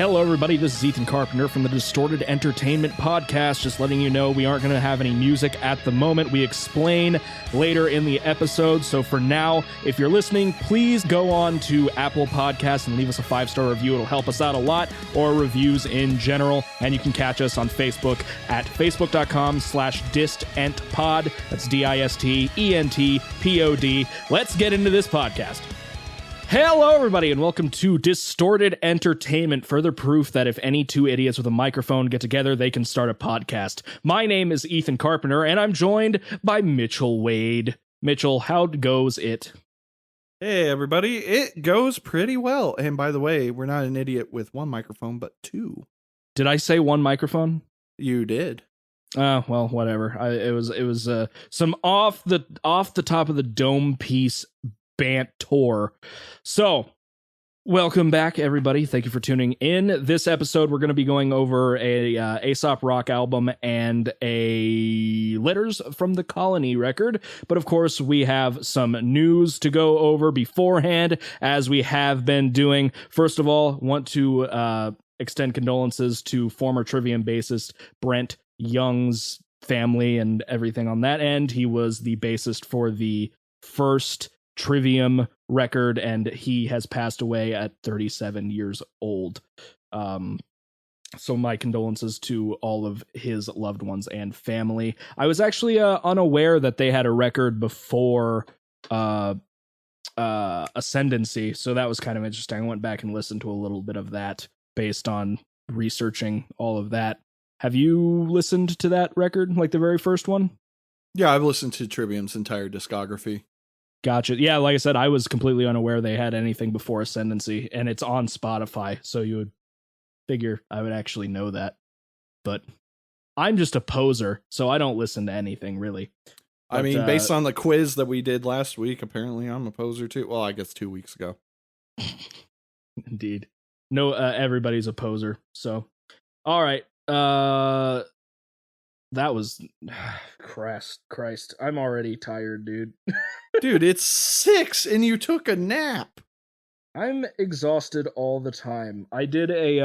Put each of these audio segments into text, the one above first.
Hello, everybody. This is Ethan Carpenter from the Distorted Entertainment Podcast. Just letting you know we aren't going to have any music at the moment. We explain later in the episode. So for now, if you're listening, please go on to Apple Podcasts and leave us a 5-star review. It'll help us out a lot, or reviews in general. And you can catch us on Facebook at facebook.com/distentpod. That's DISTENTPOD. Let's get into this podcast. Hello, everybody, and welcome to Distorted Entertainment, further proof that if any two idiots with a microphone get together, they can start a podcast. My name is Ethan Carpenter, and I'm joined by Mitchell Wade. Mitchell, how goes it? Hey, everybody. It goes pretty well. And by the way, we're not an idiot with one microphone, but two. Did I say one microphone? You did. Well, whatever. It was some off the top of the dome piece banter. So, welcome back, everybody. Thank you for tuning in. This episode, we're going to be going over a Aesop rock album and a Letters from the Colony record. But of course, we have some news to go over beforehand, as we have been doing. First of all, want to extend condolences to former Trivium bassist Brent Young's family and everything on that end. He was the bassist for the first Trivium record, and he has passed away at 37 years old. So my condolences to all of his loved ones and family. I was actually unaware that they had a record before Ascendancy, so that was kind of interesting. I went back and listened to a little bit of that based on researching all of that. Have you listened to that record, like the very first one? Yeah, I've listened to Trivium's entire discography. Gotcha. Yeah, like I said, I was completely unaware they had anything before Ascendancy, and it's on Spotify, so you would figure I would actually know that. But I'm just a poser, so I don't listen to anything, really. But, I mean, based on the quiz that we did last week, apparently I'm a poser too. Well, I guess 2 weeks ago. Indeed. No, everybody's a poser, so. All right. That was Christ. I'm already tired, dude. Dude, it's 6 and you took a nap. I'm exhausted all the time. I did a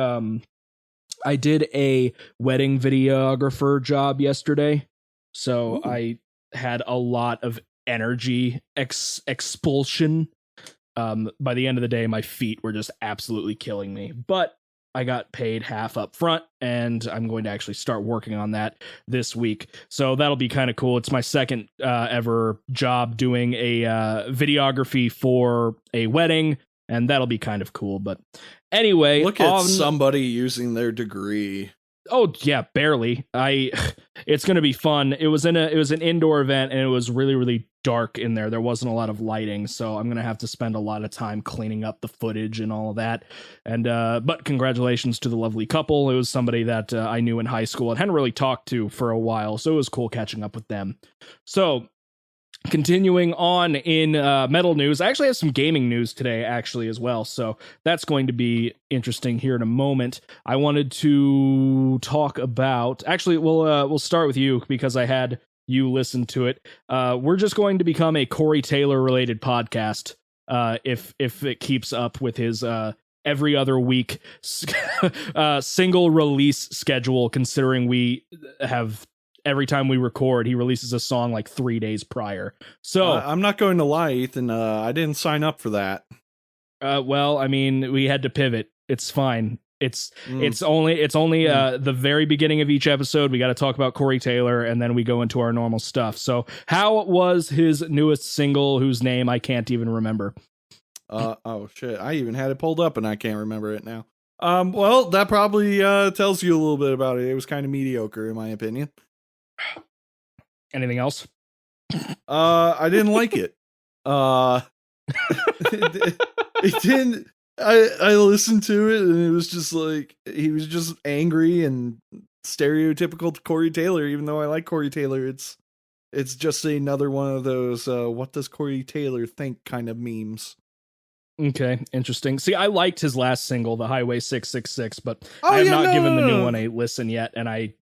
wedding videographer job yesterday, so Ooh. I had a lot of energy expulsion. By the end of the day, my feet were just absolutely killing me, but I got paid half up front, and I'm going to actually start working on that this week. So that'll be kind of cool. It's my second ever job doing a videography for a wedding, and that'll be kind of cool. But anyway, look at somebody using their degree. Oh yeah, barely. It's going to be fun. It was an indoor event, and it was really, really dark in there. There wasn't a lot of lighting, so I'm going to have to spend a lot of time cleaning up the footage and all of that. And but congratulations to the lovely couple. It was somebody that I knew in high school and hadn't really talked to for a while, so it was cool catching up with them. So, continuing on in metal news, I actually have some gaming news today, actually, as well. So that's going to be interesting here in a moment. I wanted to talk about. Actually, we'll start with you because I had you listen to it. We're just going to become a Corey Taylor related podcast if it keeps up with his every other week single release schedule. Considering we have. Every time we record, he releases a song like 3 days prior. So I'm not going to lie, Ethan. I didn't sign up for that. Well, I mean, we had to pivot. It's fine. It's only the very beginning of each episode. We got to talk about Corey Taylor, and then we go into our normal stuff. So, how was his newest single, whose name I can't even remember? Oh shit! I even had it pulled up, and I can't remember it now. Well, that probably tells you a little bit about it. It was kind of mediocre, in my opinion. Anything else? I didn't like it. It didn't. I listened to it, and it was just like he was just angry and stereotypical Corey Taylor. Even though I like Corey Taylor, it's just another one of those "what does Corey Taylor think" kind of memes. Okay, interesting. See, I liked his last single, The Highway 666, but I have not given the new one a listen yet, and I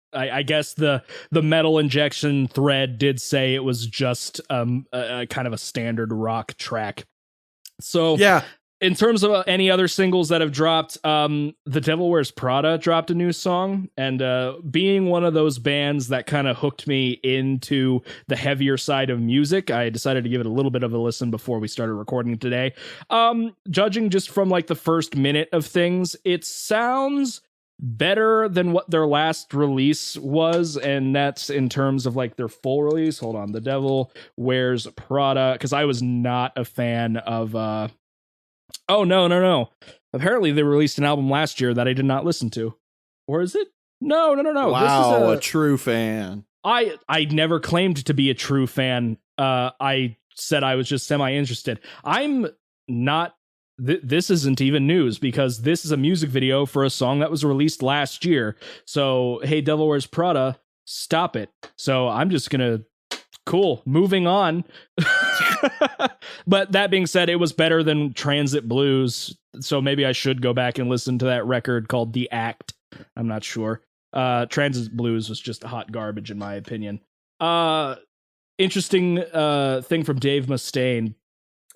guess the Metal Injection thread did say it was just a kind of a standard rock track. So yeah, in terms of any other singles that have dropped, The Devil Wears Prada dropped a new song, and being one of those bands that kind of hooked me into the heavier side of music, I decided to give it a little bit of a listen before we started recording today. Judging just from like the first minute of things, it sounds better than what their last release was, and that's in terms of like their full release. Hold on, The Devil Wears Prada, because I was not a fan of oh, no. Apparently they released an album last year that I did not listen to. Or is it? No. Wow, a true fan. I never claimed to be a true fan. I said I was just semi-interested. I'm not... this isn't even news, because this is a music video for a song that was released last year. So, hey, Devil Wears Prada, stop it. So I'm just gonna... Cool, moving on. But that being said, it was better than Transit Blues, so maybe I should go back and listen to that record called The Act. I'm not sure. Transit Blues was just hot garbage in my opinion. Interesting thing from Dave Mustaine.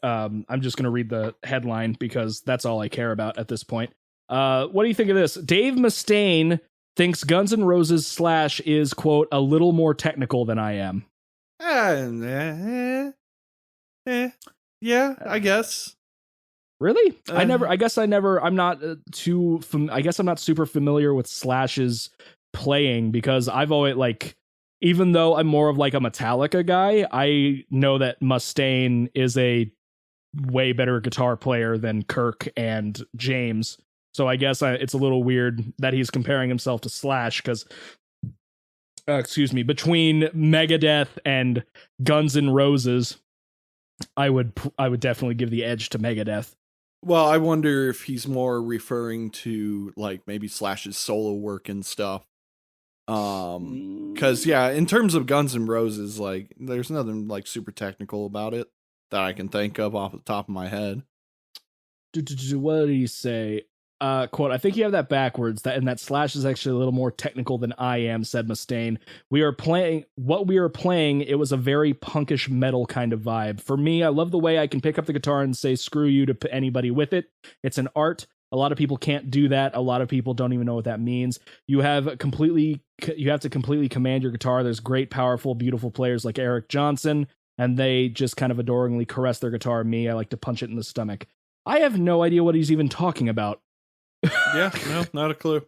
I'm just going to read the headline because that's all I care about at this point. What do you think of this? Dave Mustaine thinks Guns N' Roses Slash is, quote, a little more technical than I am. Yeah, I guess. Really? I'm not I'm not super familiar with Slash's playing, because I've always even though I'm more of like a Metallica guy, I know that Mustaine is a way better guitar player than Kirk and James. So I guess it's a little weird that he's comparing himself to Slash, because between Megadeth and Guns N' Roses, I would definitely give the edge to Megadeth. Well, I wonder if he's more referring to like maybe Slash's solo work and stuff. Because yeah, in terms of Guns N' Roses, like there's nothing like super technical about it that I can think of off the top of my head. What do you say? Quote, I think you have that backwards, that Slash is actually a little more technical than I am, said Mustaine. We are playing, it was a very punkish metal kind of vibe. For me, I love the way I can pick up the guitar and say screw you to anybody with it. It's an art. A lot of people can't do that. A lot of people don't even know what that means. You have to completely command your guitar. There's great, powerful, beautiful players like Eric Johnson, and they just kind of adoringly caress their guitar. Me, I like to punch it in the stomach. I have no idea what he's even talking about. Yeah, no, not a clue.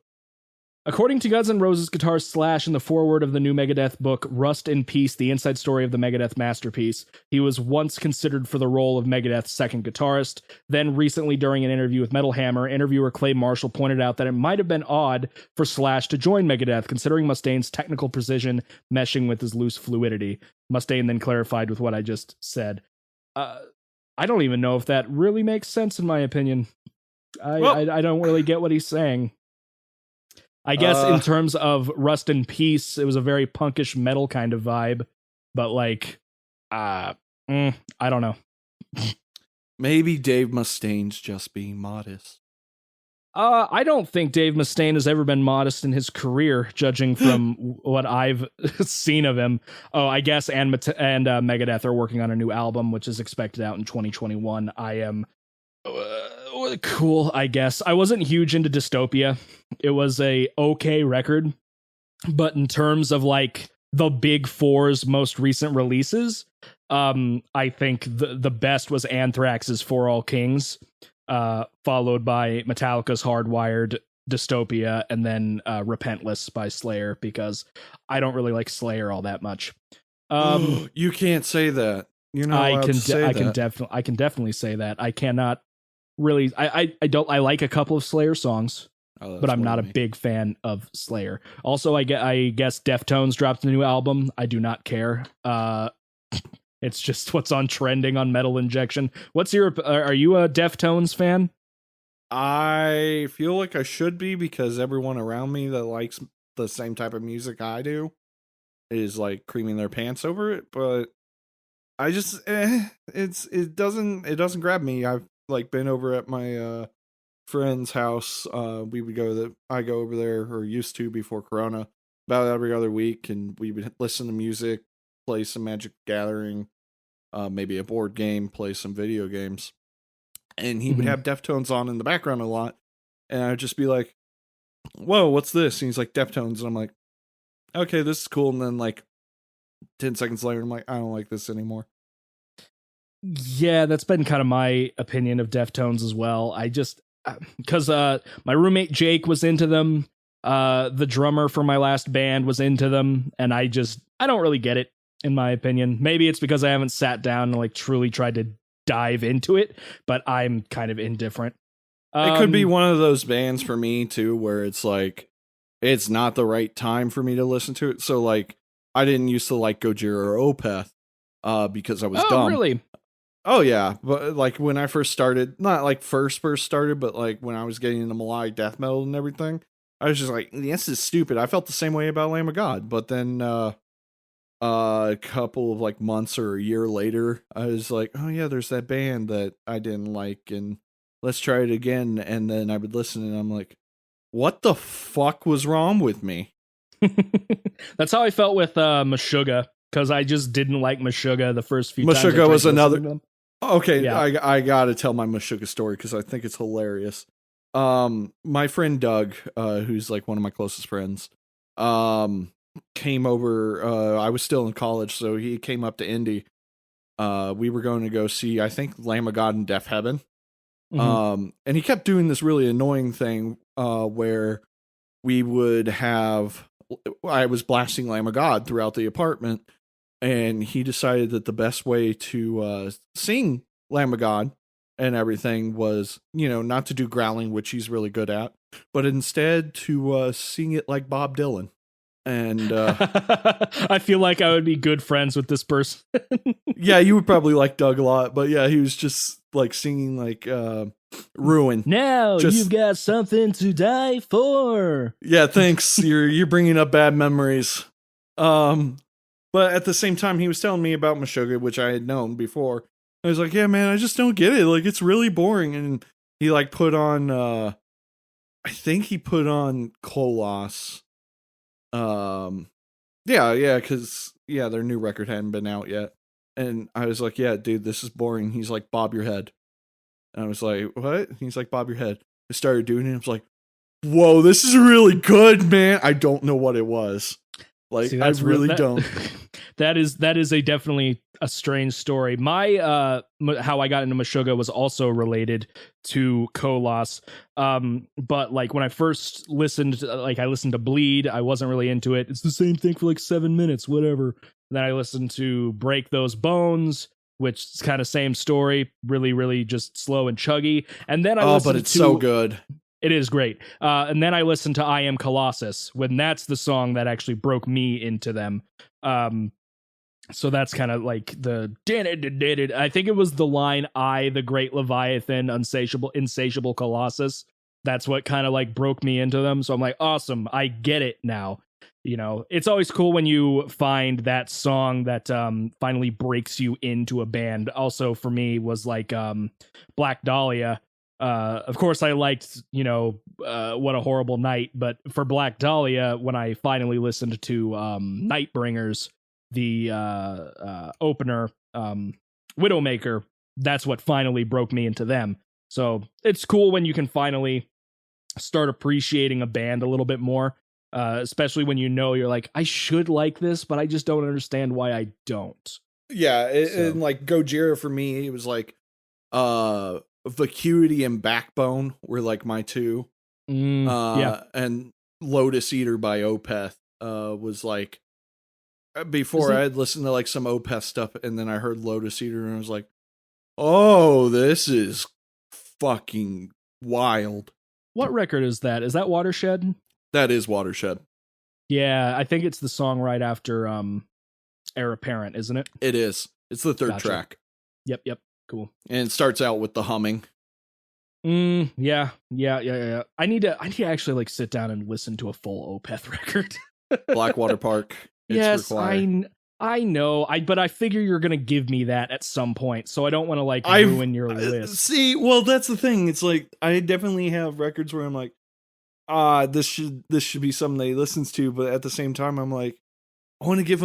According to Guns N' Roses guitarist Slash in the foreword of the new Megadeth book, Rust in Peace, the inside story of the Megadeth masterpiece, he was once considered for the role of Megadeth's second guitarist. Then recently, during an interview with Metal Hammer, interviewer Clay Marshall pointed out that it might have been odd for Slash to join Megadeth, considering Mustaine's technical precision meshing with his loose fluidity. Mustaine then clarified with what I just said. I don't even know if that really makes sense, in my opinion. I don't really get what he's saying. I guess in terms of Rust in Peace, it was a very punkish metal kind of vibe, but like, I don't know. Maybe Dave Mustaine's just being modest. I don't think Dave Mustaine has ever been modest in his career, judging from what I've seen of him. Oh, I guess and Megadeth are working on a new album, which is expected out in 2021. I am cool, I guess. I wasn't huge into Dystopia. It was a okay record, but in terms of like the Big Four's most recent releases, I think the best was Anthrax's For All Kings, followed by Metallica's Hardwired, Dystopia, and then Repentless by Slayer, because I don't really like Slayer all that much. You can't say that. You're not allowed to say that. I can definitely say that. I cannot really. I like a couple of Slayer songs, but I'm not a big fan of Slayer. Also, I guess Deftones dropped a new album. I do not care. It's just what's on trending on Metal Injection. Are you a Deftones fan? I feel like I should be, because everyone around me that likes the same type of music I do is like creaming their pants over it, but I just it doesn't grab me. I've like been over at my friend's house. I go over there, or used to before Corona, about every other week, and we would listen to music, play some Magic Gathering, maybe a board game, play some video games. and he would have Deftones on in the background a lot, and I would just be like, whoa, what's this? And he's like, Deftones, and I'm like, okay, this is cool. And then like 10 seconds later, I'm like, I don't like this anymore. Yeah, that's been kind of my opinion of Deftones as well. I just, because my roommate Jake was into them, the drummer for my last band was into them, and I don't really get it, in my opinion. Maybe it's because I haven't sat down and like truly tried to dive into it, but I'm kind of indifferent. It could be one of those bands for me too, where it's like, it's not the right time for me to listen to it. So like, I didn't used to like Gojira or Opeth, because I was dumb. Really? Oh yeah, but like when I first started, not like first started, but like when I was getting into melodic death metal and everything, I was just like, this is stupid. I felt the same way about Lamb of God, but then a couple of like months or a year later, I was like, oh yeah, there's that band that I didn't like, and let's try it again. And then I would listen, and I'm like, what the fuck was wrong with me? That's how I felt with Meshuggah, because I just didn't like Meshuggah the first few times. Meshuggah was another. Okay, yeah. I gotta tell my Meshuggah story because I think it's hilarious. My friend Doug, who's like one of my closest friends, came over. I was still in college, so he came up to Indy. We were going to go see, I think, Lamb of God and Deaf Heaven. And he kept doing this really annoying thing, where we would have, I was blasting Lamb of God throughout the apartment, and he decided that the best way to sing Lamb of God and everything was, not to do growling, which he's really good at, but instead to sing it like Bob Dylan. And I feel like I would be good friends with this person. Yeah, you would probably like Doug a lot, but yeah, he was just like singing like Ruin. Now you've got something to die for. Yeah, thanks. You're bringing up bad memories. But at the same time, he was telling me about Meshuggah, which I had known before. I was like, yeah, man, I just don't get it. Like, it's really boring. And he like put on, I think he put on Kolos. Yeah, because their new record hadn't been out yet. And I was like, yeah, dude, this is boring. He's like, bob your head. And I was like, what? He's like, bob your head. I started doing it. I was like, whoa, this is really good, man. I don't know what it was. Like, see, I really don't. That is a definitely a strange story. My how I got into Meshuggah was also related to Kolos. But like when I first listened, I listened to Bleed, I wasn't really into it. It's the same thing for like 7 minutes, whatever. And then I listened to Break Those Bones, which is kind of same story, really, really just slow and chuggy. And then but it's so good. It is great. And then I listened to I Am Colossus, when that's the song that actually broke me into them. So that's kind of like the I think it was the line, I, the great Leviathan, insatiable Colossus. That's what kind of like broke me into them. So I'm like, awesome, I get it now. It's always cool when you find that song that finally breaks you into a band. Also for me was like Black Dahlia. Of course I liked, What a Horrible Night, but for Black Dahlia, when I finally listened to Nightbringers, the opener, Widowmaker, that's what finally broke me into them. So it's cool when you can finally start appreciating a band a little bit more, especially when you're like, I should like this, but I just don't understand why I don't. Yeah, and like Gojira for me, it was like Vacuity and Backbone were like my two. And Lotus Eater by Opeth was like, before I had listened to like some Opeth stuff, and then I heard Lotus Eater and I was like, oh, this is fucking wild. What record is that? Is that Watershed? That is Watershed. Yeah, I think it's the song right after Heir Apparent, isn't it? It is. It's the third track. Yep. Cool. And it starts out with the humming. Yeah. I need to actually like sit down and listen to a full Opeth record. Blackwater Park. Yes, I know. But I figure you're gonna give me that at some point, so I don't want to like ruin your list. See, well, that's the thing. It's like I definitely have records where I'm like, this should be something they listens to, but at the same time, I'm like, I want to give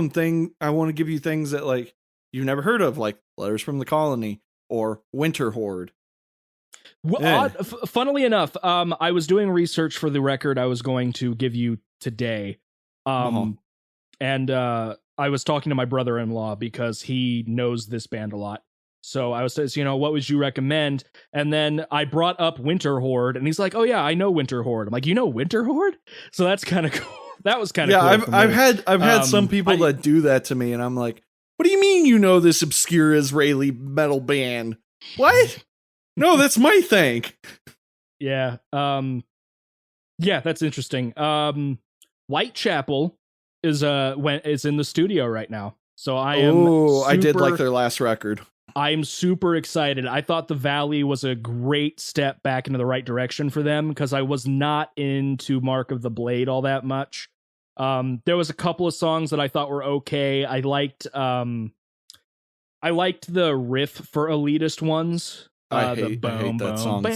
you things that like you've never heard of, like Letters from the Colony or Winter Horde. Well, Yeah. funnily enough, I was doing research for the record I was going to give you today. And I was talking to my brother-in-law because he knows this band a lot. So I was saying, what would you recommend? And then I brought up Winter Horde, and he's like, "Oh yeah, I know Winter Horde." I'm like, "You know Winter Horde?" So that's kind of cool. That was kind of cool. I've had some people that do that to me, and I'm like, "What do you mean you know this obscure Israeli metal band? What? No, that's my thing." Yeah. Yeah, that's interesting. Whitechapel is in the studio right now. So I did like their last record. I'm super excited. I thought The Valley was a great step back into the right direction for them because I was not into Mark of the Blade all that much. There was a couple of songs that I thought were okay. I liked the riff for Elitist Ones. I hate that song so much.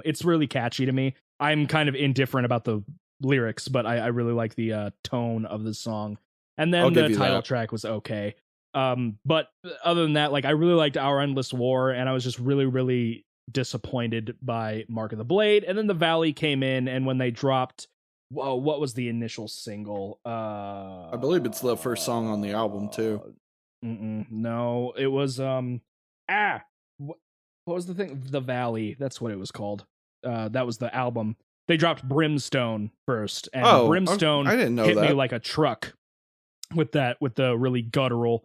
It's really catchy to me. I'm kind of indifferent about the lyrics, but I really like the tone of the song. And then the title track was okay. But other than that, like, I really liked Our Endless War, and I was just really, really disappointed by Mark of the Blade. And then The Valley came in, and when they dropped, what was the initial single? I believe it's the first song on the album too. No, it was what was the thing? The Valley. That's what it was called. That was the album. They dropped Brimstone first, and Brimstone I didn't know hit me that. like a truck with the really guttural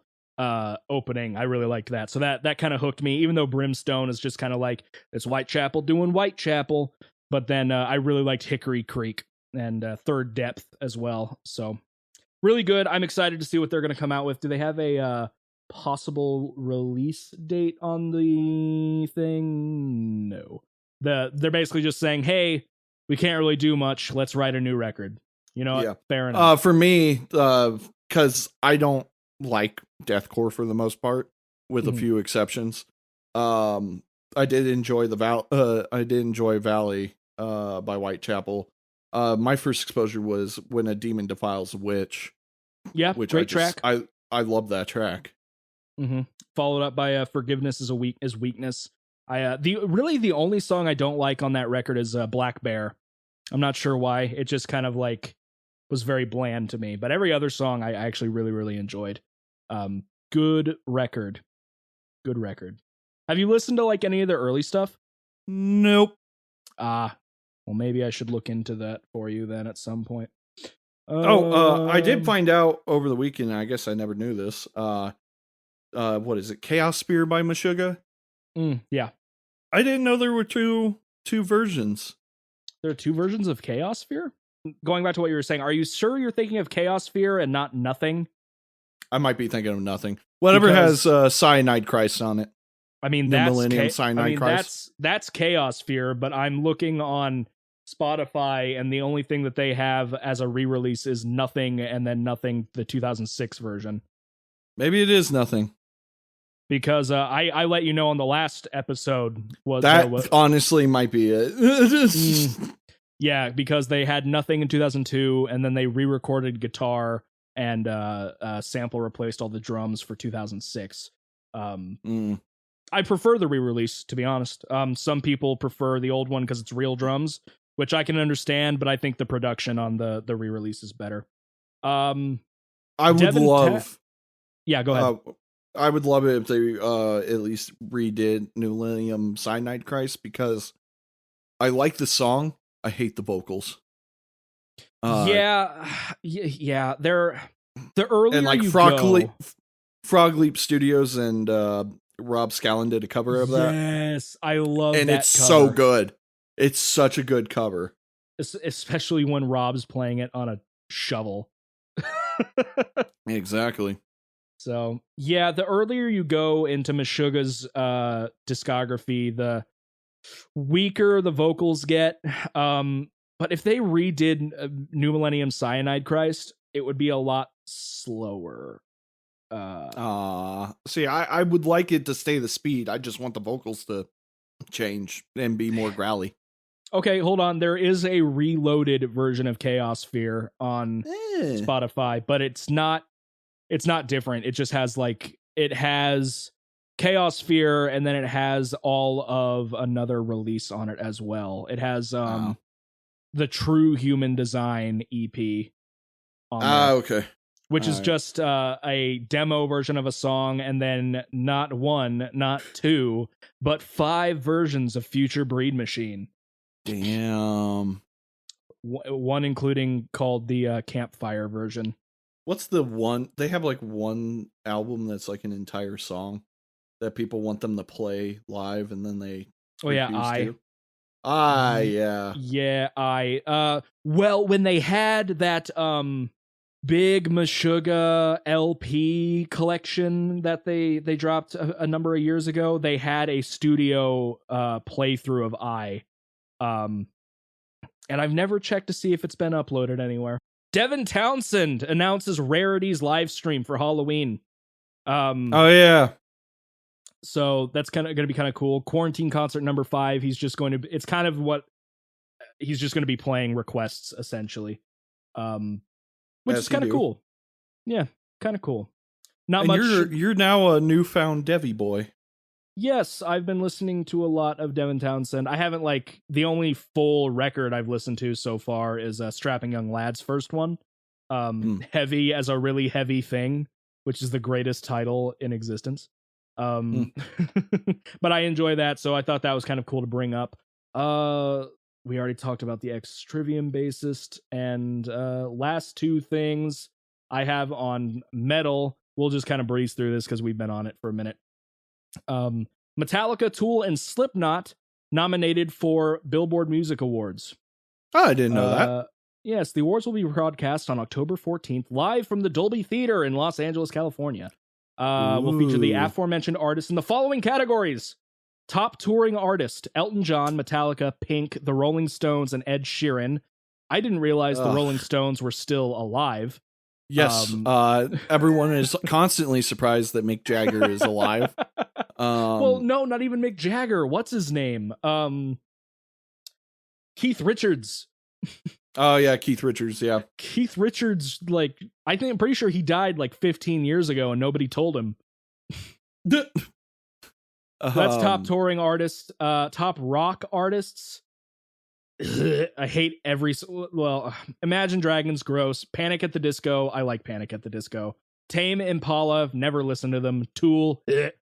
opening. I really liked that. So that kind of hooked me, even though Brimstone is just kind of like it's Whitechapel doing Whitechapel. But then I really liked Hickory Creek and Third Depth as well. So really good. I'm excited to see what they're going to come out with. Do they have a possible release date on the thing? No. They're basically just saying, hey, we can't really do much. Let's write a new record. You know, yeah. Fair enough. For me, because I don't like deathcore for the most part, with a few exceptions. I did enjoy Valley by Whitechapel. My first exposure was When a Demon Defiles a Witch. Yeah, which great track. I love that track. Followed up by Forgiveness is Weakness. The only song I don't like on that record is Black Bear. I'm not sure why. It just kind of like was very bland to me. But every other song I actually really, really enjoyed. Good record. Have you listened to like any of their early stuff? Nope. Well, maybe I should look into that for you then at some point. I did find out over the weekend. I guess I never knew this. What is it? Chaos Spear by Meshuggah? Yeah. I didn't know there were two versions. There are two versions of Chaos Sphere? Going back to what you were saying, are you sure you're thinking of Chaos Sphere and not Nothing? I might be thinking of Nothing. Whatever has Cyanide Christ on it. I mean, that's Chaos Sphere, but I'm looking on Spotify, and the only thing that they have as a re-release is Nothing, and then Nothing, the 2006 version. Maybe it is Nothing. Because I let you know on the last episode honestly might be it. Yeah, because they had Nothing in 2002, and then they re-recorded guitar and sample replaced all the drums for 2006. I prefer the re-release, to be honest. Some people prefer the old one because it's real drums, which I can understand, but I think the production on the re-release is better. Yeah, go ahead. I would love it if they at least redid Millennium Cyanide Christ, because I like the song. I hate the vocals. Yeah. They're the earlier and like Frog Leap Studios and Rob Scallon did a cover of that. Yes, I love and that it's cover. So good. It's such a good cover, especially when Rob's playing it on a shovel. Exactly. So yeah, the earlier you go into Meshuggah's discography, the weaker the vocals get. But if they redid New Millennium Cyanide Christ, it would be a lot slower. See, I would like it to stay the speed. I just want the vocals to change and be more growly. Okay, hold on. There is a reloaded version of Chaos Sphere on Spotify, but it's not different. It just has Chaos Sphere, and then it has all of another release on it as well. It has the True Human Design EP on there, okay. which is just a demo version of a song, and then not one, not two, but 5 versions of Future Breed Machine. Damn. One including called the Campfire version. What's the one? They have like one album that's like an entire song that people want them to play live, and then they yeah, well, when they had that big Meshuggah LP collection that they dropped a number of years ago, they had a studio playthrough of and I've never checked to see if it's been uploaded anywhere. Devin Townsend announces Rarity's live stream for Halloween. Oh yeah. So that's kind of going to be kind of cool. Quarantine concert number 5. He's just going to. It's kind of what he's just going to be playing requests essentially, which is kind of cool. Yeah, kind of cool. Not and much. You're now a newfound Devi boy. Yes, I've been listening to a lot of Devin Townsend. I haven't the only full record I've listened to so far is Strapping Young Lad's first one, Heavy as a Really Heavy Thing, which is the greatest title in existence. But I enjoy that, so I thought that was kind of cool to bring up. We already talked about the X Trivium bassist, and last 2 things I have on metal. We'll just kind of breeze through this because we've been on it for a minute. Metallica, Tool, and Slipknot nominated for Billboard Music Awards. Oh, I didn't know that. Yes, the awards will be broadcast on October 14th, live from the Dolby Theater in Los Angeles, California. We'll feature the aforementioned artists in the following categories. Top Touring Artist, Elton John, Metallica, Pink, The Rolling Stones, and Ed Sheeran. I didn't realize the Rolling Stones were still alive. Yes, everyone is constantly surprised that Mick Jagger is alive. Well, no, not even Mick Jagger. What's his name? Keith Richards. Oh yeah, Keith Richards. Yeah, Keith Richards. I'm pretty sure he died 15 years ago, and nobody told him. That's top touring artists. Top rock artists. I hate Imagine Dragons, gross. Panic at the Disco, I like Panic at the Disco. Tame Impala, never listened to them. Tool,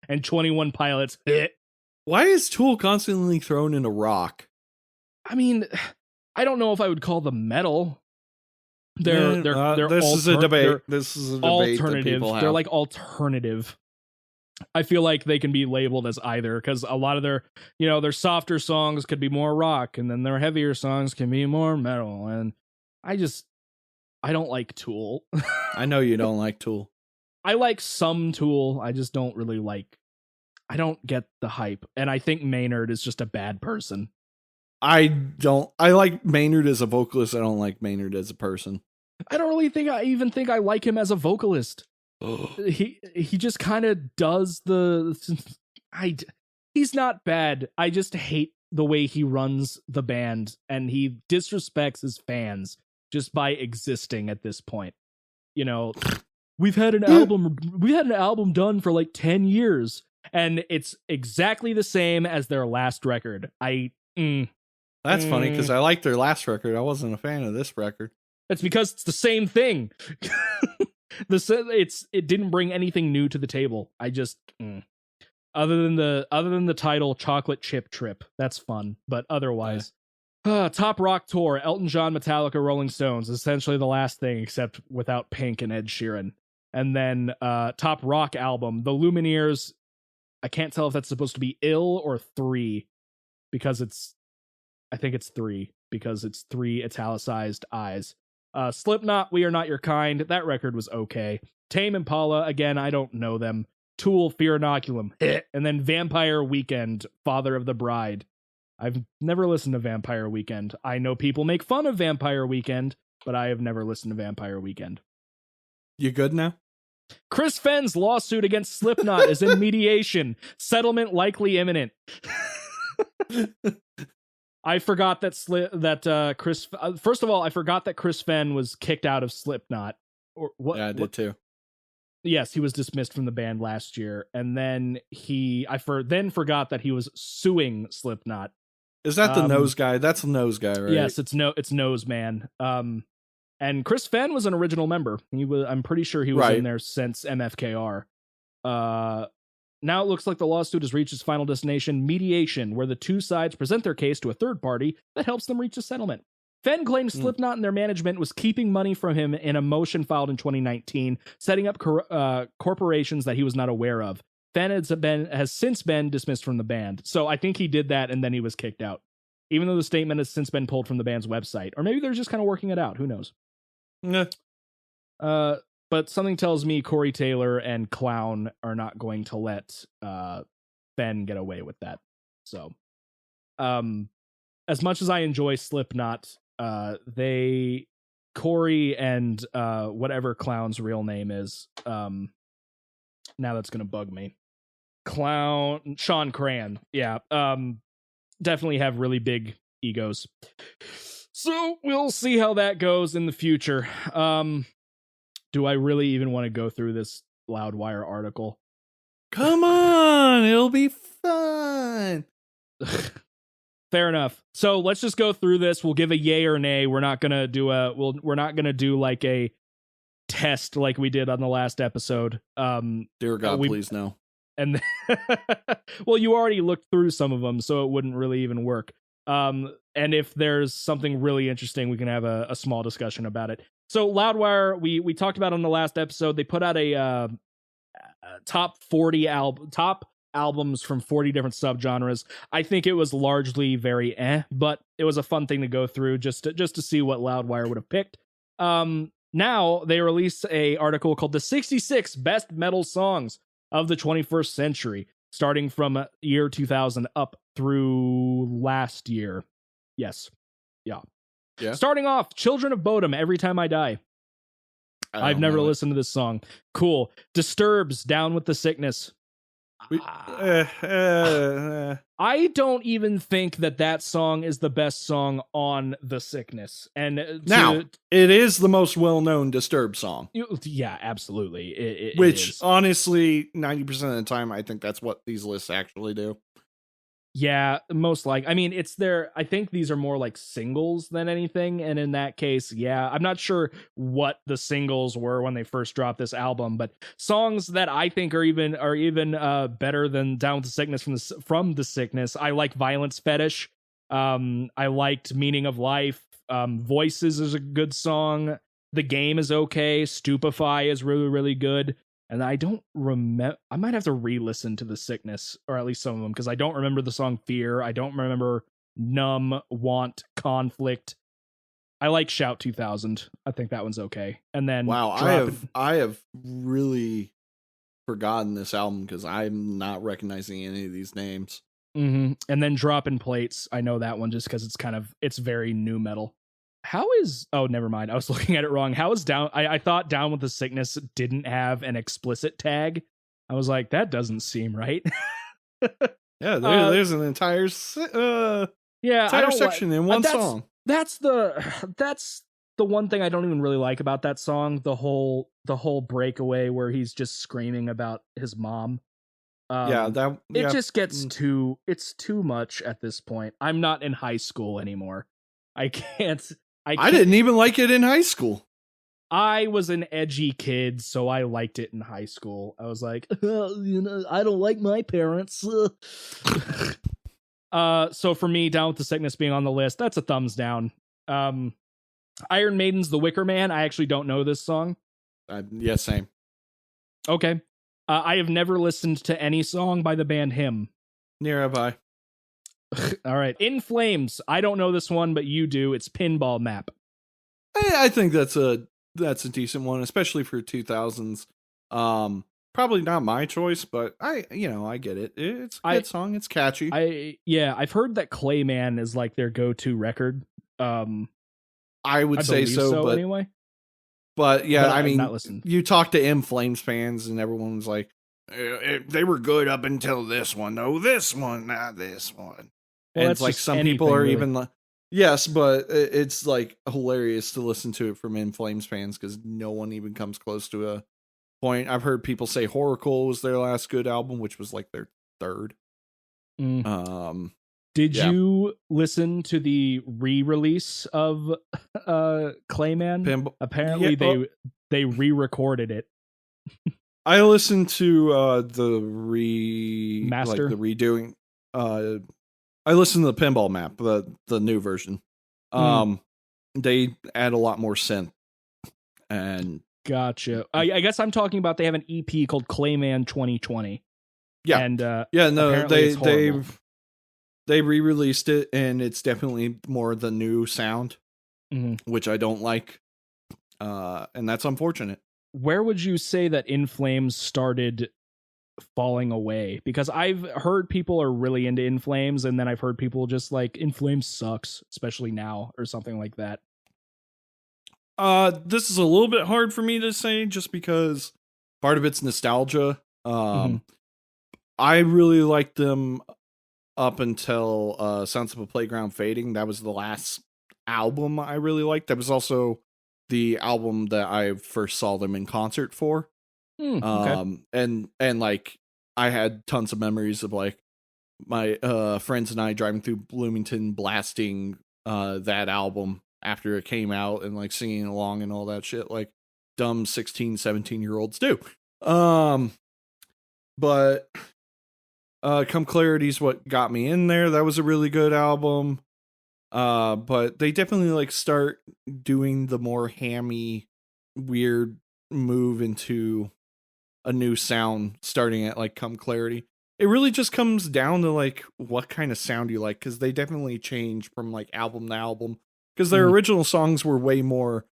and 21 Pilots. Why is Tool constantly thrown into rock? I mean, I don't know if I would call them metal. They're this is a debate. This is a debate alternative. They're alternative. I feel like they can be labeled as either, because a lot of their softer songs could be more rock, and then their heavier songs can be more metal. And I don't like Tool. I know you don't like Tool. I like some Tool. I just don't really I don't get the hype. And I think Maynard is just a bad person. I like Maynard as a vocalist. I don't like Maynard as a person. I don't really think I like him as a vocalist. He just kind of does he's not bad. I just hate the way he runs the band, and he disrespects his fans just by existing at this point. We've had an album done for 10 years, and it's exactly the same as their last record. That's funny, because I liked their last record. I wasn't a fan of this record. That's because it's the same thing. It didn't bring anything new to the table. I just other than the title Chocolate Chip Trip, that's fun, but otherwise, top rock tour: Elton John, Metallica, Rolling Stones. Essentially the last thing, except without Pink and Ed Sheeran. And then top rock album: The Lumineers. I can't tell if that's supposed to be ill or 3, because I think it's 3, because it's 3 italicized eyes. Slipknot, We Are Not Your Kind. That record was okay. Tame Impala, again, I don't know them. Tool, Fear Inoculum. And then Vampire Weekend, Father of the Bride. I've never listened to Vampire Weekend. I know people make fun of Vampire Weekend, but I have never listened to Vampire Weekend. You good now? Chris Fenn's lawsuit against Slipknot is in mediation. Settlement likely imminent. I forgot that Chris. First of all, I forgot that Chris Fenn was kicked out of Slipknot. Or what? Yeah, I did too. Yes, he was dismissed from the band last year, and then then forgot that he was suing Slipknot. Is that the nose guy? That's the nose guy, right? Yes, it's Nose Man. And Chris Fenn was an original member. I'm pretty sure he was in there since MFKR. Now it looks like the lawsuit has reached its final destination, mediation, where the two sides present their case to a third party that helps them reach a settlement. Fenn claimed Slipknot and their management was keeping money from him in a motion filed in 2019, setting up corporations that he was not aware of. Fenn has since been dismissed from the band. So I think he did that and then he was kicked out, even though the statement has since been pulled from the band's website. Or maybe they're just kind of working it out. Who knows? Yeah. But something tells me Corey Taylor and Clown are not going to let Fenn get away with that. So, as much as I enjoy Slipknot, Corey and whatever Clown's real name is, now that's gonna bug me. Sean Cran, yeah, definitely have really big egos. So we'll see how that goes in the future. Do I really even want to go through this Loudwire article? Come on, it'll be fun. Fair enough. So let's just go through this. We'll give a yay or nay. We're not gonna do like a test like we did on the last episode. Dear God, please no. And well, you already looked through some of them, so it wouldn't really even work. And if there's something really interesting, we can have a small discussion about it. So Loudwire, we talked about on the last episode. They put out a top albums from 40 different subgenres. I think it was largely very but it was a fun thing to go through just to see what Loudwire would have picked. Now they released a article called the 66 Best Metal Songs of the 21st Century, starting from year 2000 up through last year. Yes. Yeah. Starting off, Children of Bodom, Every Time I Die. I've never listened to this song. Cool. Disturbs, Down with the Sickness. I don't even think that song is the best song on The Sickness. And now, it is the most well-known Disturbed song. Yeah, absolutely. Which, honestly, 90% of the time, I think that's what these lists actually do. Yeah, most like. I mean, I think these are more like singles than anything. And in that case, yeah, I'm not sure what the singles were when they first dropped this album, but songs that I think are even better than Down with the Sickness from the Sickness. I like Violence Fetish. I liked Meaning of Life. Voices is a good song. The Game is okay. Stupefy is really, really good. And I don't remember. I might have to re-listen to The Sickness, or at least some of them, because I don't remember the song Fear. I don't remember Numb, Want, Conflict. I like Shout 2000. I think that one's okay. And then wow, I have really forgotten this album because I'm not recognizing any of these names. Mm-hmm. And then Dropping Plates. I know that one just because it's very new metal. Oh, never mind. I was looking at it wrong. How is Down? I thought Down with the Sickness didn't have an explicit tag. I was like, that doesn't seem right. Yeah, there's an entire section in one song. That's the one thing I don't even really like about that song. The whole breakaway where he's just screaming about his mom. It just gets too much at this point. I'm not in high school anymore. I didn't even like it in high school. I was an edgy kid, so I liked it in high school. I was like, I don't like my parents. So for me, Down with the Sickness being on the list, that's a thumbs down. Iron Maiden's The Wicker Man. I actually don't know this song. Yeah, same. Okay. I have never listened to any song by the band Him. Neither have I. All right. In Flames. I don't know this one, but you do. It's Pinball Map. I think that's a decent one, especially for 2000s. Probably not my choice, but I get it. It's a good song. It's catchy. I've heard that Clayman is like their go-to record. I would say so, but anyway. But yeah, but I mean, you talk to In Flames fans, and everyone's like, they were good up until this one. No, this one, not this one. Well, and it's like some people are really. Even like, yes, but it's like hilarious to listen to it from In Flames fans because no one even comes close to point. I've heard people say Horacle was their last good album, which was like their third. Did yeah. you listen to the re-release of Clayman? Apparently they re-recorded it. I listened to the Master? like the redoing. I listened to the Pinball Map, the new version. They add a lot more synth. And gotcha. I guess I'm talking about they have an EP called Clayman 2020. Yeah. And no, they re-released it, and it's definitely more the new sound, which I don't like. And that's unfortunate. Where would you say that In Flames started falling away? Because I've heard people are really into In Flames, and then I've heard people just like In Flames sucks, especially now, or something like that. This is a little bit hard for me to say, just because part of it's nostalgia. I really liked them up until Sounds of a Playground Fading. That was the last album I really liked. That was also the album that I first saw them in concert for. Okay. And like I had tons of memories of like my friends and I driving through Bloomington blasting that album after it came out and like singing along and all that shit like dumb 16, 17-year-olds do. But Come Clarity's what got me in there. That was a really good album. But they definitely like start doing the more hammy, weird move into a new sound starting at like Come Clarity. It really just comes down to like what kind of sound you like, because they definitely change from like album to album, because their original songs were way more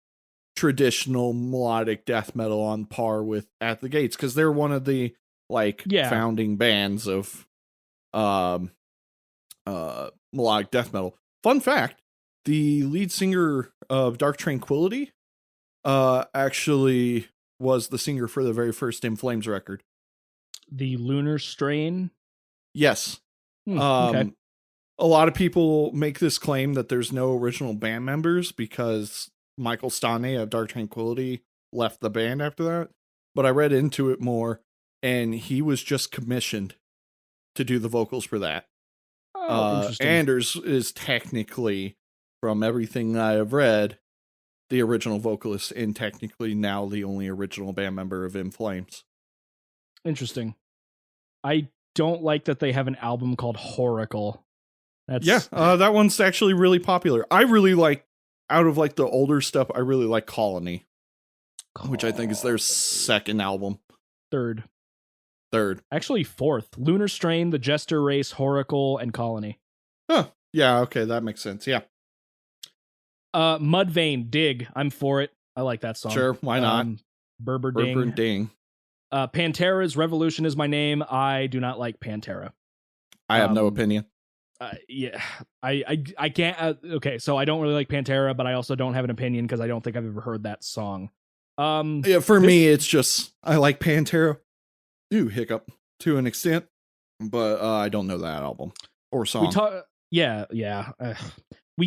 traditional melodic death metal on par with At the Gates, because they're one of the like founding bands of melodic death metal. Fun fact, the lead singer of Dark Tranquillity actually was the singer for the very first In Flames record. The Lunar Strain? Yes. Okay. A lot of people make this claim that there's no original band members because Michael Stanne of Dark Tranquillity left the band after that. But I read into it more, and he was just commissioned to do the vocals for that. Interesting. Anders is technically, from everything I have read, the original vocalist and technically now the only original band member of In Flames. Interesting. I don't like that they have an album called Horacle. That one's actually really popular. I really like, out of like the older stuff, I really like Colony, which I think is their second album. Third. Actually, fourth. Lunar Strain, The Jester Race, Horacle, and Colony. Huh. Yeah, okay, that makes sense. Yeah. Mudvayne, Dig. I'm for it. I like that song. Sure, why not? Berber Ding. Pantera's Revolution Is My Name. I do not like Pantera. I have no opinion. Yeah, I can't. Okay, so I don't really like Pantera, but I also don't have an opinion because I don't think I've ever heard that song. For me, it's just I like Pantera. Hiccup to an extent, but I don't know that album or song. We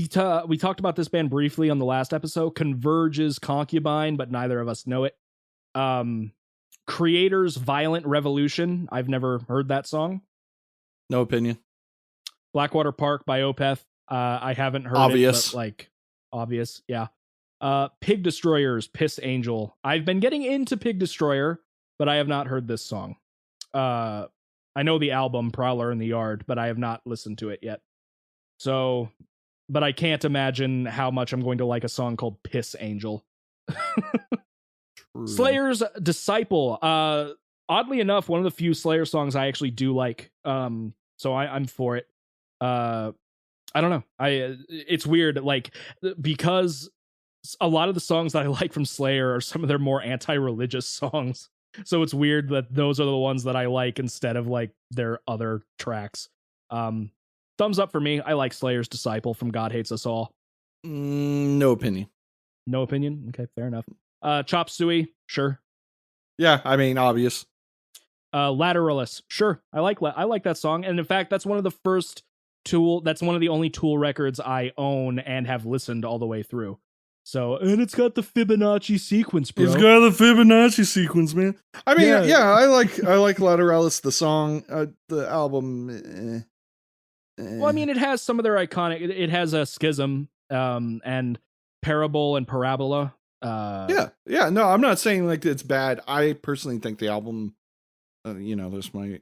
talked about this band briefly on the last episode. Converge's Concubine, but neither of us know it. Creator's Violent Revolution. I've never heard that song. No opinion. Blackwater Park by Opeth. I haven't heard obvious. it, but like obvious, yeah. Pig Destroyers, Piss Angel. I've been getting into Pig Destroyer, but I have not heard this song. I know the album Prowler in the Yard, but I have not listened to it yet. So, but I can't imagine how much I'm going to like a song called Piss Angel. Slayer's Disciple. Oddly enough, one of the few Slayer songs I actually do like. So I'm for it. I don't know. It's weird, like, because a lot of the songs that I like from Slayer are some of their more anti-religious songs. So it's weird that those are the ones that I like instead of like their other tracks. Thumbs up for me. I like Slayer's Disciple from God Hates Us All. No opinion. No opinion? Okay, fair enough. Chop Suey, sure. Yeah, I mean, obvious. Lateralus, sure. I like that song, and in fact, that's one of the first Tool. That's one of the only Tool records I own and have listened all the way through. So, and it's got the Fibonacci sequence, bro. It's got the Fibonacci sequence, man. I mean, yeah, I like Lateralis, the song, the album. Well, I mean, it has some of their iconic. It has a Schism, and Parable and Parabola. Yeah. No, I'm not saying like it's bad. I personally think the album, this might,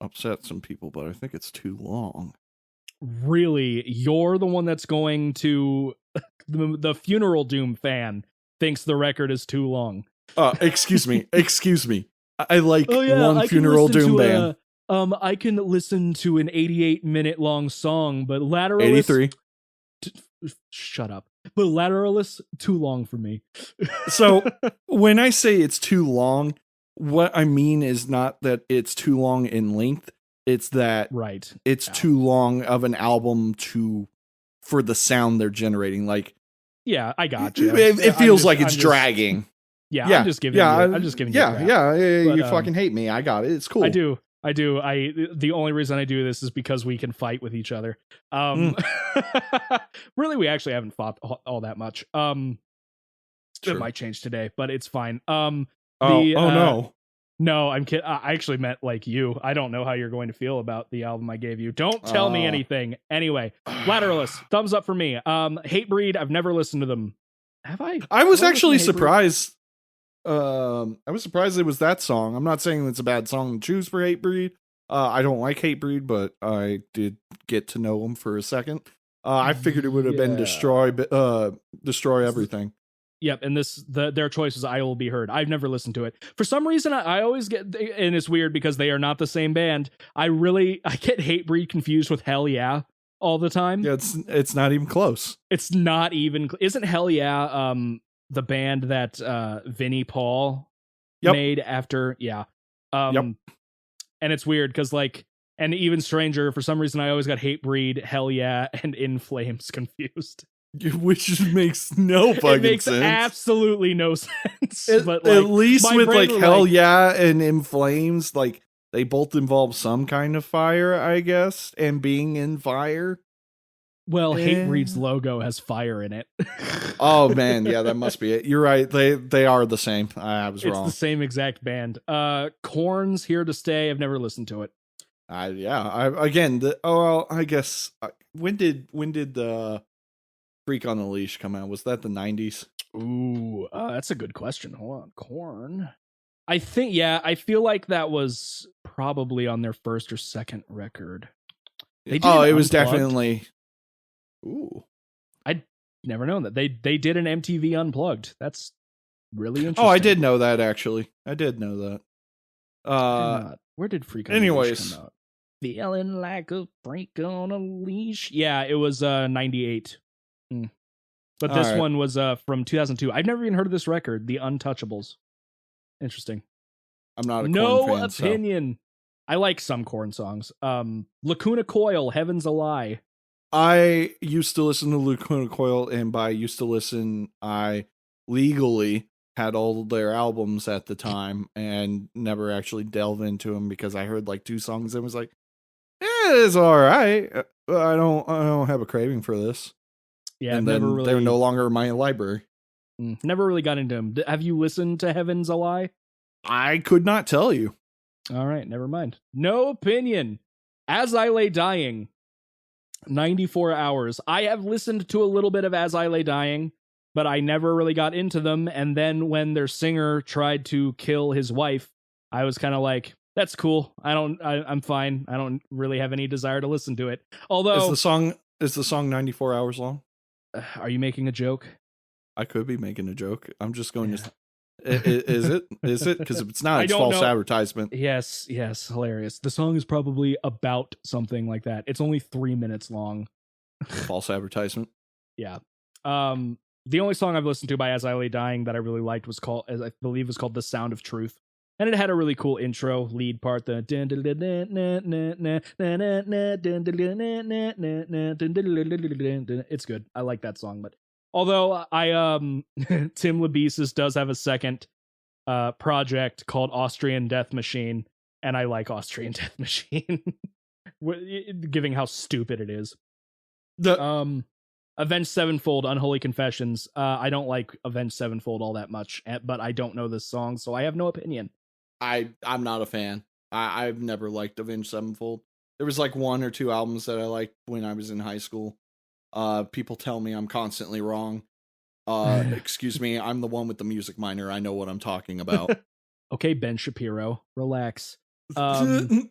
upset some people, but I think it's too long. Really, you're the one that's going to the Funeral Doom fan thinks the record is too long. Excuse me. I like one Funeral Doom band. I can listen to an 88-minute long song, but Lateralis 83. Shut up. But Lateralis too long for me. So when I say it's too long, what I mean is not that it's too long in length. It's that it's too long of an album for the sound they're generating. Like, yeah, I got you. It feels like it's dragging. Yeah, I'm just giving you. Yeah. You fucking hate me. I got it. It's cool. I do. The only reason I do this is because we can fight with each other. Really, we actually haven't fought all that much. It might change today, but it's fine. No. No, I'm kidding. I actually meant like you. I don't know how you're going to feel about the album I gave you. Don't tell me anything. Anyway, Lateralis, thumbs up for me. Hatebreed, I've never listened to them. Have I? I was actually surprised. I was surprised it was that song. I'm not saying it's a bad song to choose for Hatebreed. I don't like Hatebreed, but I did get to know them for a second. I figured it would have been Destroy Everything. Yep, and their choice was I Will Be Heard. I've never listened to it. For some reason, I always get, and it's weird because they are not the same band. I get Hatebreed confused with Hell Yeah all the time. Yeah, it's not even close. It's not even. Isn't Hell Yeah the band that Vinnie Paul made after? Yeah. And it's weird because and Even Stranger, for some reason, I always got Hatebreed, Hell Yeah, and In Flames confused. Which makes no fucking sense. It makes absolutely no sense. But at least with Hell Yeah and In Flames, they both involve some kind of fire, I guess, and being in fire. Well, Hatebreed's logo has fire in it. Oh man, yeah, that must be it. You're right. They are the same. I was wrong. It's the same exact band. Korn's Here to Stay. I've never listened to it. I guess when did the Freak on the Leash come out? Was that the 90s? Ooh, that's a good question. Hold on. Korn. I think, I feel like that was probably on their first or second record. It was definitely. Ooh. I'd never known that. They did an MTV Unplugged. That's really interesting. Oh, I did know that, actually. I did know that. Where did Freak on the Leash come out? Feeling like a freak on a leash. Yeah, it was 98. But this one was from 2002. I've never even heard of this record, The Untouchables. Interesting. I'm not a Korn fan, opinion. So. I like some Korn songs. Lacuna Coil, Heaven's a Lie. I used to listen to Lacuna Coil, and by used to listen, I legally had all their albums at the time and never actually delved into them because I heard 2 songs and was like, it's all right. I don't have a craving for this. Yeah, and then they're no longer in my library. Never really got into them. Have you listened to Heaven's a Lie? I could not tell you. All right, never mind. No opinion. As I Lay Dying, 94 hours. I have listened to a little bit of As I Lay Dying, but I never really got into them. And then when their singer tried to kill his wife, I was kind of like, that's cool. I'm fine. I don't really have any desire to listen to it. Although is the song 94 hours long? Are you making a joke? I could be making a joke. I'm just going to. Is it? Because if it's not, it's false advertisement. Yes, hilarious. The song is probably about something like that. It's only 3 minutes long. False advertisement. Yeah. The only song I've listened to by As I Lay Dying that I really liked was called The Sound of Truth. And it had a really cool intro lead part. It's good. I like that song, but although Tim Lebesis does have a second project called Austrian Death Machine, and I like Austrian Death Machine, given how stupid it is. Avenged Sevenfold, Unholy Confessions. I don't like Avenged Sevenfold all that much, but I don't know this song, so I have no opinion. I'm not a fan. I've never liked Avenged Sevenfold. There was like 1 or 2 albums that I liked when I was in high school. People tell me I'm constantly wrong. Excuse me, I'm the one with the music minor. I know what I'm talking about. Okay, Ben Shapiro, relax. When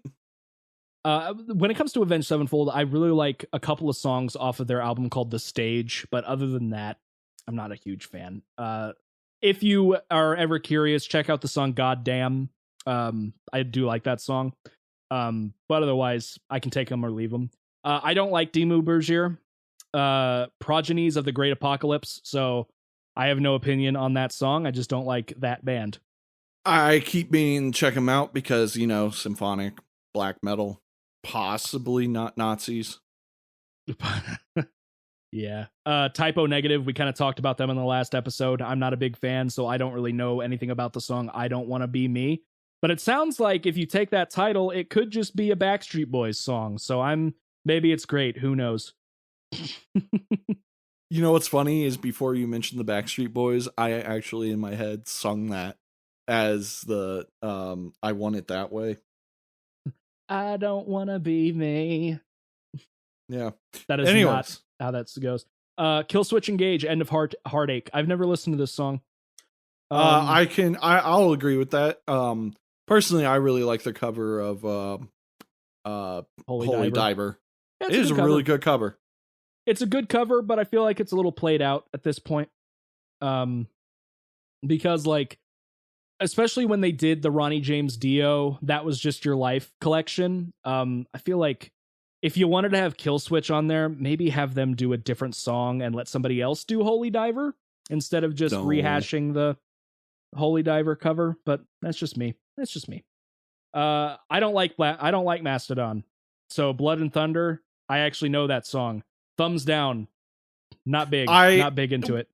it comes to Avenged Sevenfold, I really like a couple of songs off of their album called The Stage, but other than that, I'm not a huge fan. If you are ever curious, check out the song Goddamn. I do like that song. But otherwise, I can take them or leave them. I don't like Dimmu Borgir, Progenies of the Great Apocalypse, so I have no opinion on that song. I just don't like that band. I keep meaning check them out because, symphonic, black metal, possibly not Nazis. Yeah. Typo Negative, we kind of talked about them in the last episode. I'm not a big fan, so I don't really know anything about the song I Don't Want to Be Me. But it sounds like if you take that title, it could just be a Backstreet Boys song. So maybe it's great. Who knows? You know what's funny is before you mentioned the Backstreet Boys, I actually in my head sung that as the I Want It That Way. I don't want to be me. Yeah. That is not how that goes. Killswitch Engage, End of Heartache. I've never listened to this song. I'll agree with that. Personally, I really like the cover of Holy Diver. Yeah, it is a really good cover. It's a good cover, but I feel like it's a little played out at this point. Because like, especially when they did the Ronnie James Dio, That Was Just Your Life collection. I feel like if you wanted to have Killswitch on there, maybe have them do a different song and let somebody else do Holy Diver instead of just rehashing the Holy Diver cover. But that's just me. I don't like Mastodon. So Blood and Thunder, I actually know that song. Thumbs down. Not big. Not big into it.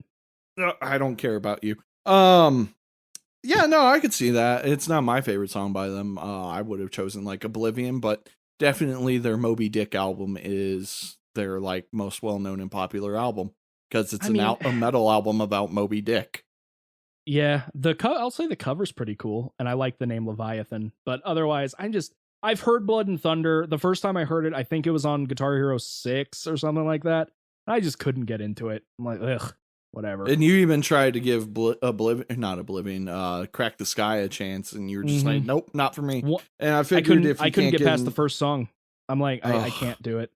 I don't care about you. Yeah, no, I could see that. It's not my favorite song by them. I would have chosen like Oblivion, but definitely their Moby Dick album is their like most well-known and popular album because it's a metal album about Moby Dick. Yeah, I'll say the cover's pretty cool, and I like the name Leviathan. But otherwise, I've heard Blood and Thunder. The first time I heard it, I think it was on Guitar Hero 6 or something like that. I just couldn't get into it. I'm like, ugh, whatever. And you even tried to give Crack the Sky a chance, and you were just like, nope, not for me. And I figured I couldn't get past the first song. I'm like, I can't do it.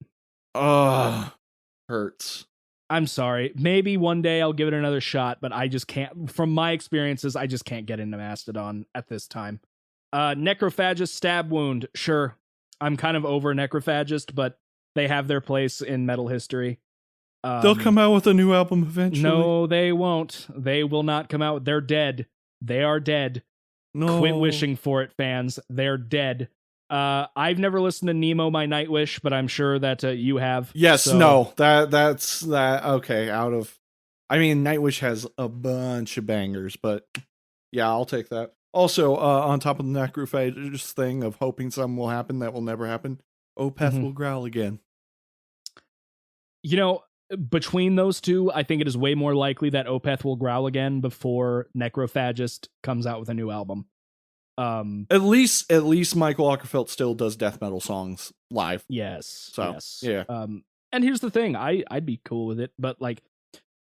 Hurts. I'm sorry. Maybe one day I'll give it another shot, but I just can't. From my experiences, I just can't get into Mastodon at this time. Necrophagist, Stab Wound. Sure. I'm kind of over Necrophagist, but they have their place in metal history. They'll come out with a new album eventually. No, they won't. They will not come out. They're dead. They are dead. No. Quit wishing for it, fans. They're dead. I've never listened to Nemo, My Nightwish, but I'm sure that you have. Yes, so. No. That's that. Okay, Nightwish has a bunch of bangers, but yeah, I'll take that. Also, on top of the Necrophagist thing of hoping something will happen that will never happen, Opeth will growl again. Between those two, I think it is way more likely that Opeth will growl again before Necrophagist comes out with a new album. At least Michael Ockerfeldt still does death metal songs live. Yes. So, yes. Yeah. And here's the thing, I'd be cool with it, but like,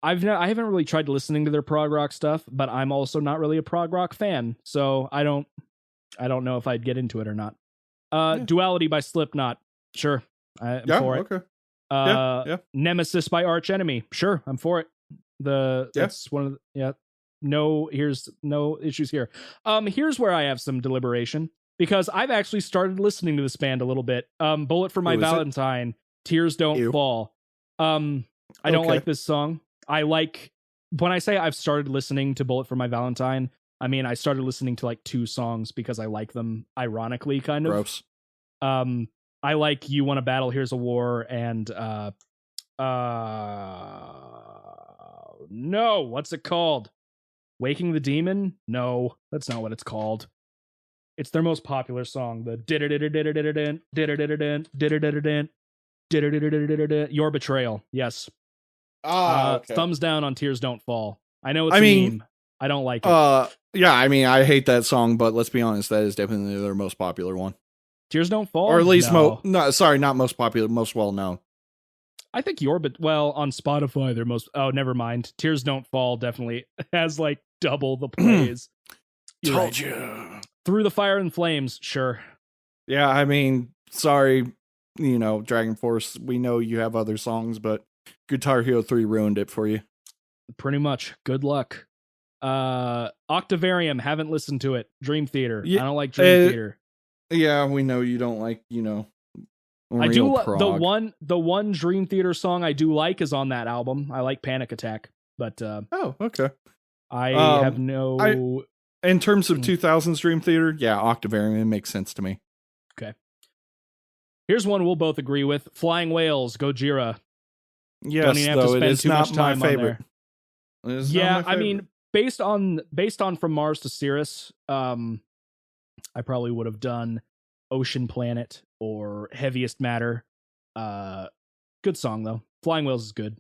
I haven't really tried listening to their prog rock stuff, but I'm also not really a prog rock fan, so I don't know if I'd get into it or not. Duality by Slipknot, sure, I'm for it. Okay. Nemesis by Arch Enemy, sure, I'm for it. That's one of the, here's no issues here. Here's where I have some deliberation because I've actually started listening to this band a little bit. Bullet for My Valentine, Tears Don't Fall. I don't like this song. When I say I've started listening to Bullet for My Valentine, I mean I started listening to like 2 songs because I like them ironically, kind of. Gross. I like You Want a Battle, Here's a War, and no, what's it called? Waking the Demon? No, that's not what it's called. It's their most popular song, the Your Betrayal. Yes. Okay. Thumbs down on Tears Don't Fall. I know it's I a mean, meme. I don't like it. Yeah, I mean, I hate that song, but let's be honest, that is definitely their most popular one. Tears Don't Or Fall? at least No. not most popular, most well known. I think on Spotify, they're most. Oh, never mind. Tears Don't Fall definitely has like double the plays. Told you. Through the Fire and Flames, sure. Yeah, I mean, sorry, Dragon Force, we know you have other songs, but Guitar Hero 3 ruined it for you. Pretty much. Good luck. Octavarium, haven't listened to it. Dream Theater. Yeah, I don't like Dream Theater. Yeah, we know you don't like, I do the one Dream Theater song I do like is on that album. I like Panic Attack, but oh, okay. I have no. In terms of 2000s Dream Theater, yeah, Octavarium makes sense to me. Okay. Here's one we'll both agree with: Flying Whales, Gojira. Yes, though it is not my favorite. Yeah, I mean, based on From Mars to Sirius, I probably would have done Ocean Planet or Heaviest Matter. Good song though. Flying Whales is good.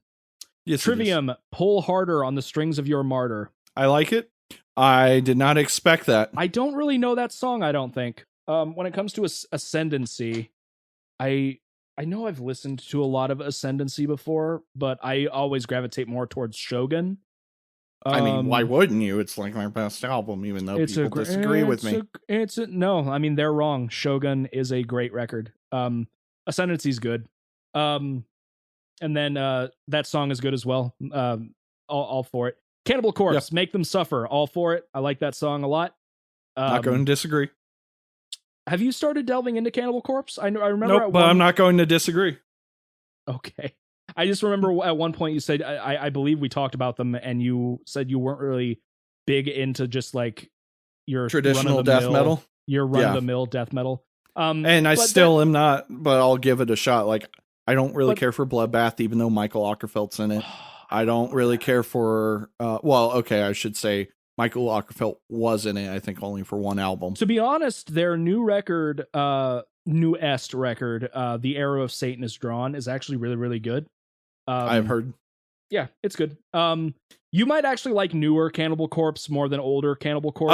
Yes, Trivium, Pull Harder on the Strings of Your Martyr. I like it. I did not expect that. I don't really know that song, I don't think. When it comes to Ascendancy, I know I've listened to a lot of Ascendancy before, but I always gravitate more towards Shogun. I mean, why wouldn't you? It's like my best album, even though people disagree with me. No, I mean, they're wrong. Shogun is a great record. Ascendancy's good. And then that song is good as well. All for it. Cannibal Corpse, Make Them Suffer. All for it. I like that song a lot. Not going to disagree. Have you started delving into Cannibal Corpse? I remember. Nope, but I'm not going to disagree. Okay. I just remember at one point you said, I believe we talked about them, and you said you weren't really big into just like your traditional death metal. Your run-of-the-mill death metal. And I still am not, but I'll give it a shot. Like, I don't really care for Bloodbath, even though Michael Ockerfeldt's in it. I don't really care for, I should say Michael Ockerfeldt was in it, I think only for one album. To be honest, their new record, newest record, The Arrow of Satan is Drawn, is actually really, really good. I've heard. Yeah, it's good. You might actually like newer Cannibal Corpse more than older Cannibal Corpse.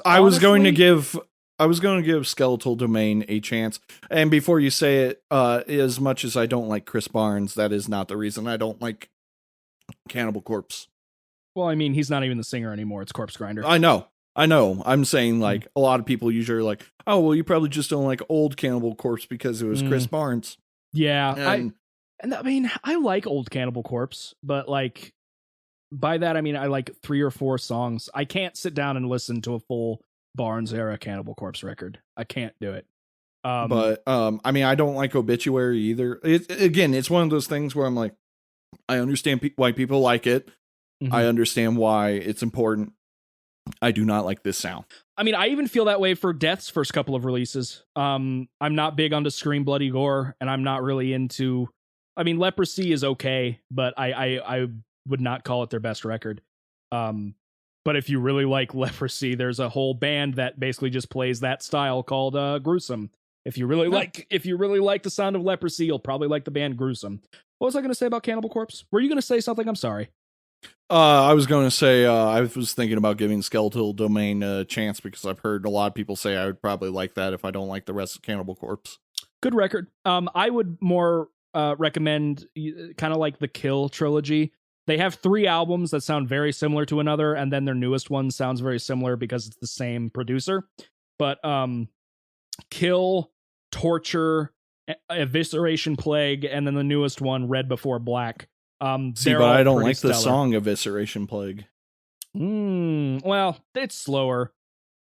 I was going to give Skeletal Domain a chance. And before you say it, as much as I don't like Chris Barnes, that is not the reason I don't like Cannibal Corpse. Well, I mean, he's not even the singer anymore. It's Corpse Grinder. I know. I'm saying, like, a lot of people usually are like, oh, well, you probably just don't like old Cannibal Corpse because it was Chris Barnes. Yeah. And I mean, I like old Cannibal Corpse, but like, by that, I mean, I like 3 or 4 songs. I can't sit down and listen to a full Barnes era Cannibal Corpse record. I can't do it. I mean, I don't like Obituary either. It's one of those things where I'm like, I understand why people like it. Mm-hmm. I understand why it's important. I do not like this sound. I mean, I even feel that way for Death's first couple of releases. I'm not big onto Scream Bloody Gore, and I'm not really into... I mean, Leprosy is okay, but I would not call it their best record. But if you really like Leprosy, there's a whole band that basically just plays that style called Gruesome. If you really like the sound of Leprosy, you'll probably like the band Gruesome. What was I going to say about Cannibal Corpse? Were you going to say something? I'm sorry. I was going to say I was thinking about giving Skeletal Domain a chance because I've heard a lot of people say I would probably like that if I don't like the rest of Cannibal Corpse. Good record. I would more recommend kind of like the Kill trilogy. They have 3 albums that sound very similar to another, and then their newest one sounds very similar because it's the same producer. But Kill, Torture, Evisceration Plague, and then the newest one, Red Before Black. But I don't like the song Evisceration Plague. Well, it's slower.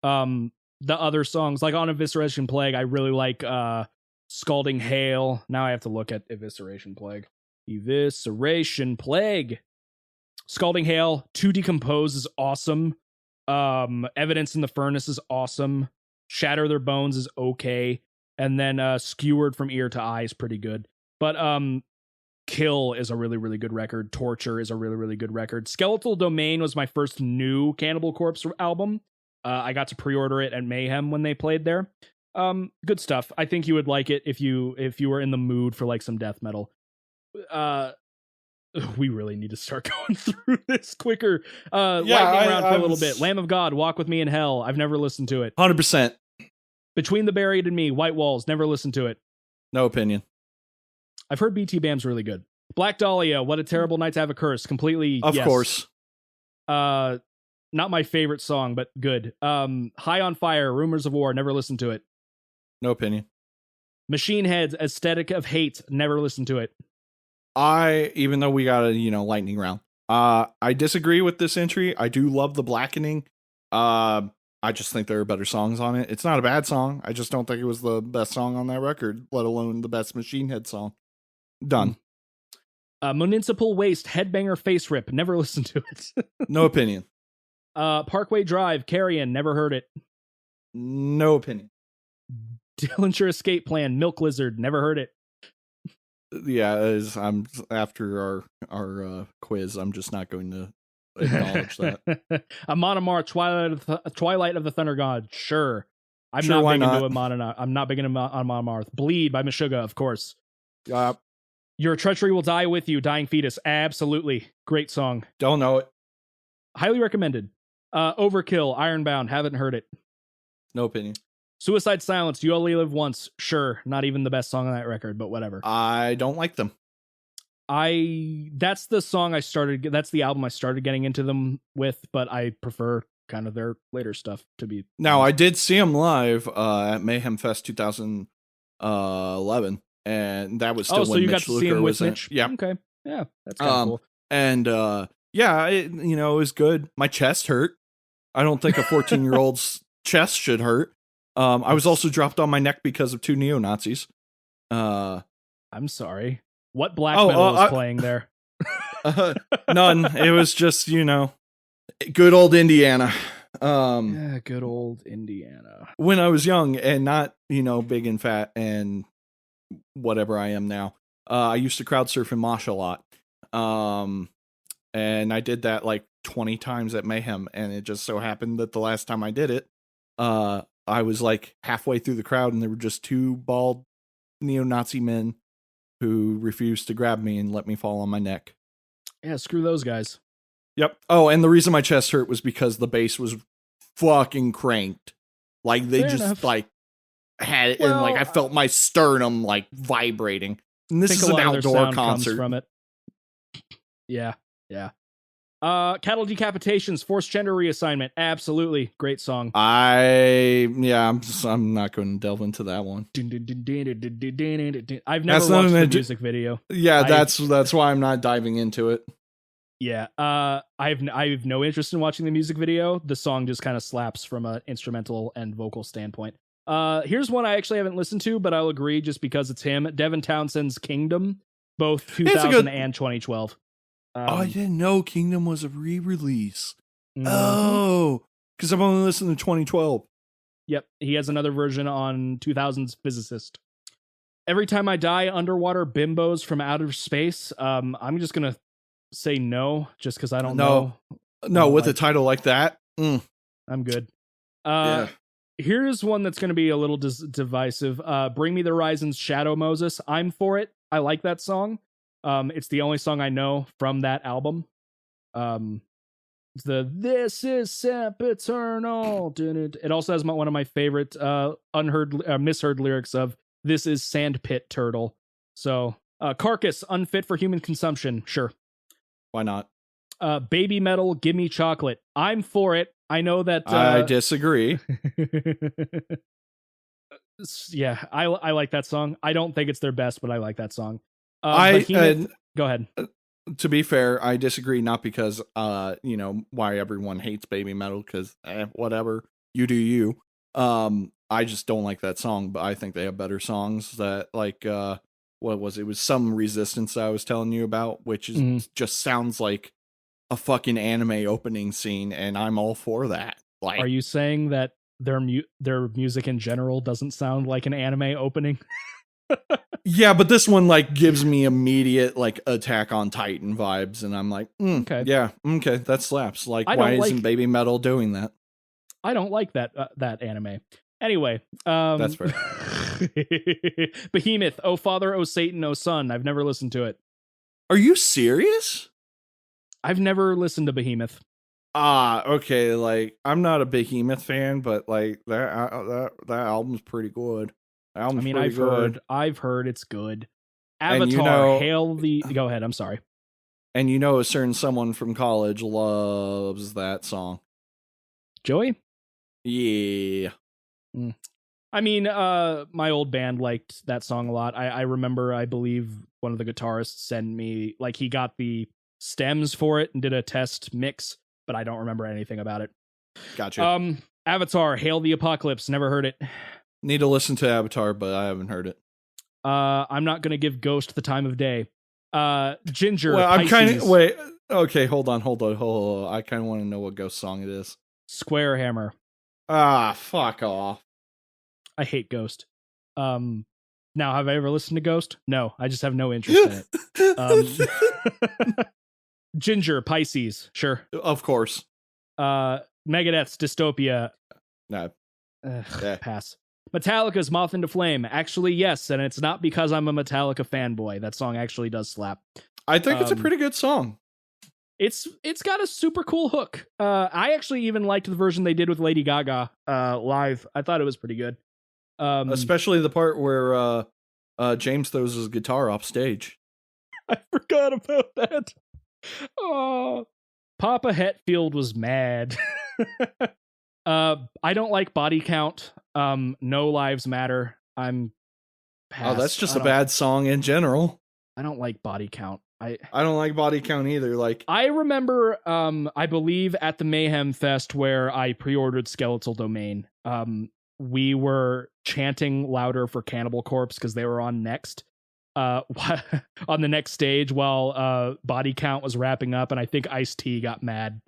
The other songs, like on Evisceration Plague, I really like Scalding Hail. Now I have to look at Evisceration Plague. Evisceration Plague. Scalding Hail, To Decompose is awesome. Evidence in the Furnace is awesome. Shatter Their Bones is okay. And then Skewered from Ear to Eye is pretty good. But Kill is a really, really good record. Torture is a really, really good record. Skeletal Domain was my first new Cannibal Corpse album. I got to pre-order it at Mayhem when they played there. Good stuff. I think you would like it if you were in the mood for like some death metal. We really need to start going through this quicker. Lightning Yeah, round for a little bit. Lamb of God, Walk With Me in Hell. I've never listened to it. 100%. Between the Buried and Me, White Walls. Never listened to it. No opinion. I've heard BT Bam's really good. Black Dahlia, What a Terrible Night to Have a Curse. Completely, Of yes. course. Not my favorite song, but good. High on Fire, Rumors of War. Never listened to it. No opinion. Machine Head's Aesthetic of Hate. Never listened to it. Even though we got a, lightning round, I disagree with this entry. I do love The Blackening. I just think there are better songs on it. It's not a bad song. I just don't think it was the best song on that record, let alone the best Machine Head song. Done. Municipal Waste, Headbanger Face Rip. Never listened to it. No opinion. Parkway Drive, Carrion. Never heard it. No opinion. Dillinger Escape Plan, Milk Lizard. Never heard it. Yeah, I'm after our quiz. I'm just not going to acknowledge that. Amon Amarth, Twilight of the Thunder God. Sure. I'm Sure, not why big not? into Amon. I'm not big into Amon Amarth. Bleed by Meshuggah, of course. Uh, Your Treachery Will Die With You, Dying Fetus. Absolutely. Great song. don't know it. Highly recommended. Overkill, Ironbound. Haven't heard it. No opinion. Suicide Silence, You Only Live Once. Sure. Not even the best song on that record, but whatever. I don't like them. That's the song that's the album I started getting into them with, but I prefer kind of their later stuff to be. Now, I did see them live at Mayhem Fest 2011, and that was still so when you Mitch got to see Luker him with was in. Mitch? Yeah. Okay. Yeah, that's kind of cool. And yeah, it was good. My chest hurt. I don't think a 14-year-old's chest should hurt. I was also dropped on my neck because of two neo-Nazis. I'm sorry. What black metal was playing there? None. It was just, good old Indiana. Yeah, good old Indiana. When I was young and not, big and fat and whatever I am now, I used to crowd surf and mosh a lot. And I did that like 20 times at Mayhem, and it just so happened that the last time I did it, I was like halfway through the crowd and there were just two bald neo-Nazi men who refused to grab me and let me fall on my neck. Yeah, screw those guys. Yep. Oh, and the reason my chest hurt was because the bass was fucking cranked. Like they Fair just enough. like had it, Well, and like I felt my sternum like vibrating. And this think is a an lot of their outdoor sound comes concert. from it. Yeah. Cattle Decapitations, Forced Gender Reassignment. Absolutely. Great song. I'm not going to delve into that one. I've never watched the music video. Yeah, that's why I'm not diving into it. Yeah. I have no interest in watching the music video. The song just kind of slaps from an instrumental and vocal standpoint. Here's one I actually haven't listened to, but I'll agree just because it's him. Devin Townsend's Kingdom, both 2000 and 2012. I didn't know Kingdom was a re-release. Mm-hmm. Oh, because I've only listened to 2012. Yep, he has another version on 2000's Physicist. Every Time I Die, Underwater Bimbos from Outer Space. I'm just gonna say no, just because I don't know. No, with a title like that, I'm good. Here's one that's gonna be a little divisive. Bring Me the Horizon's Shadow Moses. I'm for it. I like that song. It's the only song I know from that album. This is Sempiternal. It also has one of my favorite misheard lyrics of This is Sandpit Turtle. So Carcass, Unfit for Human Consumption. Sure. Why not? Baby Metal, Gimme Chocolate. I'm for it. I know that I disagree. Yeah, I like that song. I don't think it's their best, but I like that song. Go ahead. To be fair, I disagree, not because why everyone hates Baby Metal, because whatever, you do you. I just don't like that song, but I think they have better songs that what was it? It was Some Resistance I was telling you about, which is just sounds like a fucking anime opening scene, and I'm all for that. Like, are you saying that their music in general doesn't sound like an anime opening? Yeah, but this one gives me immediate Attack on Titan vibes, and I'm like, okay, yeah, okay, that slaps. Why isn't Baby Metal doing that? I don't like that anime. Anyway, that's fair. Behemoth, Oh Father, Oh Satan, Oh Son. I've never listened to it. Are you serious? I've never listened to Behemoth. Okay. Like, I'm not a Behemoth fan, but like that album's pretty good. I've heard it's good. And Avatar, hail the. Go ahead. I'm sorry. And you know, a certain someone from college loves that song. Joey? Yeah. I mean, my old band liked that song a lot. I remember, I believe one of the guitarists sent me, like, he got the stems for it and did a test mix, but I don't remember anything about it. Gotcha. Avatar, Hail the Apocalypse. Never heard it. Need to listen to Avatar, but I haven't heard it. I'm not going to give Ghost the time of day. Ginger. Well, I'm kind of wait. Okay, hold on. I kind of want to know what Ghost song it is. Gloryhammer. Fuck off. I hate Ghost. Now, have I ever listened to Ghost? No, I just have no interest in it. Ginger, Pisces, sure. Of course. Megadeth's Dystopia. No. Pass. Metallica's Moth into Flame. Actually, yes, and it's not because I'm a Metallica fanboy. That song actually does slap. I think it's a pretty good song. It's got a super cool hook. I actually even liked the version they did with Lady Gaga live. I thought it was pretty good. Especially the part where James throws his guitar off stage. I forgot about that. Oh, Papa Hetfield was mad. I don't like Body Count. No Lives Matter. I'm past. That's just a bad song in general. I don't like Body Count. I don't like Body Count either. Like, I remember, I believe at the Mayhem Fest where I pre-ordered Skeletal Domain, we were chanting louder for Cannibal Corpse because they were on next, on the next stage while Body Count was wrapping up, and I think Ice-T got mad.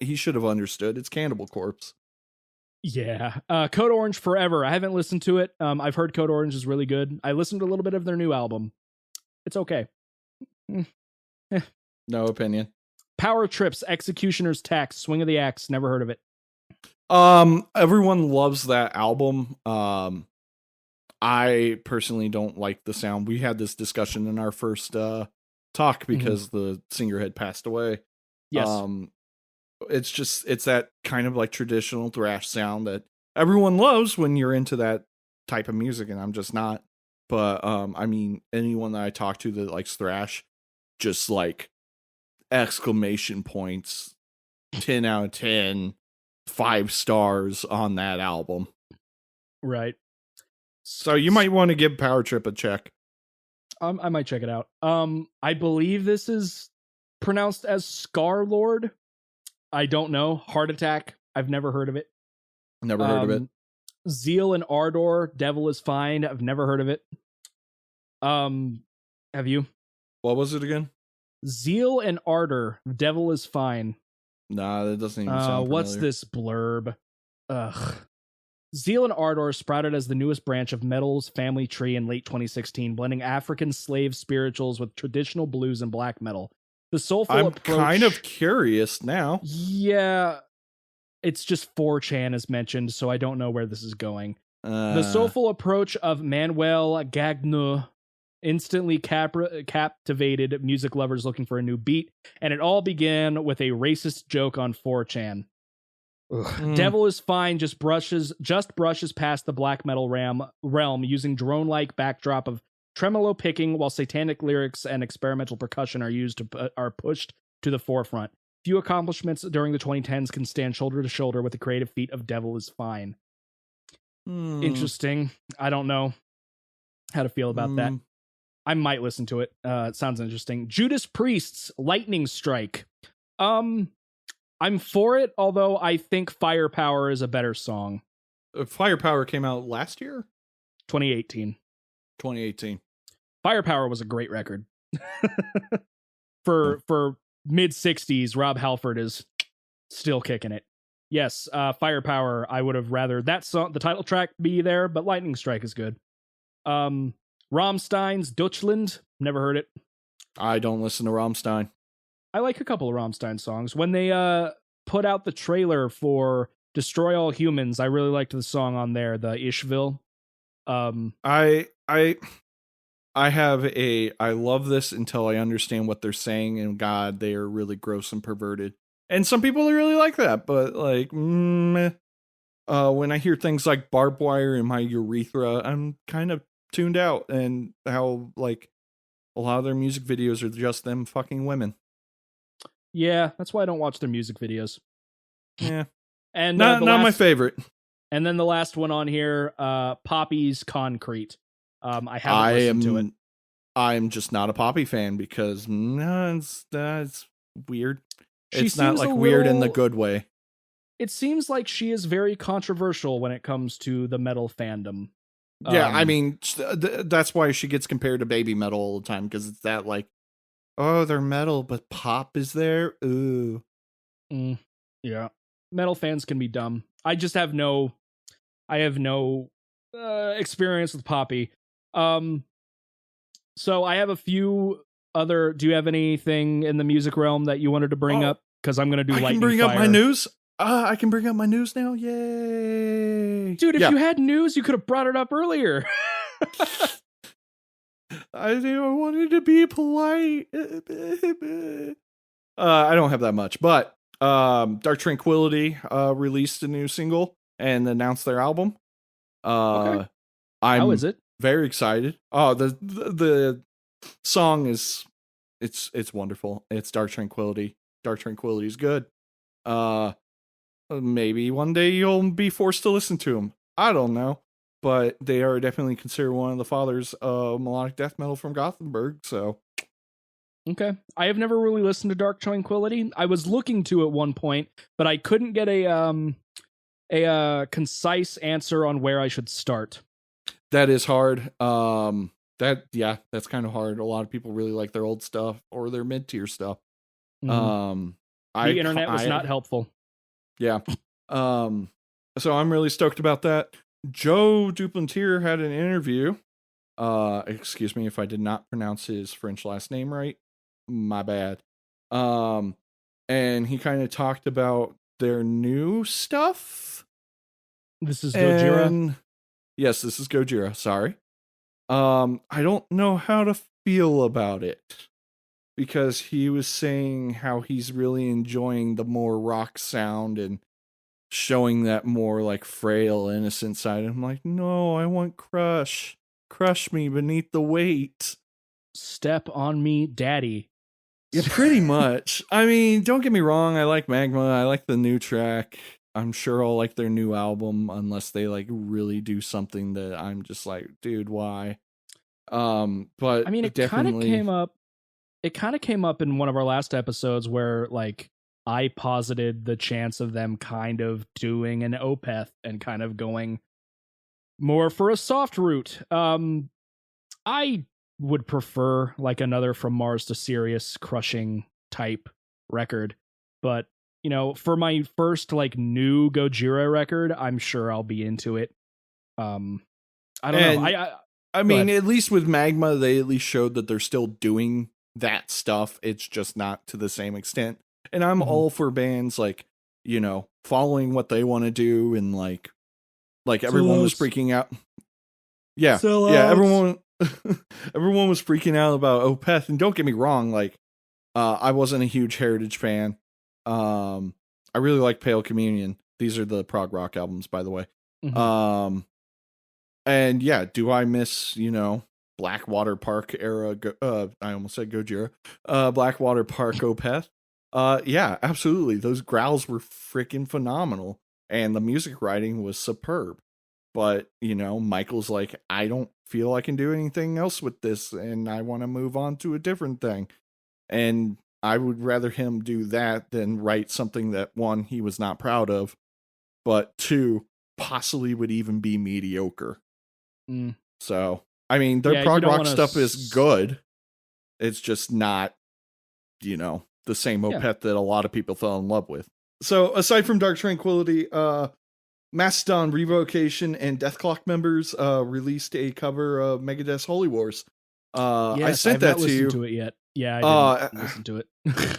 He should have understood. It's Cannibal Corpse. Yeah. Code Orange Forever. I haven't listened to it. I've heard Code Orange is really good. I listened to a little bit of their new album. It's okay. No opinion. Power Trips, Executioner's Tax, Swing of the Axe. Never heard of it. Everyone loves that album. I personally don't like the sound. We had this discussion in our first talk because the singer had passed away. Yes. It's that kind of like traditional thrash sound that everyone loves when you're into that type of music, and I'm just not. But I mean, anyone that I talk to that likes thrash, just like exclamation points, 10 out of 10, 5 stars on that album. Right. So you might want to give Power Trip a check. I might check it out. I believe this is pronounced as Scar Lord. I don't know. Heart Attack. I've never heard of it. Never heard of it. Zeal and Ardor, Devil is Fine. I've never heard of it. Have you? What was it again? Zeal and Ardor, Devil is Fine. Nah, that doesn't even sound familiar. What's this blurb? Ugh. Zeal and Ardor sprouted as the newest branch of metal's family tree in late 2016, blending African slave spirituals with traditional blues and black metal. The soulful approach... I'm kind of curious now. Yeah, it's just 4chan is mentioned, so I don't know where this is going. The soulful approach of Manuel Gagnon instantly captivated music lovers looking for a new beat, and it all began with a racist joke on 4chan. Devil is Fine just brushes past the black metal realm using drone-like backdrop of tremolo picking, while satanic lyrics and experimental percussion are pushed to the forefront. Few accomplishments during the 2010s can stand shoulder to shoulder with the creative feat of Devil is Fine. Interesting. I don't know how to feel about that. I might listen to it. It sounds interesting. Judas Priest's Lightning Strike. I'm for it, although I think Firepower is a better song. Firepower came out last year? 2018. 2018. Firepower was a great record. For mid 60s, Rob Halford is still kicking it. Yes, Firepower, I would have rather that song, the title track, be there, but Lightning Strike is good. Rammstein's Deutschland, never heard it. I don't listen to Rammstein. I like a couple of Rammstein songs. When they put out the trailer for Destroy All Humans, I really liked the song on there, the Ishville. I I love this until I understand what they're saying, and God, they are really gross and perverted. And some people really like that, but like, when I hear things like barbed wire in my urethra, I'm kind of tuned out, and how like a lot of their music videos are just them fucking women. Yeah, that's why I don't watch their music videos. Yeah, And not my favorite. And then the last one on here, Poppy's Concrete. I haven't listened to it. I'm just not a Poppy fan because that's weird. She It's not seems like a weird in the little- good way. It seems like she is very controversial when it comes to the metal fandom. Yeah, I mean, that's why she gets compared to baby metal all the time, because it's that like, oh, they're metal, but pop is there. Ooh. Yeah, metal fans can be dumb. I just have no experience with Poppy. So I have a few other. Do you have anything in the music realm that you wanted to bring up? Because I'm gonna do lightning I can bring fire. up my news. I can bring up my news now. Yay, dude! If you had news, you could have brought it up earlier. I wanted to be polite. I don't have that much, but Dark Tranquillity released a new single and announced their album. Okay. I'm How is it? very excited. Oh, the song is it's wonderful. It's Dark Tranquillity. Dark Tranquillity is good. Maybe one day you'll be forced to listen to them. I don't know, but they are definitely considered one of the fathers of melodic death metal from Gothenburg. So, okay, I have never really listened to Dark Tranquillity. I was looking to at one point, but I couldn't get a concise answer on where I should start. That is hard. That's kind of hard. A lot of people really like their old stuff or their mid-tier stuff. The internet was not helpful. Yeah. So I'm really stoked about that. Joe Duplantier had an interview. Excuse me if I did not pronounce his French last name right. My bad. And he kind of talked about their new stuff. This is Gojira. Yes, this is Gojira. Sorry. I don't know how to feel about it, because he was saying how he's really enjoying the more rock sound and showing that more like frail, innocent side. I'm like, no, I want crush. Crush me beneath the weight. Step on me, daddy. Yeah, pretty much. I mean, don't get me wrong. I like Magma. I like the new track. I'm sure I'll like their new album, unless they like really do something that I'm just like, dude, why? But I mean, it kind of came up. It kind of came up in one of our last episodes where like I posited the chance of them kind of doing an Opeth and kind of going more for a soft route. I would prefer like another From Mars to Sirius crushing type record, but you know, for my first like new Gojira record, I'm sure I'll be into it. I don't know. I mean, at least with Magma, they at least showed that they're still doing that stuff. It's just not to the same extent. And I'm all for bands like, you know, following what they want to do, and like everyone was freaking out. Yeah. Yeah, everyone everyone was freaking out about Opeth, and don't get me wrong, like I wasn't a huge Heritage fan. I really like Pale Communion. These are the prog rock albums, by the way. And yeah, do I miss, you know, Blackwater Park era? I almost said Gojira. Blackwater Park Opeth. Yeah, absolutely. Those growls were freaking phenomenal, and the music writing was superb. But you know, Michael's like, I don't feel I can do anything else with this, and I want to move on to a different thing. And I would rather him do that than write something that, one, he was not proud of, but two, possibly would even be mediocre. So, I mean, their prog rock stuff is good. It's just not, you know, the same Opeth that a lot of people fell in love with. So, aside from Dark Tranquillity, Mastodon, Revocation, and Death Clock members released a cover of Megadeth's Holy Wars. I sent that to you. To it yet. Yeah, I didn't listen to it.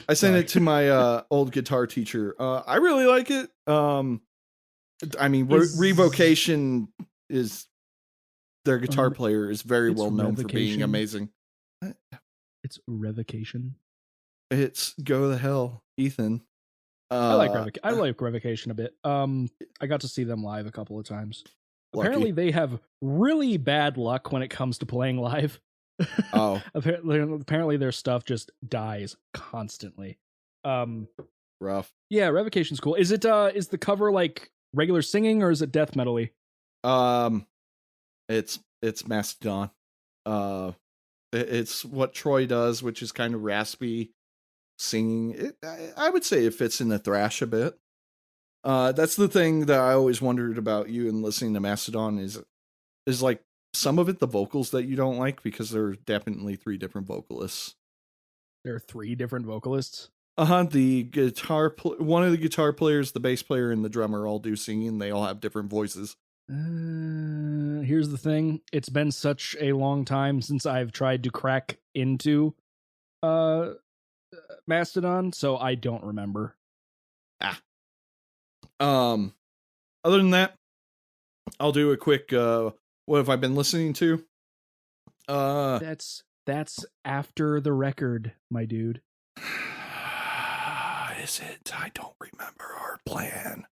I sent it to my old guitar teacher. I really like it. I mean, Revocation is their guitar player is very it's well known for being Revocation. amazing. It's Revocation. It's Go to Hell, Ethan. I like Revocation a bit. I got to see them live a couple of times. Lucky. Apparently, they have really bad luck when it comes to playing live. Oh, apparently, their stuff just dies constantly. rough. Yeah, Revocation's cool. Is the cover like regular singing or is it death metal-y? It's Mastodon. It's what Troy does, which is kind of raspy singing. I would say it fits in the thrash a bit. That's the thing that I always wondered about you and listening to Mastodon is like some of it the vocals that you don't like, because there are definitely 3 different vocalists. There are 3 different vocalists. The one of the guitar players, the bass player, and the drummer all do singing. They all have different voices. Here's the thing. It's been such a long time since I've tried to crack into Mastodon, so I don't remember. Other than that, I'll do a quick what have I been listening to? That's after the record, my dude. Is it? I don't remember our plan.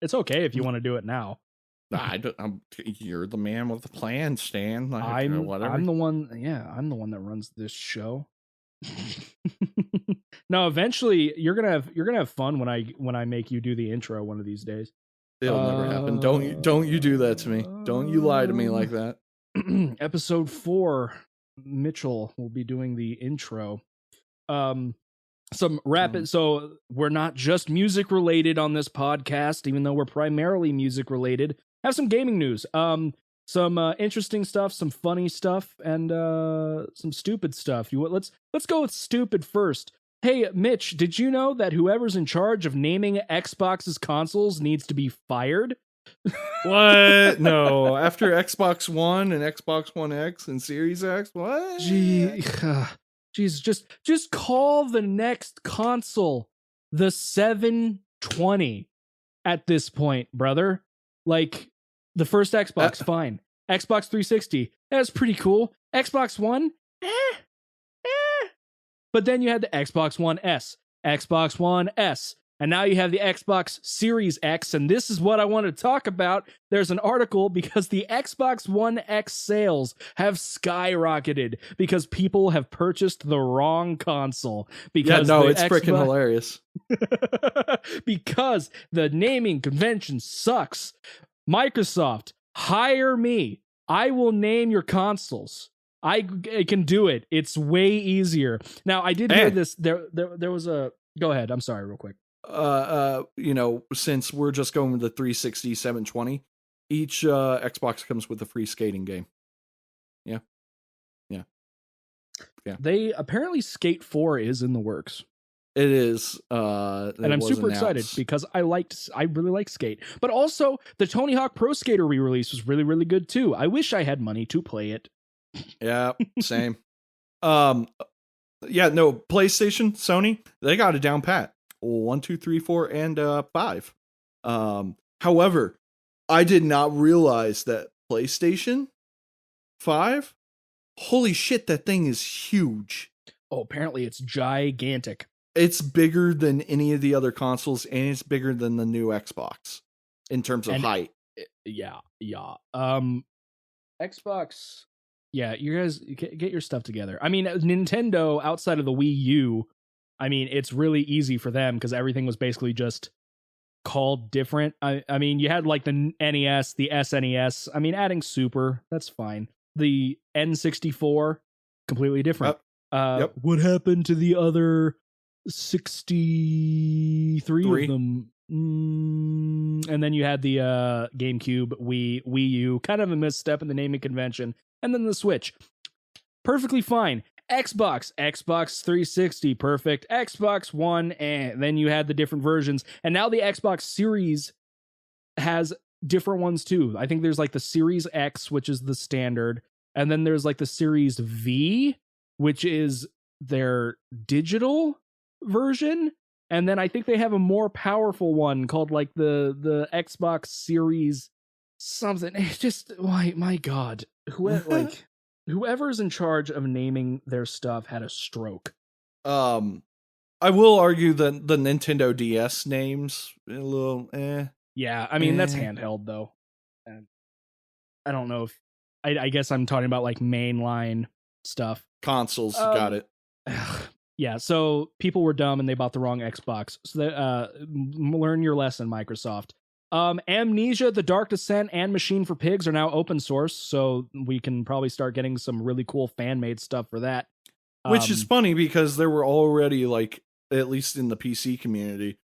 It's okay if you want to do it now. You're the man with the plan, Stan. I'm the one. Yeah, I'm the one that runs this show. No, eventually you're gonna have fun when I make you do the intro one of these days. It'll never happen. Don't you do that to me. Don't you lie to me like that. Episode 4, Mitchell will be doing the intro. Some rapid. So we're not just music related on this podcast, even though we're primarily music related. Have some gaming news. Some interesting stuff, some funny stuff, and some stupid stuff. Let's go with stupid first. Hey, Mitch, did you know that whoever's in charge of naming Xbox's consoles needs to be fired? What? No. After Xbox One and Xbox One X and Series X? What? Jeez, just call the next console the 720 at this point, brother. Like, the first Xbox, fine. Xbox 360, that's pretty cool. Xbox One, But then you had the Xbox One S, Xbox One S, and now you have the Xbox Series X, and this is what I want to talk about. There's an article because the Xbox One X sales have skyrocketed because people have purchased the wrong console. Because it's freaking hilarious. Because the naming convention sucks. Microsoft, hire me. I will name your consoles. I can do it. It's way easier. Now, I did hear this. There was a... Go ahead. I'm sorry, real quick. Since we're just going with the 360, 720, each Xbox comes with a free skating game. Yeah. They apparently Skate 4 is in the works. It is, and I'm super excited because I really like Skate. But also, the Tony Hawk Pro Skater re-release was really, really good too. I wish I had money to play it. Yeah, same. PlayStation, Sony, they got it down pat. 1, 2, 3, 4, and 5. However, I did not realize that PlayStation 5, holy shit, that thing is huge. Oh, apparently it's gigantic. It's bigger than any of the other consoles, and it's bigger than the new Xbox in terms of height. Yeah. Xbox. Yeah, you guys get your stuff together. I mean, Nintendo, outside of the Wii U, I mean, it's really easy for them because everything was basically just called different. I mean, you had like the NES, the SNES. I mean, adding Super, that's fine. The N64, completely different. What happened to the other 63 of them? And then you had the GameCube, Wii U, kind of a misstep in the naming convention. And then the Switch, perfectly fine. Xbox 360, perfect. Xbox One, and then you had the different versions. And now the Xbox Series has different ones too. I think there's like the Series X, which is the standard. And then there's like the Series V, which is their digital version. And then I think they have a more powerful one called like the Xbox Series something. It's just why, my God, whoever's in charge of naming their stuff had a stroke. I will argue that the Nintendo DS names a little Yeah, I mean that's handheld though. And I don't know if I guess I'm talking about like mainline stuff. Consoles, got it. Yeah, so people were dumb and they bought the wrong Xbox. So learn your lesson, Microsoft. Amnesia, The Dark Descent, and Machine for Pigs are now open source, so we can probably start getting some really cool fan-made stuff for that. Which is funny because there were already, like, at least in the PC community,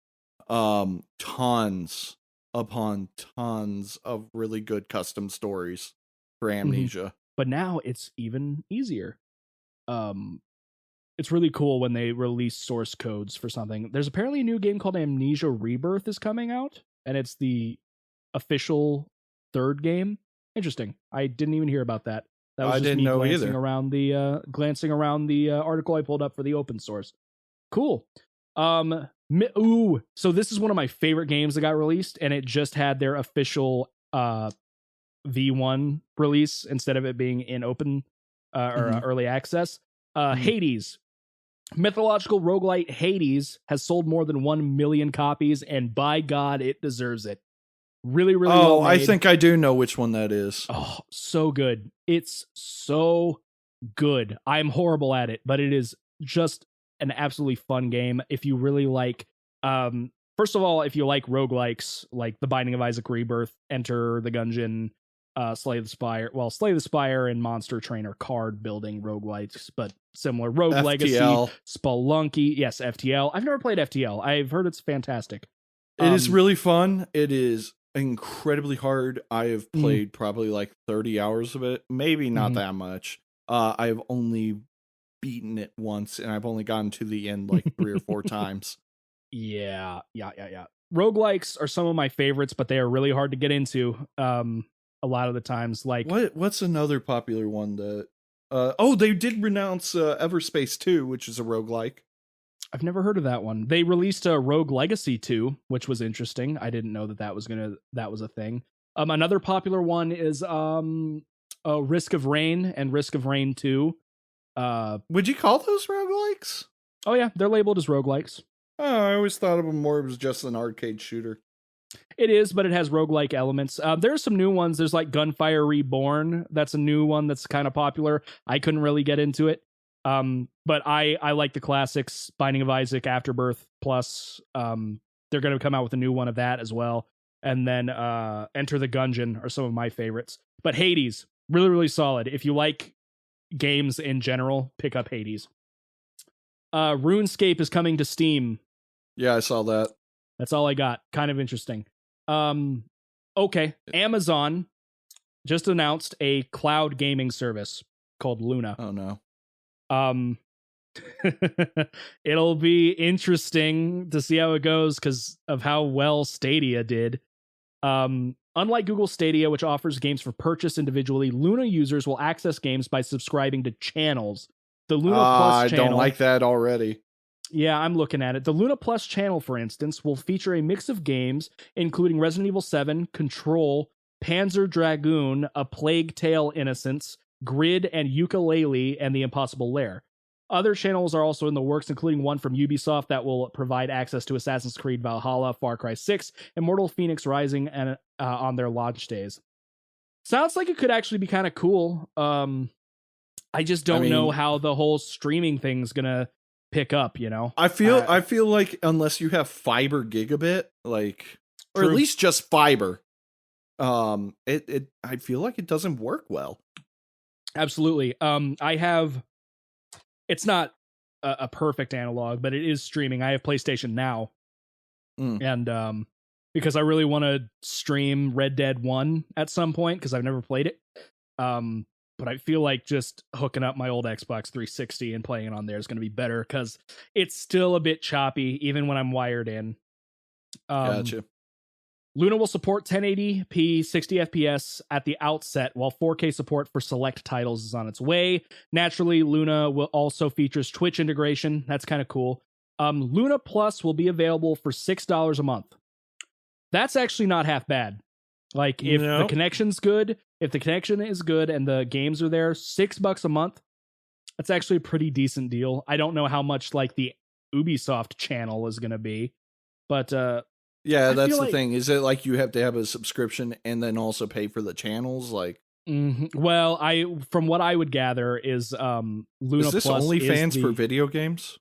tons upon tons of really good custom stories for Amnesia. But now it's even easier. It's really cool when they release source codes for something. There's apparently a new game called Amnesia Rebirth is coming out, and it's the official third game. Interesting. I didn't even hear about that. That was I just didn't me know glancing either. Glancing around the article I pulled up for the open source. Cool. So this is one of my favorite games that got released, and it just had their official V1 release instead of it being in open or early access. Hades. Mythological roguelite Hades has sold more than 1 million copies, and by God, it deserves it. Really, really well made. I think I do know which one that is. Oh, so good. It's so good. I'm horrible at it, but it is just an absolutely fun game. If you really like, first of all, if you like roguelikes, like The Binding of Isaac Rebirth, Enter the Gungeon, Slay the Spire. Well, Slay the Spire and Monster Train are card building roguelikes, but similar. Rogue FTL. Legacy, Spelunky. Yes, FTL. I've never played FTL. I've heard it's fantastic. It is really fun. It is incredibly hard. I have played probably like 30 hours of it. Maybe not that much. I've only beaten it once, and I've only gotten to the end like 3 or 4 times. Yeah. Roguelikes are some of my favorites, but they are really hard to get into. A lot of the times, like what's another popular one that they did renounce Everspace 2, which is a roguelike. I've never heard of that one. They released a Rogue Legacy 2, which was interesting. I didn't know that was a thing. Another popular one is Risk of Rain and Risk of Rain 2. Would you call those roguelikes? Oh yeah, they're labeled as roguelikes. Oh, I always thought of them more as just an arcade shooter. It is, but it has roguelike elements. There's some new ones. There's like Gunfire Reborn. That's a new one that's kind of popular. I couldn't really get into it. But I like the classics, Binding of Isaac, Afterbirth Plus. They're going to come out with a new one of that as well. And then Enter the Gungeon are some of my favorites. But Hades, really, really solid. If you like games in general, pick up Hades. RuneScape is coming to Steam. Yeah, I saw that. That's all I got. Kind of interesting. Okay. Amazon just announced a cloud gaming service called Luna. Oh no. It'll be interesting to see how it goes because of how well Stadia did. Unlike Google Stadia, which offers games for purchase individually, Luna users will access games by subscribing to channels. The Luna Plus channel. I don't like that already. Yeah, I'm looking at it. The Luna Plus channel, for instance, will feature a mix of games, including Resident Evil 7, Control, Panzer Dragoon, A Plague Tale Innocence, Grid, and Yooka-Laylee, and The Impossible Lair. Other channels are also in the works, including one from Ubisoft that will provide access to Assassin's Creed Valhalla, Far Cry 6, and Immortal Phoenix Rising and on their launch days. Sounds like it could actually be kind of cool. I just don't know how the whole streaming thing's gonna pick up, you know. I feel like unless you have fiber gigabit, like, or at least just fiber, I feel like it doesn't work well. Absolutely. It's not a perfect analog, but it is streaming. I have PlayStation Now, and because I really want to stream Red Dead 1 at some point because I've never played it. But I feel like just hooking up my old Xbox 360 and playing it on there is going to be better because it's still a bit choppy, even when I'm wired in. Gotcha. Luna will support 1080p 60 FPS at the outset, while 4K support for select titles is on its way. Naturally, Luna will also features Twitch integration. That's kind of cool. Luna Plus will be available for $6 a month. That's actually not half bad. Like if the No. connection's good, if the connection is good and the games are there, $6 a month, that's actually a pretty decent deal. I don't know how much like the Ubisoft channel is going to be, but Yeah, I that's feel the like thing. Is it like you have to have a subscription and then also pay for the channels? Like, well, I from what I would gather is Luna is this Plus OnlyFans for video games?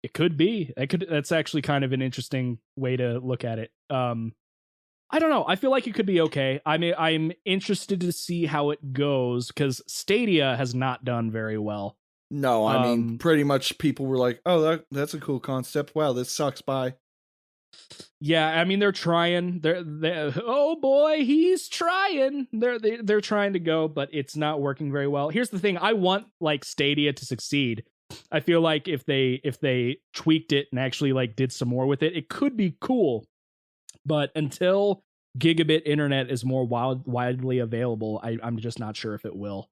It could be. That's actually kind of an interesting way to look at it. I don't know. I feel like it could be okay. I mean, I'm interested to see how it goes because Stadia has not done very well. No, I mean, pretty much people were like, "Oh, that's a cool concept. Wow, this sucks." Bye. Yeah, I mean, they're trying. They're oh boy, he's trying. They're trying to go, but it's not working very well. Here's the thing: I want like Stadia to succeed. I feel like if they tweaked it and actually like did some more with it, it could be cool. But until gigabit internet is more widely available, I'm just not sure if it will.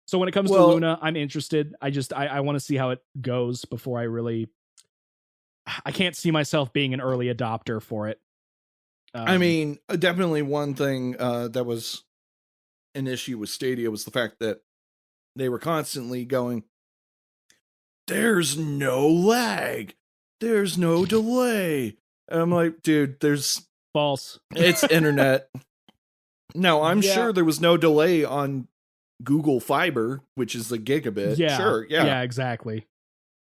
So when it comes to Luna, I'm interested. I want to see how it goes before I can't see myself being an early adopter for it. I mean, definitely one thing that was an issue with Stadia was the fact that they were constantly going, "There's no lag. There's no delay." And I'm like, dude, there's false. It's internet. Now, I'm sure there was no delay on Google Fiber, which is the gigabit. Yeah. Sure, yeah. Yeah, exactly.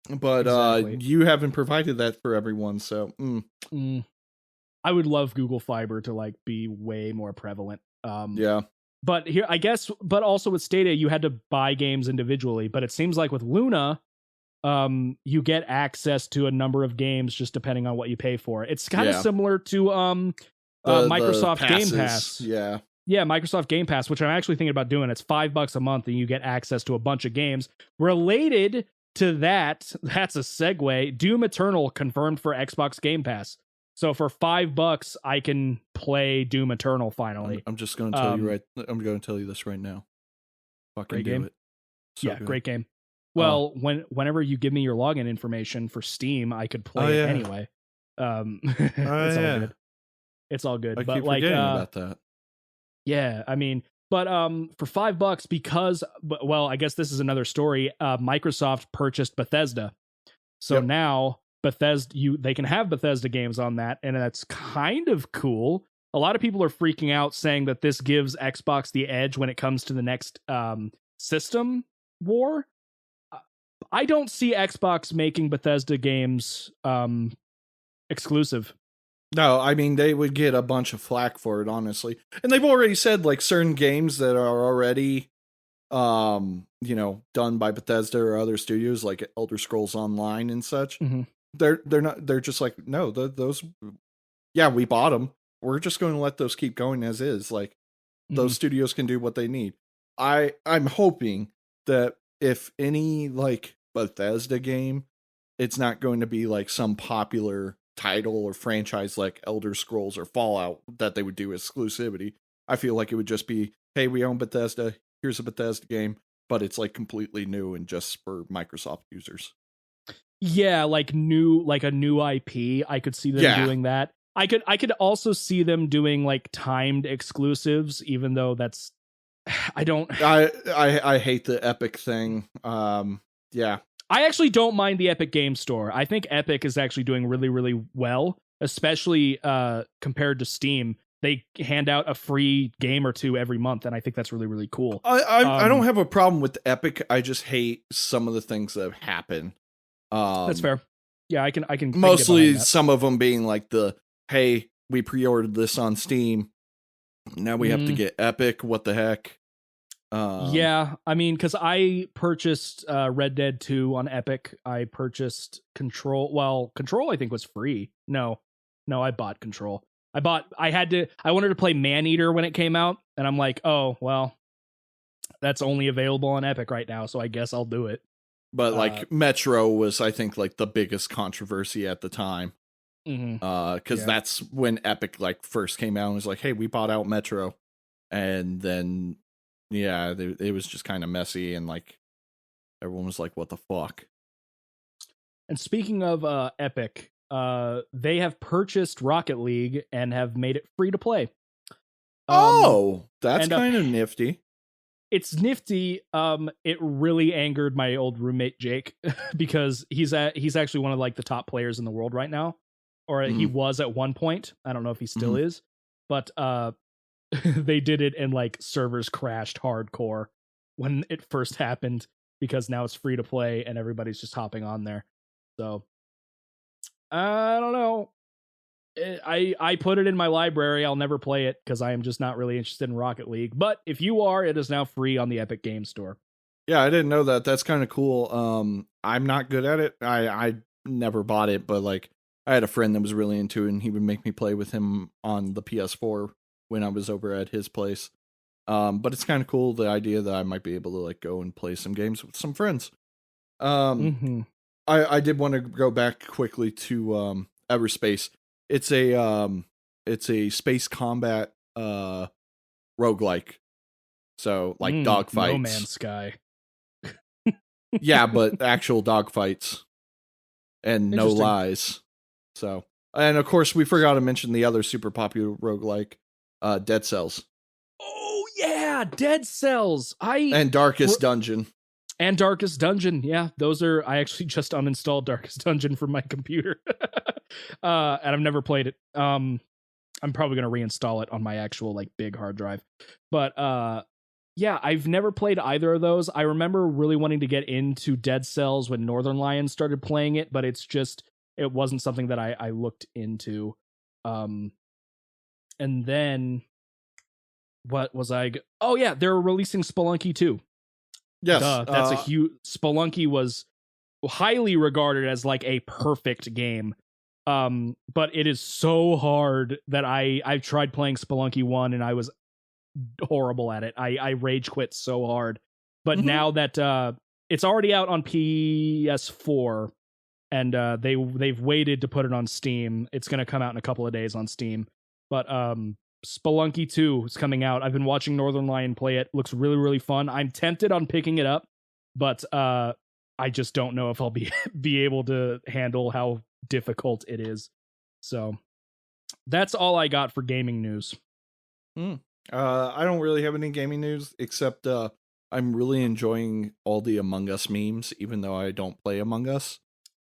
But you haven't provided that for everyone, so I would love Google Fiber to like be way more prevalent. Yeah. But here, I guess, but also with Stadia, you had to buy games individually. But it seems like with Luna, you get access to a number of games just depending on what you pay for. It's kind of similar to Microsoft Game Pass. Yeah. Yeah, Microsoft Game Pass, which I'm actually thinking about doing. It's $5 a month and you get access to a bunch of games. Related to that, that's a segue. Doom Eternal confirmed for Xbox Game Pass. So for $5, I can play Doom Eternal finally. I'm just going to tell you I'm going to tell you this right now. Fucking do it. So good. Great game. Well, whenever you give me your login information for Steam, I could play it anyway. It's all good. It's all good. I but keep like forgetting about that. Yeah, I mean, but for $5 because I guess this is another story. Microsoft purchased Bethesda. So now Bethesda they can have Bethesda games on that, and that's kind of cool. A lot of people are freaking out saying that this gives Xbox the edge when it comes to the next system war. I don't see Xbox making Bethesda games exclusive. No, I mean, they would get a bunch of flack for it, honestly. And they've already said, like, certain games that are already, done by Bethesda or other studios, like Elder Scrolls Online and such, they're just like, no, those, we bought them. We're just going to let those keep going as is. Like, those studios can do what they need. I'm hoping that if any, like, Bethesda game, it's not going to be, like, some popular title or franchise like Elder Scrolls or Fallout that they would do exclusivity. I feel like it would just be, hey, we own Bethesda, here's a Bethesda game, but it's like completely new and just for Microsoft users. Yeah, like a new IP. I could see them doing that. I could also see them doing like timed exclusives, even though that's I hate the Epic thing. I actually don't mind the Epic Game Store. I think Epic is actually doing really, really well, especially compared to Steam. They hand out a free game or two every month, and I think that's really, really cool. I don't have a problem with Epic. I just hate some of the things that happen. That's fair. Yeah, I can. Mostly some of them being like hey, we pre-ordered this on Steam. Now we have to get Epic. What the heck? Yeah, I mean, because I purchased Red Dead 2 on Epic. I purchased Control. Well, Control I think was free. No, I bought Control. I wanted to play Maneater when it came out, and I'm like, oh well, that's only available on Epic right now, so I guess I'll do it. But like Metro was, I think, like the biggest controversy at the time. Because that's when Epic like first came out and was like, hey, we bought out Metro, and then it was just kind of messy, and like everyone was like, what the fuck. And speaking of Epic, they have purchased Rocket League and have made it free to play. That's and kind of nifty. it's nifty. It really angered my old roommate Jake because he's actually one of like the top players in the world right now, or he was at one point. I don't know if he still is, but they did it and like servers crashed hardcore when it first happened because now it's free to play and everybody's just hopping on there. So I don't know. I put it in my library. I'll never play it because I am just not really interested in Rocket League. But if you are, it is now free on the Epic Games Store. Yeah, I didn't know that. That's kind of cool. I'm not good at it. I never bought it, but like I had a friend that was really into it, and he would make me play with him on the PS4 when I was over at his place. But it's kind of cool, the idea that I might be able to like go and play some games with some friends. I did want to go back quickly to Everspace. It's a space combat roguelike. So like dogfights. No Man's Sky. Yeah, but actual dogfights and no lies. So, and of course we forgot to mention the other super popular roguelike, Dead Cells. Oh yeah, Dead Cells. And Darkest Dungeon. And Darkest Dungeon, yeah, those are. I actually just uninstalled Darkest Dungeon from my computer, and I've never played it. I'm probably gonna reinstall it on my actual like big hard drive, but yeah, I've never played either of those. I remember really wanting to get into Dead Cells when Northern Lions started playing it, but it wasn't something that I looked into. And then what was I? Oh yeah, they're releasing Spelunky 2. Yes, that's a huge. Spelunky was highly regarded as like a perfect game, but it is so hard that I've tried playing Spelunky 1 and I was horrible at it. I rage quit so hard. But now that it's already out on PS4 and they've waited to put it on Steam, it's going to come out in a couple of days on Steam. But Spelunky 2 is coming out. I've been watching Northern Lion play it. Looks really, really fun. I'm tempted on picking it up, but I just don't know if I'll be able to handle how difficult it is. So that's all I got for gaming news. I don't really have any gaming news except I'm really enjoying all the Among Us memes, even though I don't play Among Us.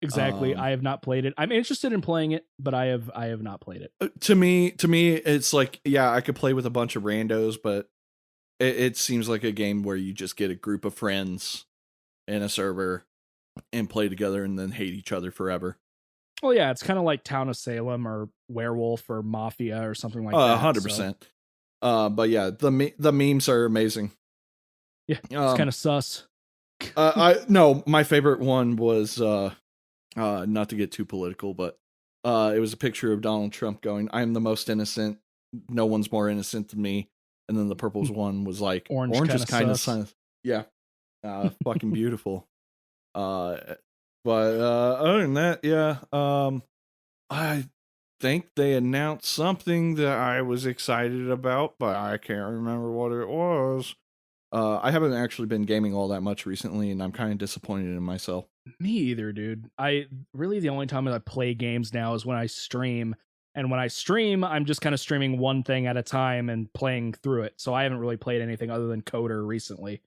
Exactly. I have not played it. I'm interested in playing it, but I have not played it. To me, it's like, yeah, I could play with a bunch of randos, but it seems like a game where you just get a group of friends in a server and play together and then hate each other forever. Well, yeah, it's kind of like Town of Salem or Werewolf or Mafia or something like that. 100%. But yeah, the memes are amazing. Yeah, it's kind of sus. No, my favorite one was not to get too political, but it was a picture of Donald Trump going, "I am the most innocent. No one's more innocent than me." And then the purple's one was like, "Orange is kind of sus." Yeah, fucking beautiful. But other than that, yeah, I think they announced something that I was excited about, but I can't remember what it was. I haven't actually been gaming all that much recently, and I'm kind of disappointed in myself. Me either, dude. The only time that I play games now is when I stream. And when I stream, I'm just kind of streaming one thing at a time and playing through it. So I haven't really played anything other than Coder recently.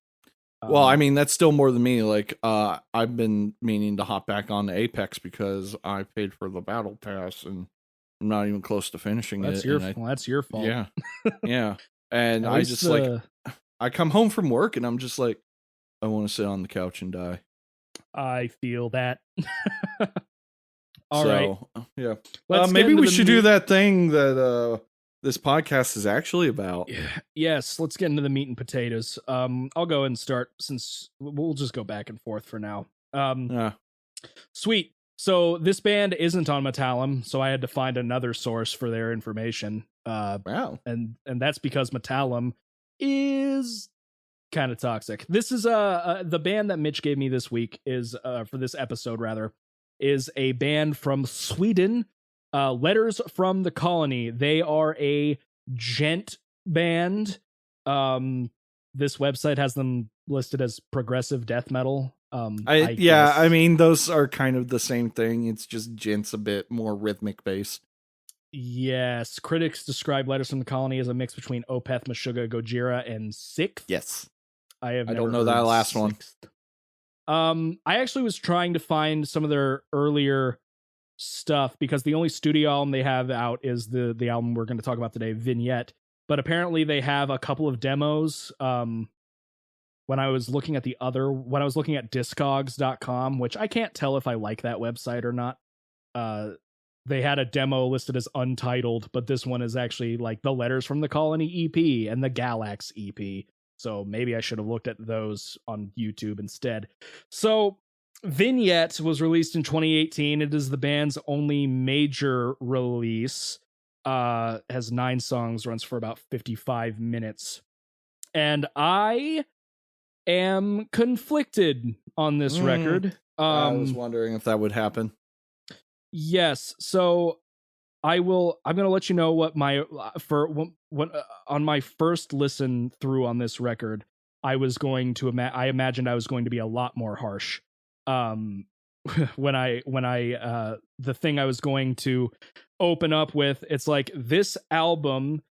Well, I mean, that's still more than me. Like, I've been meaning to hop back on Apex because I paid for the battle pass and I'm not even close to finishing it. That's your fault. Yeah. Yeah. And I just I come home from work and I'm just like, I want to sit on the couch and die. I feel that. All right. Yeah. Maybe we should do that thing that this podcast is actually about. Yes, let's get into the meat and potatoes. I'll go and start since we'll just go back and forth for now. Sweet. So this band isn't on Metallum, so I had to find another source for their information. Wow. And that's because Metallum is kind of toxic. This is the band that Mitch gave me this week is for this episode rather is a band from Sweden. Letters from the Colony. They are a gent band. This website has them listed as progressive death metal. I mean, those are kind of the same thing. It's just gent's a bit more rhythmic based. Yes, critics describe Letters from the Colony as a mix between Opeth, Meshuggah, Gojira, and Sixth. Yes. I don't know that last one. I actually was trying to find some of their earlier stuff because the only studio album they have out is the album we're going to talk about today, Vignette. But apparently they have a couple of demos. When I was looking at discogs.com, which I can't tell if I like that website or not. They had a demo listed as untitled, but this one is actually like the Letters from the Colony EP and the Galax EP. So maybe I should have looked at those on YouTube instead. So Vignette was released in 2018. It is the band's only major release. Has 9 songs, runs for about 55 minutes. And I am conflicted on this record. I was wondering if that would happen. Yes, so I'm going to let you know what on my first listen through on this record, I was going to I imagined I was going to be a lot more harsh. When I the thing I was going to open up with, it's like, this album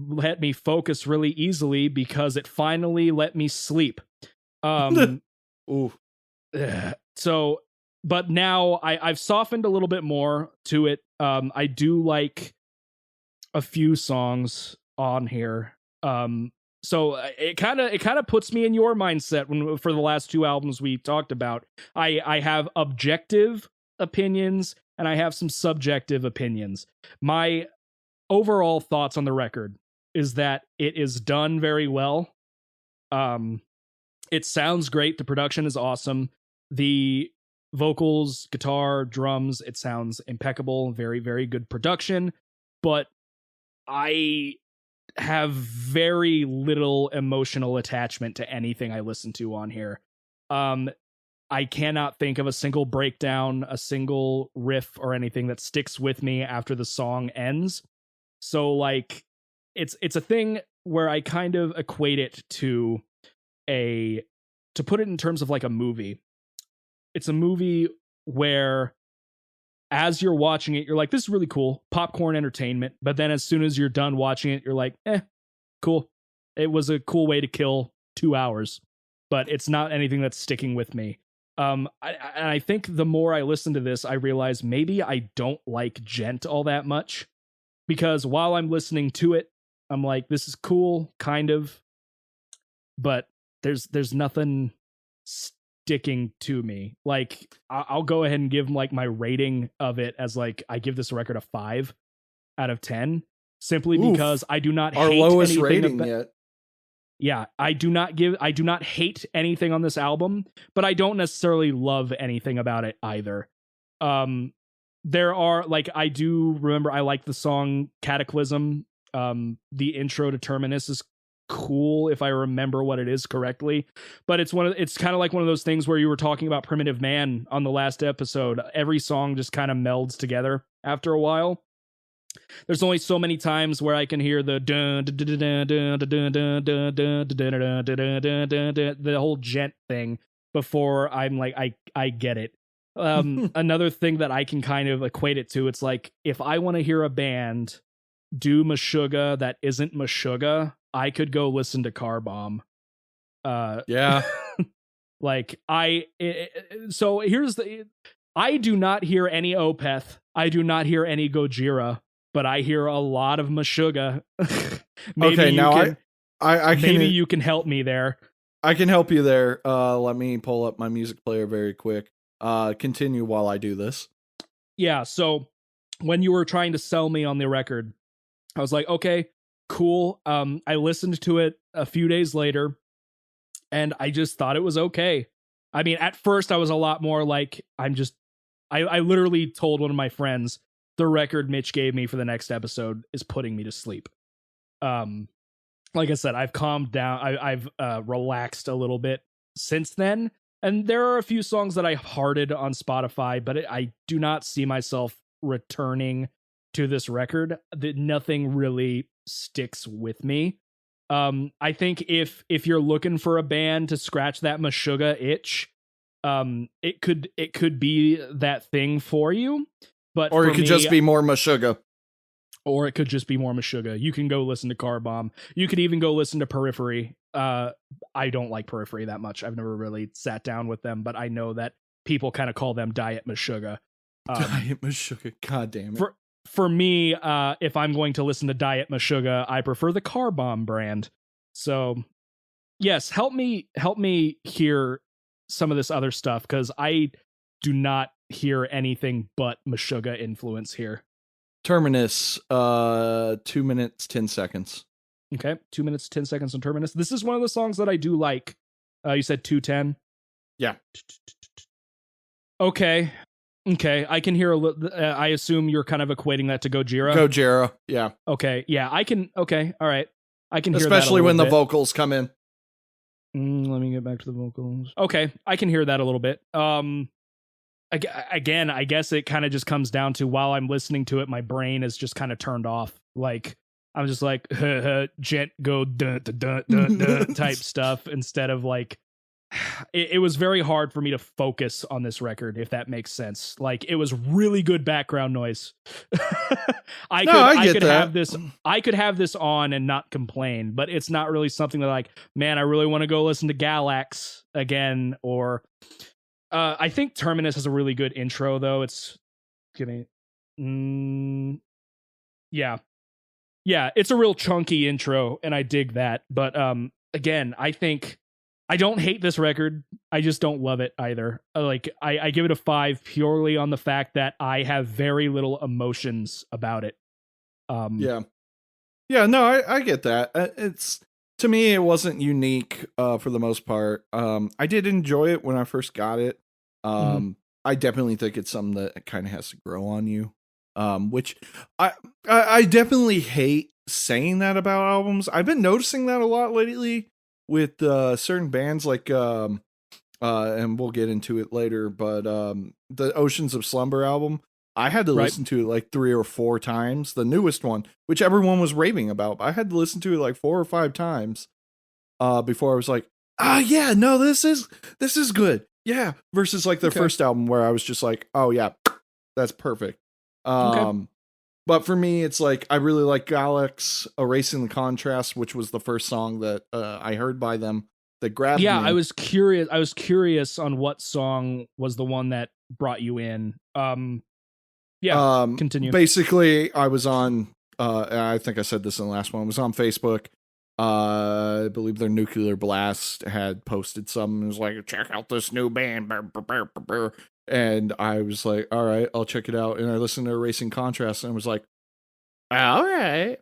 let me focus really easily because it finally let me sleep. Ooh. So, but now I've softened a little bit more to it. I do like a few songs on here. So it kind of puts me in your mindset for the last 2 albums we talked about. I have objective opinions and I have some subjective opinions. My overall thoughts on the record is that it is done very well. It sounds great. The production is awesome. The vocals, guitar, drums, it sounds impeccable. Very, very good production. But I have very little emotional attachment to anything I listen to on here. I cannot think of a single breakdown, a single riff, or anything that sticks with me after the song ends. So, like, it's a thing where I kind of equate it to put it in terms of like a movie. It's a movie where as you're watching it, you're like, this is really cool, popcorn entertainment. But then as soon as you're done watching it, you're like, cool. It was a cool way to kill 2 hours, but it's not anything that's sticking with me. I think the more I listen to this, I realize maybe I don't like Gent all that much, because while I'm listening to it, I'm like, this is cool, kind of, but there's nothing sticking to me. Like, I'll go ahead and give like my rating of it as like, I give this record a 5 out of 10, simply because I do not our hate lowest anything rating yet. Yeah, I do not hate anything on this album, but I don't necessarily love anything about it either. There are, like, I do remember I like the song Cataclysm. The intro to Terminus is cool if I remember what it is correctly, but it's kind of like one of those things where you were talking about Primitive Man on the last episode. Every song just kind of melds together after a while. There's only so many times where I can hear the whole Gent thing before I'm like, I get it. Another thing that I can kind of equate it to, it's like, if I want to hear a band do Meshuggah that isn't Meshuggah, I could go listen to Car Bomb. Yeah. Like, so here's I do not hear any Opeth. I do not hear any Gojira, but I hear a lot of Meshuggah. Okay, now I can, maybe you can help me there. I can help you there. Let me pull up my music player very quick. Continue while I do this. Yeah, so when you were trying to sell me on the record, I was like, okay, cool. I listened to it a few days later, and I just thought it was okay. I mean, at first I was a lot more like, I literally told one of my friends, the record Mitch gave me for the next episode is putting me to sleep. Like I said, I've calmed down. I've relaxed a little bit since then. And there are a few songs that I hearted on Spotify, but I do not see myself returning to this record. That nothing really sticks with me. I think if you're looking for a band to scratch that Meshuggah itch, it could be that thing for you. But or it could just be more Meshuggah. or it could just be more Meshuggah. You can go listen to Car Bomb. You could even go listen to Periphery. I don't like Periphery that much. I've never really sat down with them, but I know that people kind of call them Diet Meshuggah. Diet Meshuggah, god damn it. For me, if I'm going to listen to Diet Meshuggah, I prefer the Car Bomb brand. So, yes, help me hear some of this other stuff, because I do not hear anything but Meshuggah influence here. Terminus, 2 minutes 10 seconds. Okay, 2 minutes 10 seconds on Terminus. This is one of the songs that I do like. You said 2:10. Yeah. Okay, I can hear a little. I assume you're kind of equating that to Gojira. Gojira, yeah. Okay, yeah, I can. Okay, all right, I can hear that. Especially when the vocals come in. Let me get back to the vocals. Okay, I can hear that a little bit. Again, I guess it kind of just comes down to, while I'm listening to it, my brain is just kind of turned off. Like, I'm just like, gent go dun, dun, dun, dun, dun, type stuff, instead of like, it was very hard for me to focus on this record, if that makes sense. Like, it was really good background noise. I could have this on and not complain, but it's not really something that, like, man, I really want to go listen to Galax again. Or I think Terminus has a really good intro, though. It's gonna yeah, it's a real chunky intro, and I dig that. But again, I think I don't hate this record. I just don't love it either. Like, I give it a 5 purely on the fact that I have very little emotions about it. No, I get that. It's, to me, it wasn't unique for the most part. I did enjoy it when I first got it. I definitely think it's something that kind of has to grow on you. Which I definitely hate saying that about albums. I've been noticing that a lot lately with certain bands, like and we'll get into it later, but the Oceans of Slumber album, I had to listen to it like 3 or 4 times. The newest one, which everyone was raving about, I had to listen to it like 4 or 5 times before I was like, yeah, no, this is good. Yeah, versus like their first album, where I was just like, oh yeah, that's perfect. But for me, it's like, I really like Galax, Erasing the Contrast, which was the first song that I heard by them that grabbed me. I was curious on what song was the one that brought you in. Continue. Basically, I was on, I think I said this in the last one, I was on Facebook. I believe their Nuclear Blast had posted something. It was like, check out this new band. And I was like, all right, I'll check it out. And I listened to Erasing Contrast and was like, all right,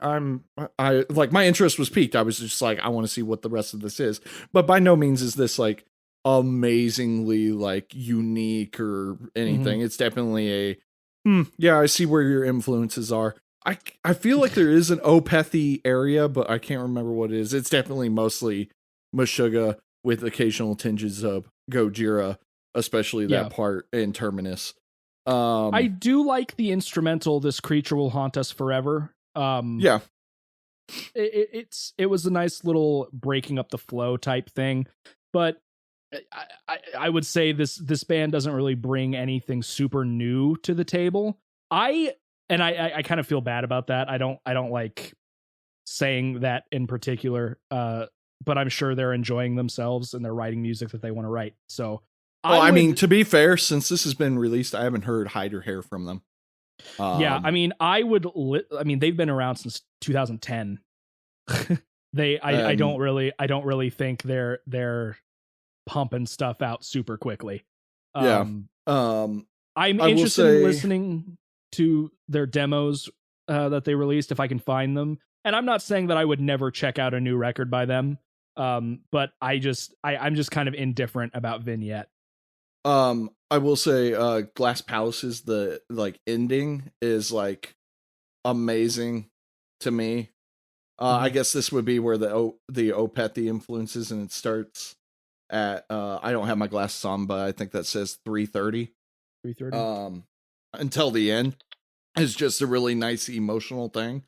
I like, my interest was piqued. I was just like, I want to see what the rest of this is. But by no means is this like amazingly like unique or anything. It's definitely a, yeah, I see where your influences are. I feel like there is an Opethy area, but I can't remember what it is. It's definitely mostly Meshuggah with occasional tinges of Gojira, especially that part in Terminus. I do like the instrumental, This Creature Will Haunt Us Forever. It was a nice little breaking up the flow type thing, but I would say this band doesn't really bring anything super new to the table. I kind of feel bad about that. I don't like saying that in particular, but I'm sure they're enjoying themselves and they're writing music that they want to write. So, I mean, to be fair, since this has been released, I haven't heard Hide or Hair from them. I mean, they've been around since 2010. I don't really think they're pumping stuff out super quickly. I'm interested in listening to their demos that they released if I can find them. And I'm not saying that I would never check out a new record by them. But I'm just kind of indifferent about Vignette. I will say Glass Palaces, the like ending is like amazing to me. I guess this would be where the Opethy influences, and it starts at I don't have my glasses on, but I think that says 3:30. 3:30. Until the end is just a really nice emotional thing.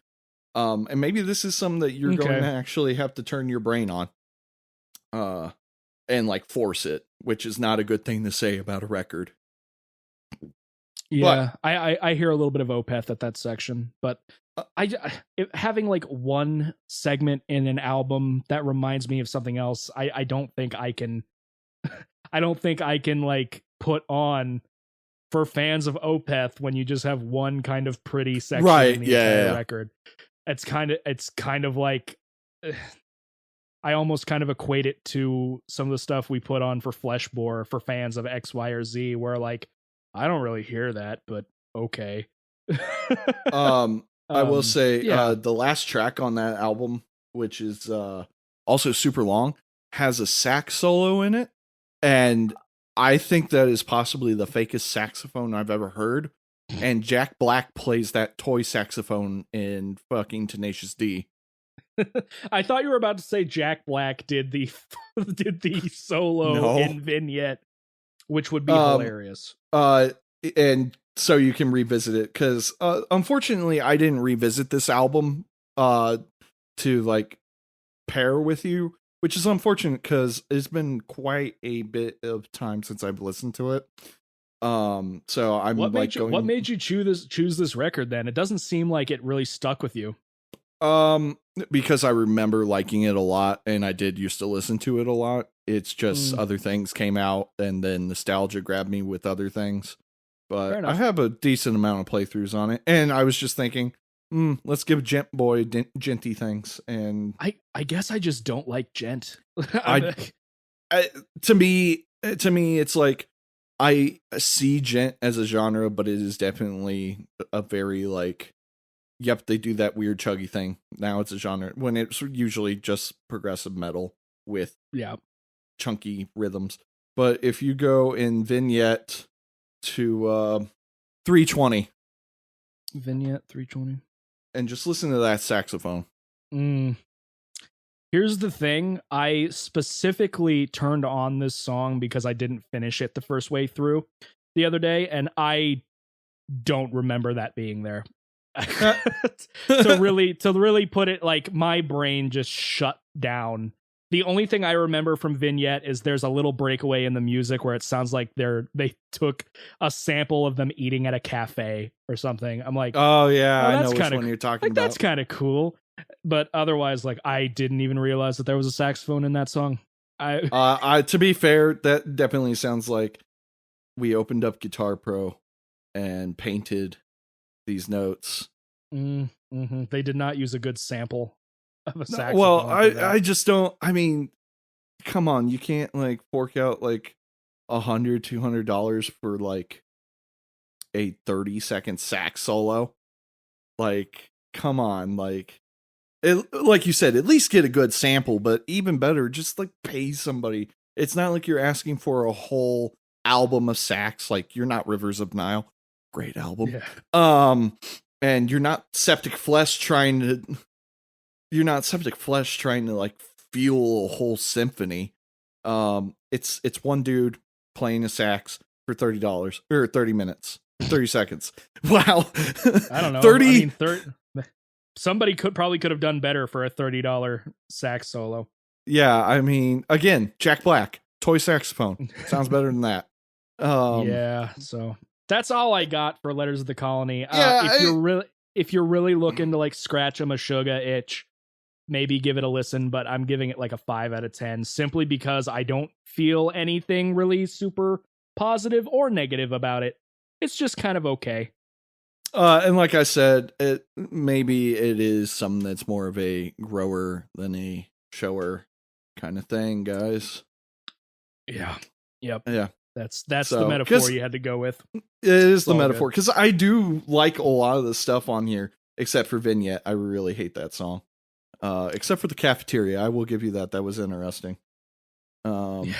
And maybe this is something that you're going to actually have to turn your brain on. And like force it, which is not a good thing to say about a record. Yeah, I hear a little bit of Opeth at that section, but having like one segment in an album that reminds me of something else, I don't think I can. I don't think I can like put on for fans of Opeth when you just have one kind of pretty section Right, in the yeah, entire yeah. record. It's kind of like I almost kind of equate it to some of the stuff we put on for Fleshbore for fans of X, Y, or Z, where like I don't really hear that, but okay. I will say Yeah. the last track on that album, which is also super long, has a sax solo in it, and I think that is possibly the fakest saxophone I've ever heard. And Jack Black plays that toy saxophone in fucking Tenacious D. I thought you were about to say Jack Black did the did the solo No. in Vignette, which would be hilarious. And so you can revisit it because unfortunately I didn't revisit this album to like pair with you, which is unfortunate because it's been quite a bit of time since I've listened to it. So I'm what made you choose this record then? It doesn't seem like it really stuck with you. Because I remember liking it a lot and I did used to listen to it a lot. It's just other things came out and then nostalgia grabbed me with other things. But I have a decent amount of playthroughs on it. And I was just thinking, let's give Gent Boy genty things. And I guess I just don't like gent. To me, it's like I see gent as a genre, but it is definitely a very like, yep, they do that weird chuggy thing. Now it's a genre when it's usually just progressive metal with chunky rhythms. But if you go in Vignette to 320, Vignette 320, and just listen to that saxophone. Here's the thing. I specifically turned on this song because I didn't finish it the first way through the other day, and I don't remember that being there. to really put it, like, my brain just shut down. The only thing I remember from Vignette is there's a little breakaway in the music where it sounds like they took a sample of them eating at a cafe or something. I'm like, oh yeah, I know which one you're talking about. That's kind of cool. But otherwise, like, I didn't even realize that there was a saxophone in that song. To be fair, that definitely sounds like we opened up Guitar Pro and painted these notes. Mm-hmm. They did not use a good sample of a saxophone. Well, I just don't. I mean, come on, you can't like fork out like $100-$200 for like a 30-second sax solo. Like, come on, like you said, at least get a good sample, but even better, just like pay somebody. It's not like you're asking for a whole album of sax. Like, you're not Rivers of Nile. Great album. Yeah. And you're not Septic Flesh trying to like fuel a whole symphony. It's one dude playing a sax for $30 or 30 minutes, 30 seconds. Wow. I don't know. 30. Somebody could have done better for a $30 sax solo. Yeah, I mean, again, Jack Black, toy saxophone. Sounds better than that. Yeah, so that's all I got for Letters of the Colony. If you're really looking to like scratch a Meshuggah itch, maybe give it a listen, but I'm giving it like a 5 out of 10 simply because I don't feel anything really super positive or negative about it. It's just kind of okay. And like I said, maybe it is something that's more of a grower than a shower kind of thing, guys. Yeah. Yep. Yeah. That's the metaphor you had to go with. It is the metaphor, because I do like a lot of the stuff on here, except for Vignette. I really hate that song. Except for the cafeteria, I will give you that. That was interesting. Yeah.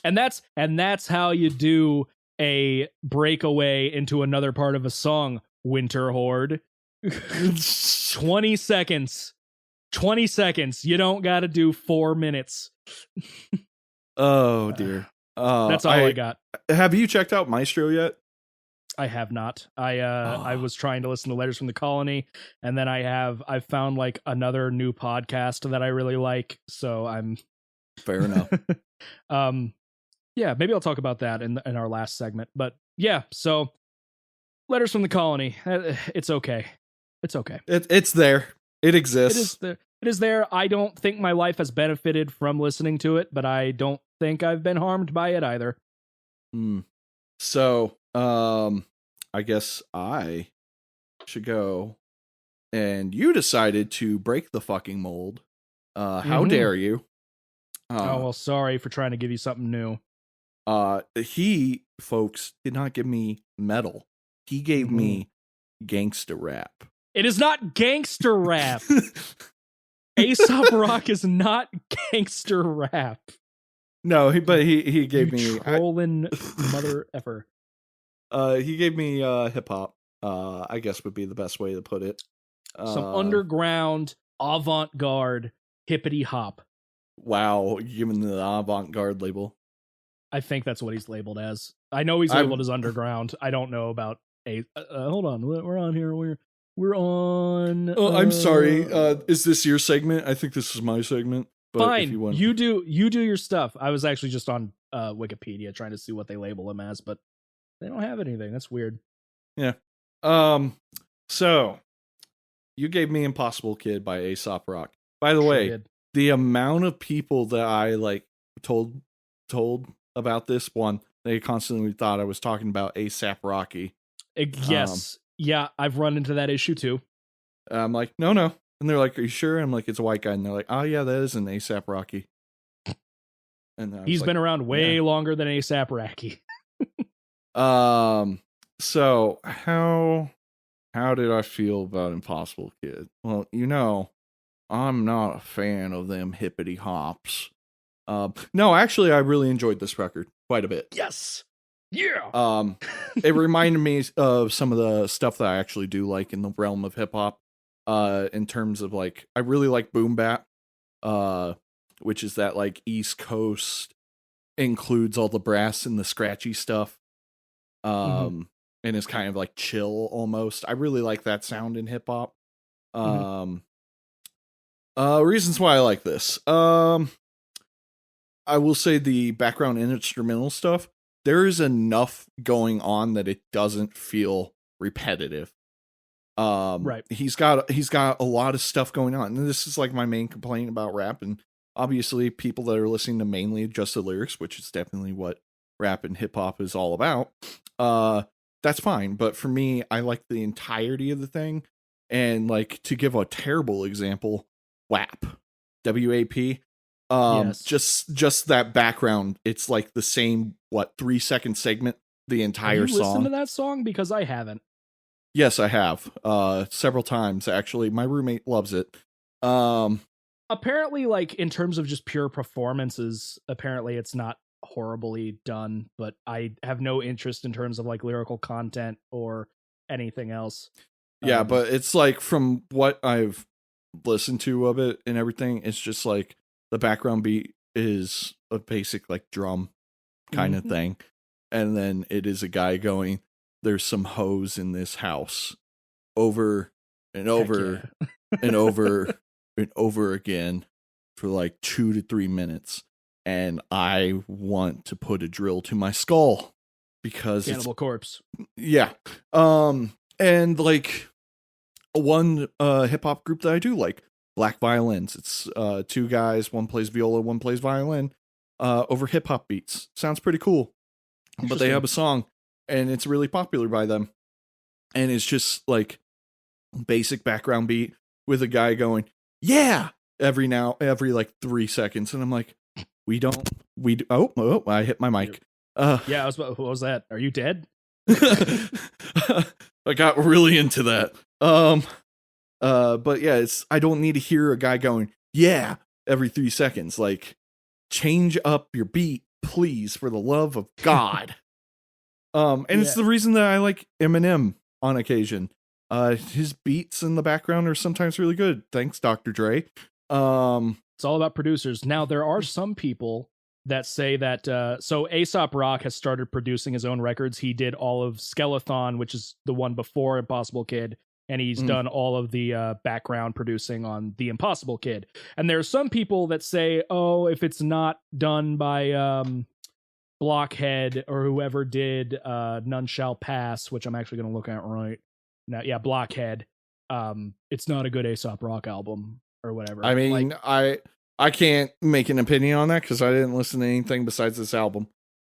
And that's how you do a breakaway into another part of a song, Winter Horde. 20 seconds. 20 seconds. You don't got to do 4 minutes. Oh dear. That's all I got. Have you checked out Maestro yet? I have not. I was trying to listen to Letters from the Colony, and then I've found like another new podcast that I really like. So I'm fair enough. Yeah, maybe I'll talk about that in our last segment. But yeah, so Letters from the Colony. It's okay. It's okay. It's there. It exists. It is there. It is there. I don't think my life has benefited from listening to it, but I don't think I've been harmed by it either. So, I guess I should go. And you decided to break the fucking mold. How dare you? Oh, well, sorry for trying to give you something new. He, folks, did not give me metal. He gave me gangsta rap. It is not gangster rap. Aesop Rock is not gangster rap. No, but he gave me trolling mother effer. He gave me hip hop. I guess would be the best way to put it. Some underground avant-garde hippity hop. Wow, giving the avant-garde label. I think that's what he's labeled as. I know he's labeled as underground. I don't know about hold on, we're on here. We're on. Oh, I'm sorry. Is this your segment? I think this is my segment. But fine, you do your stuff. I was actually just on Wikipedia trying to see what they label him as, but they don't have anything. That's weird. Yeah. So you gave me Impossible Kid by Aesop Rock. By the way, the amount of people that I told about this one, they constantly thought I was talking about ASAP Rocky. Yes. Yeah, I've run into that issue too. I'm like, no. And they're like, are you sure? I'm like, it's a white guy. And they're like, oh yeah, that is an ASAP Rocky. And he's been around way longer than ASAP Rocky. So how did I feel about Impossible Kid? Well, I'm not a fan of them hippity hops. No, actually, I really enjoyed this record quite a bit. Yes. Yeah. It reminded me of some of the stuff that I actually do like in the realm of hip hop. In terms of I really like boom bap, which is that East Coast includes all the brass and the scratchy stuff. And it's kind of chill almost. I really like that sound in hip hop. Reasons why I like this. I will say the background and instrumental stuff, there is enough going on that it doesn't feel repetitive. Right. He's got a lot of stuff going on. And this is my main complaint about rap. And obviously people that are listening to mainly just the lyrics, which is definitely what rap and hip hop is all about. That's fine. But for me, I like the entirety of the thing. And to give a terrible example, WAP, WAP. Yes. Just that background. It's the same 3-second segment the entire song. Listen to that song because I haven't. Yes, I have. Several times actually. My roommate loves it. Apparently, in terms of just pure performances, apparently it's not horribly done. But I have no interest in terms of lyrical content or anything else. Yeah, but it's from what I've listened to of it and everything, it's just the background beat is a basic drum kind of thing, and then it is a guy going, there's some hoes in this house, over and over and over and over again for 2 to 3 minutes, and I want to put a drill to my skull because Cannibal Corpse. Yeah. And one hip hop group that I do like, Black Violins. It's 2 guys, one plays viola, one plays violin, over hip hop beats. Sounds pretty cool. But they have a song, and it's really popular by them. And it's just basic background beat with a guy going, yeah, every 3 seconds. And I'm like, oh, I hit my mic. Yeah, what was that? Are you dead? I got really into that. But yeah, I don't need to hear a guy going, yeah, every 3 seconds. Change up your beat, please, for the love of God. It's the reason that I like Eminem on occasion. His beats in the background are sometimes really good. Thanks, Dr. Dre. It's all about producers. Now, there are some people that say that, so Aesop Rock has started producing his own records. He did all of Skeleton, which is the one before Impossible Kid. And he's done all of the background producing on The Impossible Kid. And there are some people that say, oh, if it's not done by Blockhead or whoever did None Shall Pass, which I'm actually going to look at right now. Yeah, Blockhead. It's not a good Aesop Rock album or whatever. I mean, I can't make an opinion on that because I didn't listen to anything besides this album.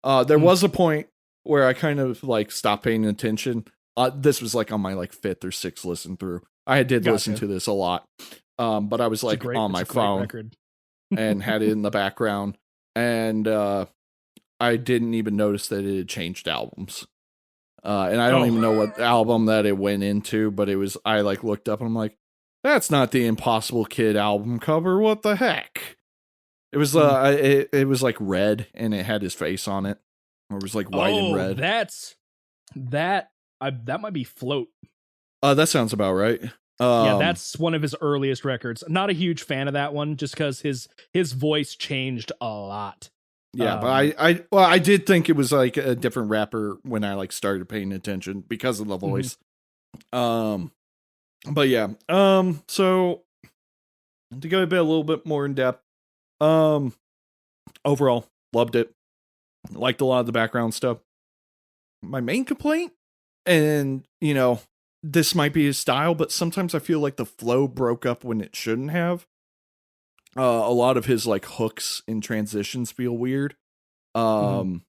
There was a point where I kind of like stopped paying attention. This was like on my like 5th or 6th listen through. I did listen to this a lot. But I was like on my phone and had it in the background, and I didn't even notice that it had changed albums. And I don't even know what album that it went into, but it was, I like looked up and I'm like, that's not the Impossible Kid album cover. What the heck? It was it was like red and it had his face on it. Or it was like white and red. That might be Float. That sounds about right. Yeah, that's one of his earliest records. I'm not a huge fan of that one just because his voice changed a lot. Yeah, but I did think it was like a different rapper when I like started paying attention because of the voice. But yeah. So to go a little bit more in depth, overall, loved it. Liked a lot of the background stuff. My main complaint, and you know, this might be his style, but sometimes I feel like the flow broke up when it shouldn't have. A lot of his like hooks and transitions feel weird. And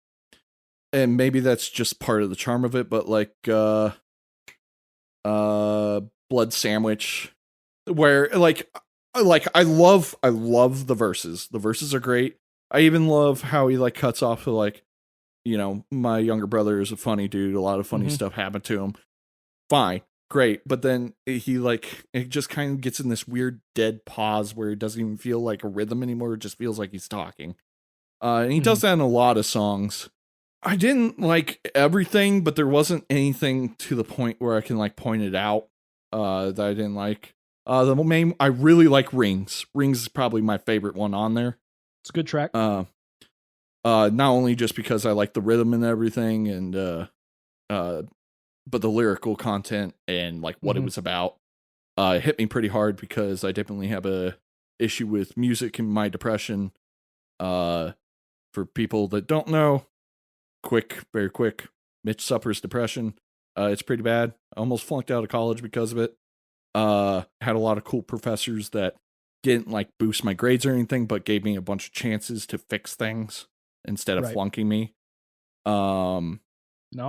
maybe that's just part of the charm of it, but like Blood Sandwich, where like I love the verses. The verses are great. I even love how he like cuts off to like, you know, my younger brother is a funny dude, a lot of funny stuff happened to him. Fine, great. But then he like, it just kind of gets in this weird dead pause where it doesn't even feel like a rhythm anymore. It just feels like he's talking. And he does that in a lot of songs. I didn't like everything, but there wasn't anything to the point where I can like point it out that I didn't like. I really like Rings. Rings is probably my favorite one on there. It's a good track. Not only just because I like the rhythm and everything, and but the lyrical content and like what it was about. It hit me pretty hard because I definitely have a issue with music and my depression. For people that don't know, very quick, Mitch suffers depression. It's pretty bad. I almost flunked out of college because of it. Had a lot of cool professors that didn't like boost my grades or anything, but gave me a bunch of chances to fix things instead of flunking me. No,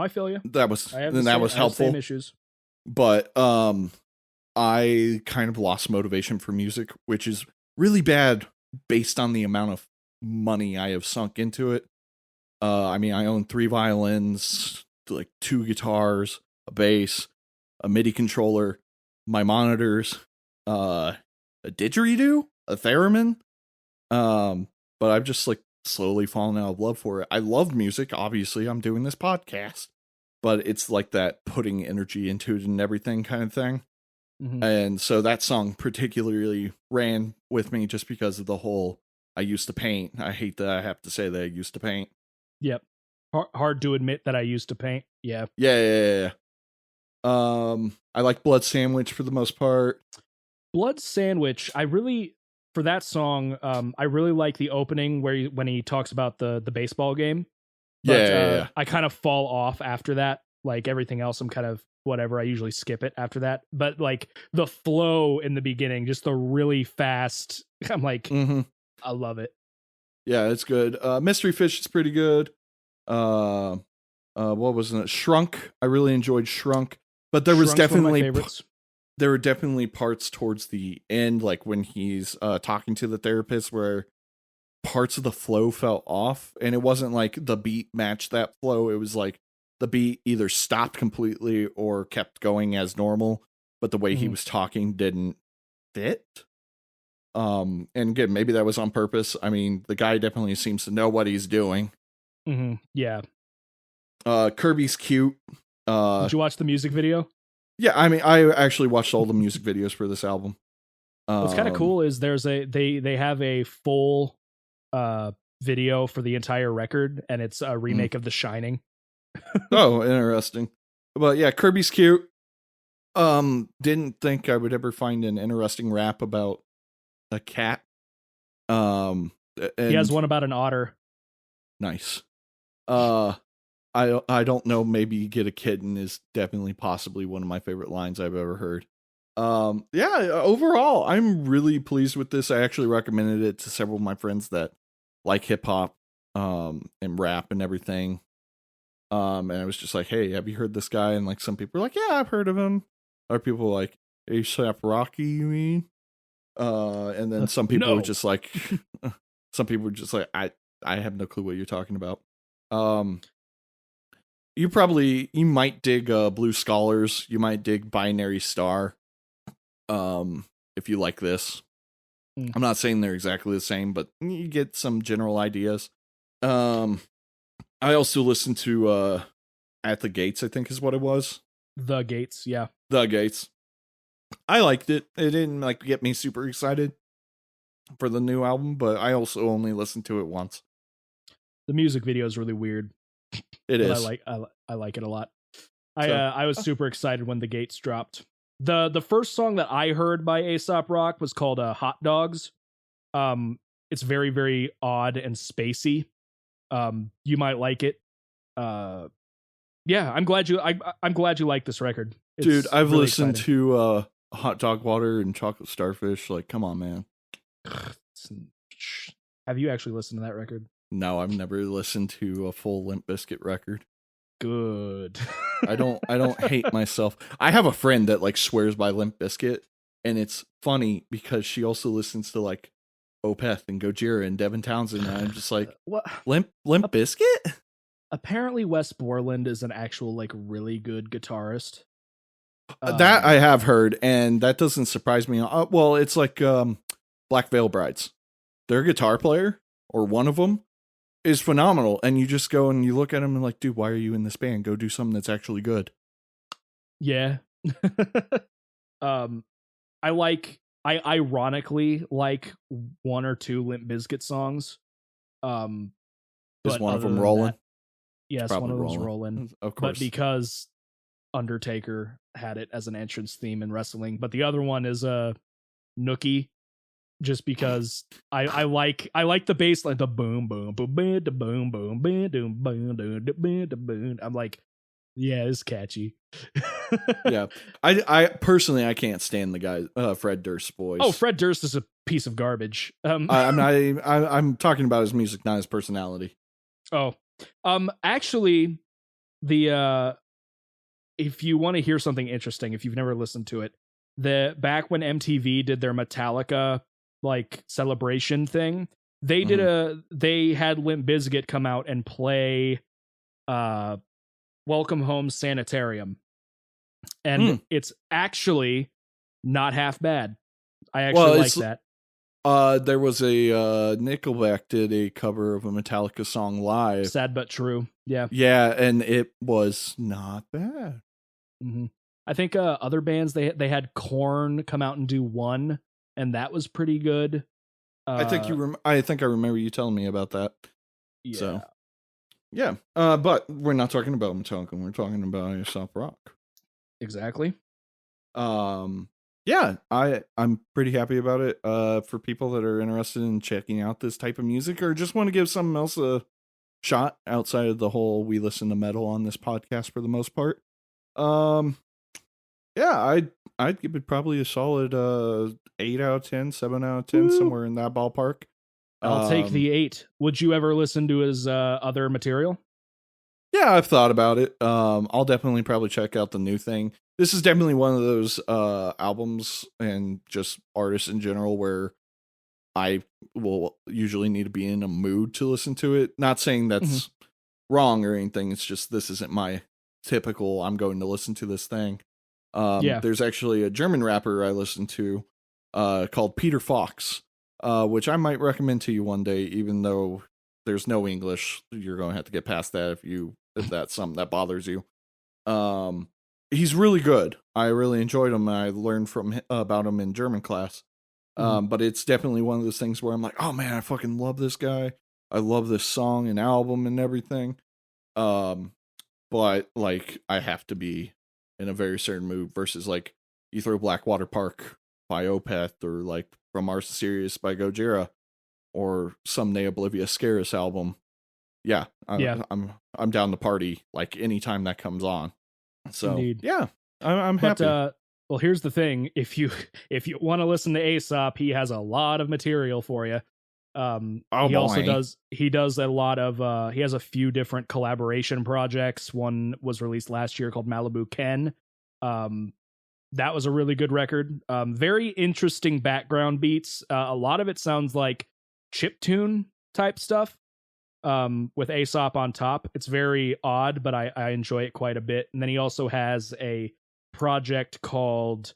I feel you. That was helpful. Same issues. But I kind of lost motivation for music, which is really bad based on the amount of money I have sunk into it. I mean, I own 3 violins, like 2 guitars, a bass, a MIDI controller, my monitors, a didgeridoo, a theremin. But I've just like slowly fallen out of love for it. I love music. Obviously, I'm doing this podcast, but it's like that putting energy into it and everything kind of thing. And so that song particularly ran with me just because of the whole, I used to paint. I hate that I have to say that I used to paint. Yep. Hard to admit that I used to paint. Yeah. Yeah. I like Blood Sandwich for the most part. Blood Sandwich, for that song, I really like the opening when he talks about the baseball game. But, I kind of fall off after that. Like everything else, I'm kind of whatever. I usually skip it after that. But like the flow in the beginning, just the really fast, I'm like, I love it. Yeah, it's good. Mystery Fish is pretty good. What was it? Shrunk. I really enjoyed Shrunk. But there was definitely there were definitely parts towards the end, like when he's talking to the therapist, where parts of the flow fell off, and it wasn't like the beat matched that flow. It was like the beat either stopped completely or kept going as normal, but the way he was talking didn't fit. And again, maybe that was on purpose. I mean, the guy definitely seems to know what he's doing. Yeah. Kirby's cute. Did you watch the music video? Yeah, I mean, I actually watched all the music videos for this album. What's kind of cool is they have a full video for the entire record, and it's a remake of The Shining. Oh, interesting. But yeah, Kirby's cute. Didn't think I would ever find an interesting rap about a cat. And he has one about an otter. Nice. Uh, I don't know. Maybe get a kitten is definitely possibly one of my favorite lines I've ever heard. Yeah. Overall, I'm really pleased with this. I actually recommended it to several of my friends that like hip hop, and rap and everything. And I was just like, hey, have you heard this guy? And like some people were like, yeah, I've heard of him. Other people were like, Aesop Rocky, you mean? And then some people were No. just like, some people were just like, I have no clue what you're talking about. Um, you might dig Blue Scholars. You might dig Binary Star. If you like this, I'm not saying they're exactly the same, but you get some general ideas. I also listened to At the Gates, I think is what it was. The Gates, yeah. The Gates. I liked it. It didn't like get me super excited for the new album, but I also only listened to it once. The music video is really weird. It is. I like it a lot. I was super excited when The Gates dropped. The first song that I heard by Aesop Rock was called Hot Dogs. It's very, very odd and spacey. You might like it. Yeah, I'm glad you like this record. It's Dude, I've really listened exciting. to Hot Dog Water and Chocolate Starfish. Like, come on, man. Have you actually listened to that record? No, I've never listened to a full Limp Bizkit record. Good. I don't hate myself. I have a friend that like swears by Limp Bizkit, and it's funny because she also listens to like Opeth and Gojira and Devin Townsend, and I'm just like, What? Limp Bizkit? Apparently Wes Borland is an actual like really good guitarist. That I have heard, and that doesn't surprise me. Well, it's like Black Veil Brides. Their guitar player, or one of them, is phenomenal, and you just go and you look at him and like, dude, why are you in this band? Go do something that's actually good. Yeah. I ironically like one or two Limp Bizkit songs. Is one of them Rolling? Yes, one of them's Rolling. Of course. But because Undertaker had it as an entrance theme in wrestling, but the other one is Nookie, just because I like the bass, like the boom boom boom boom boom boom boom boom boom boom boom. I'm like, yeah, it's catchy. Yeah, I personally I can't stand the guy Fred Durst's voice. Oh, Fred Durst is a piece of garbage. I'm talking about his music, not his personality. Oh, actually, the if you want to hear something interesting, if you've never listened to it, back when MTV did their Metallica like celebration thing, they had Limp Bizkit come out and play Welcome Home Sanitarium, and it's actually not half bad. I actually like that. There was a Nickelback did a cover of a Metallica song live. Sad but true. Yeah. Yeah, and it was not bad. Mm-hmm. I think other bands they had Korn come out and do one, and that was pretty good. I think I remember you telling me about that. Yeah. So, yeah. But we're not talking about Metallica. We're talking about Aesop Rock. Exactly. Yeah, I'm pretty happy about it. For people that are interested in checking out this type of music or just want to give something else a shot outside of the whole we listen to metal on this podcast for the most part. Yeah, I'd give it probably a solid 8 out of 10, 7 out of 10, somewhere in that ballpark. I'll take the 8. Would you ever listen to his other material? Yeah, I've thought about it. I'll definitely probably check out the new thing. This is definitely one of those albums and just artists in general where I will usually need to be in a mood to listen to it. Not saying that's wrong or anything. It's just this isn't my typical I'm going to listen to this thing. There's actually a German rapper I listen to called Peter Fox, which I might recommend to you one day, even though there's no English. You're going to have to get past that if that's something that bothers you. He's really good. I really enjoyed him. I learned about him in German class. But it's definitely one of those things where I'm like, oh man, I fucking love this guy. I love this song and album and everything. But like I have to be in a very certain mood versus like you throw Blackwater Park by Opeth or like From Mars to Sirius by Gojira or Someday Oblivious Scarus album. yeah, Yeah. I'm down to party like anytime that comes on. So Indeed. yeah, I'm happy. Well, here's the thing: if you want to listen to Aesop, he has a lot of material for you. Oh, He boy. also does a lot of he has a few different collaboration projects. One was released last year called Malibu Ken. That was a really good record. Very interesting background beats. A lot of it sounds like chiptune type stuff. With Aesop on top. It's very odd, but I enjoy it quite a bit. And then he also has a project called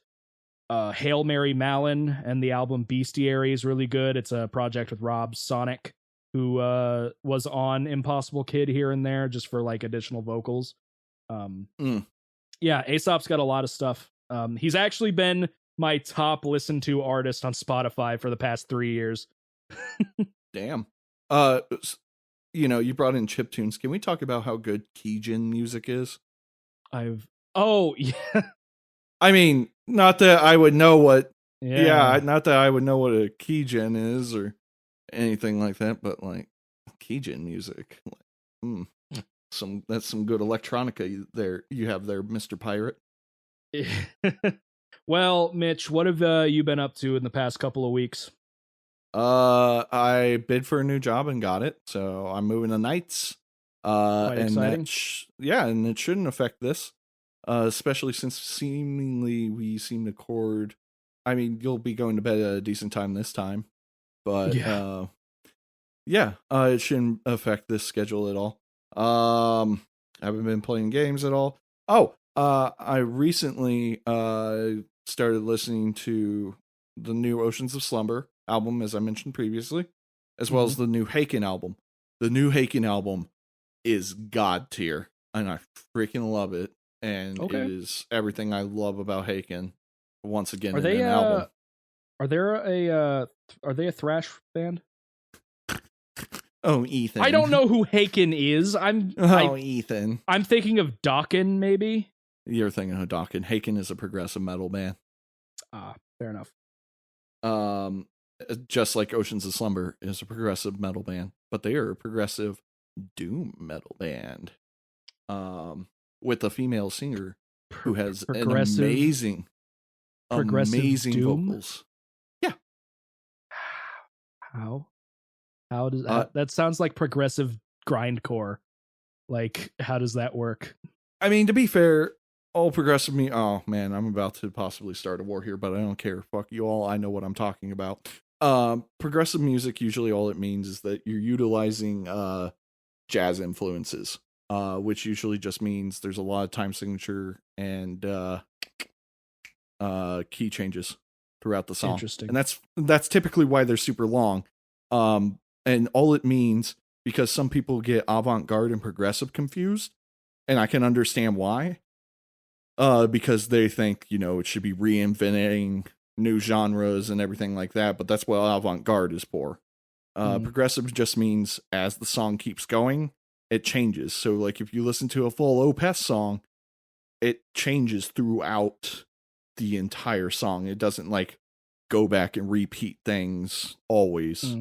Hail Mary Malin, and the album Bestiary is really good. It's a project with Rob Sonic, who was on Impossible Kid here and there just for like additional vocals. Yeah, Aesop's got a lot of stuff. He's actually been my top listened to artist on Spotify for the past 3 years. Damn. You brought in chiptunes. Can we talk about how good Keijin music is? Oh, yeah. I mean, not that I would know what. Yeah. Not that I would know what a Keijin is or anything like that, but like Keijin music, that's some good electronica there. You have there, Mr. Pirate. Well, Mitch, what have you been up to in the past couple of weeks? I bid for a new job and got it, so I'm moving to nights. Quite and exciting. And it shouldn't affect this, especially since seemingly we seem to accord. I mean, you'll be going to bed at a decent time this time, but it shouldn't affect this schedule at all. I haven't been playing games at all. Oh, I recently started listening to the new Oceans of Slumber album, as I mentioned previously, as well as the new Haken album. The new Haken album is god tier, and I freaking love it. And it is everything I love about Haken. Once again, in an album. Are they a thrash band? Oh, Ethan! I don't know who Haken is. Ethan! I'm thinking of Dokken, maybe. You're thinking of Dokken. Haken is a progressive metal band. Ah, fair enough. Just like Oceans of Slumber is a progressive metal band, but they are a progressive doom metal band. With a female singer who has an amazing vocals. Yeah. How does that sounds like progressive grindcore? Like, how does that work? I mean, to be fair, all progressive oh man, I'm about to possibly start a war here, but I don't care. Fuck you all. I know what I'm talking about. Progressive music, usually all it means is that you're utilizing jazz influences, which usually just means there's a lot of time signature and key changes throughout the song. Interesting. And that's typically why they're super long. And all it means, because some people get avant-garde and progressive confused, and I can understand why. Because they think, it should be reinventing new genres and everything like that, but that's what avant-garde is for. Progressive just means as the song keeps going, it changes. So like if you listen to a full Opeth song, it changes throughout the entire song. It doesn't like go back and repeat things always.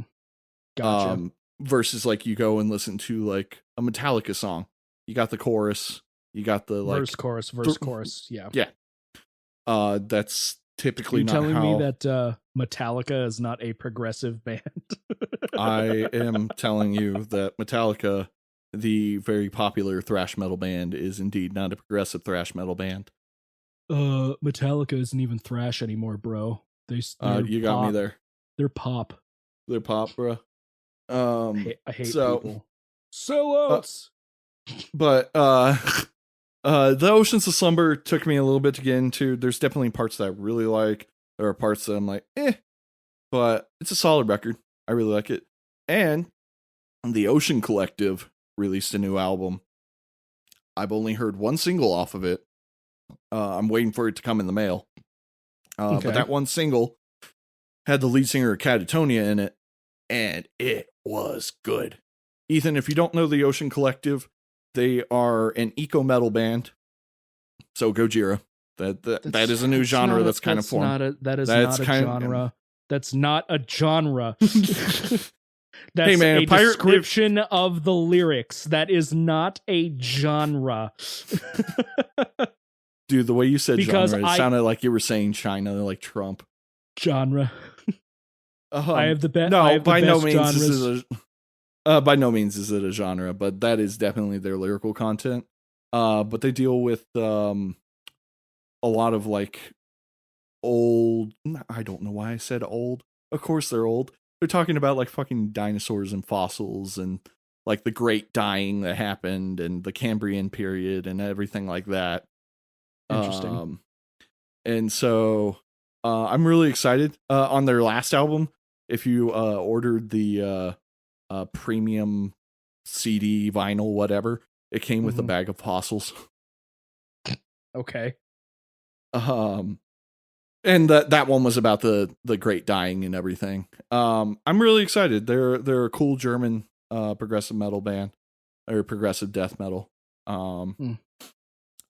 Gotcha. Versus like you go and listen to like a Metallica song. You got the chorus, you got the like verse chorus. Yeah. Yeah. That's typically not telling how... me that Metallica is not a progressive band. I am telling you that Metallica, the very popular thrash metal band, is indeed not a progressive thrash metal band. Metallica isn't even thrash anymore, bro. You got me there. They're pop. They're pop, bro. I hate people. Sellouts. But the Oceans of Slumber took me a little bit to get into. There's definitely parts that I really like. There are parts that I'm like, but it's a solid record. I really like it. And the Ocean Collective released a new album. I've only heard one single off of it. I'm waiting for it to come in the mail. But that one single had the lead singer of Catatonia in it, and it was good. Ethan, if you don't know the Ocean Collective, they are an eco metal band. So Gojira. That is a new genre that's kind of formed. That's not a genre. That's not a genre. That's Hey, man, a description of the lyrics. That is not a genre. Dude, the way you said Because genre, it sounded like you were saying China, like Trump. Genre. I have the best. No, by no means genres. is it by no means is it a genre, but that is definitely their lyrical content. But they deal with a lot of like old. I don't know why I said old. Of course they're old. They're talking about like fucking dinosaurs and fossils and like the great dying that happened and the Cambrian period and everything like that. Interesting. And so I'm really excited. On their last album, if you ordered the premium CD, vinyl, whatever, it came with a bag of fossils. Okay. And that one was about the great dying and everything. I'm really excited. They're a cool German progressive metal band or progressive death metal.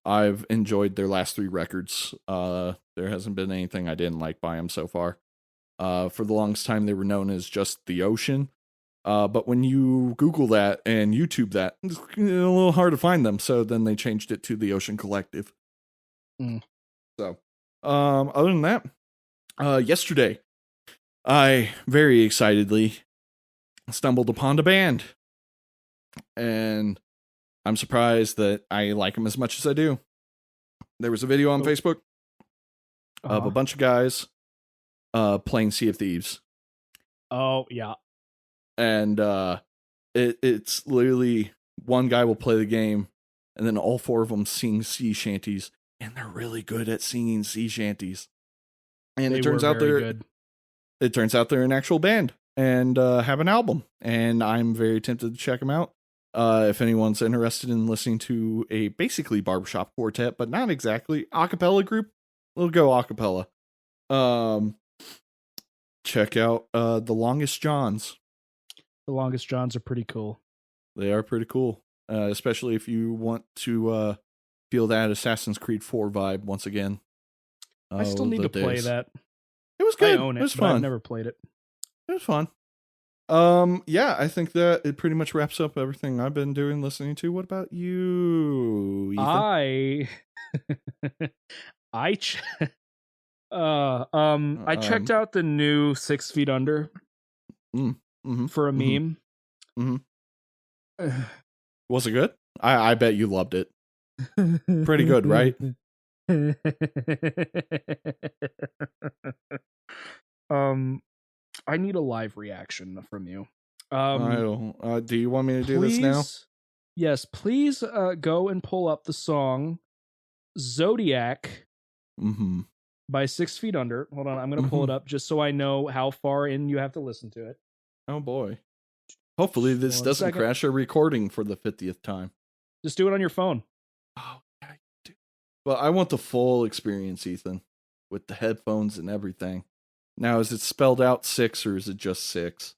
I've enjoyed their last 3 records. There hasn't been anything I didn't like by them so far. For the longest time, they were known as just The Ocean. But when you Google that and YouTube that, it's a little hard to find them. So then they changed it to The Ocean Collective. So, other than that, yesterday, I very excitedly stumbled upon a band. And I'm surprised that I like them as much as I do. There was a video on Facebook of a bunch of guys playing Sea of Thieves. Oh, yeah. And it's literally one guy will play the game, and then all 4 of them sing sea shanties, and they're really good at singing sea shanties. And it turns out they're an actual band and have an album, and I'm very tempted to check them out. If anyone's interested in listening to a basically barbershop quartet, but not exactly acapella group, we'll go acapella. Check out The Longest Johns. The Longest Johns are pretty cool. They are pretty cool, especially if you want to feel that Assassin's Creed 4 vibe once again. I still need to play that. It was good. I own it, it was but fun. I've never played it. It was fun. Yeah, I think that it pretty much wraps up everything I've been doing, listening to. What about you, Ethan? I checked out the new 6 Feet Under for a meme. Was it good? I bet you loved it. Pretty good, right? I need a live reaction from you. I don't. Do you want me to do this now? Yes, please go and pull up the song Zodiac by 6 Feet Under. Hold on, I'm going to pull it up just so I know how far in you have to listen to it. Oh, boy. Hopefully this doesn't crash our recording for the 50th time. Just do it on your phone. Oh, yeah, do. But I want the full experience, Ethan, with the headphones and everything. Now, is it spelled out 6 or is it just 6?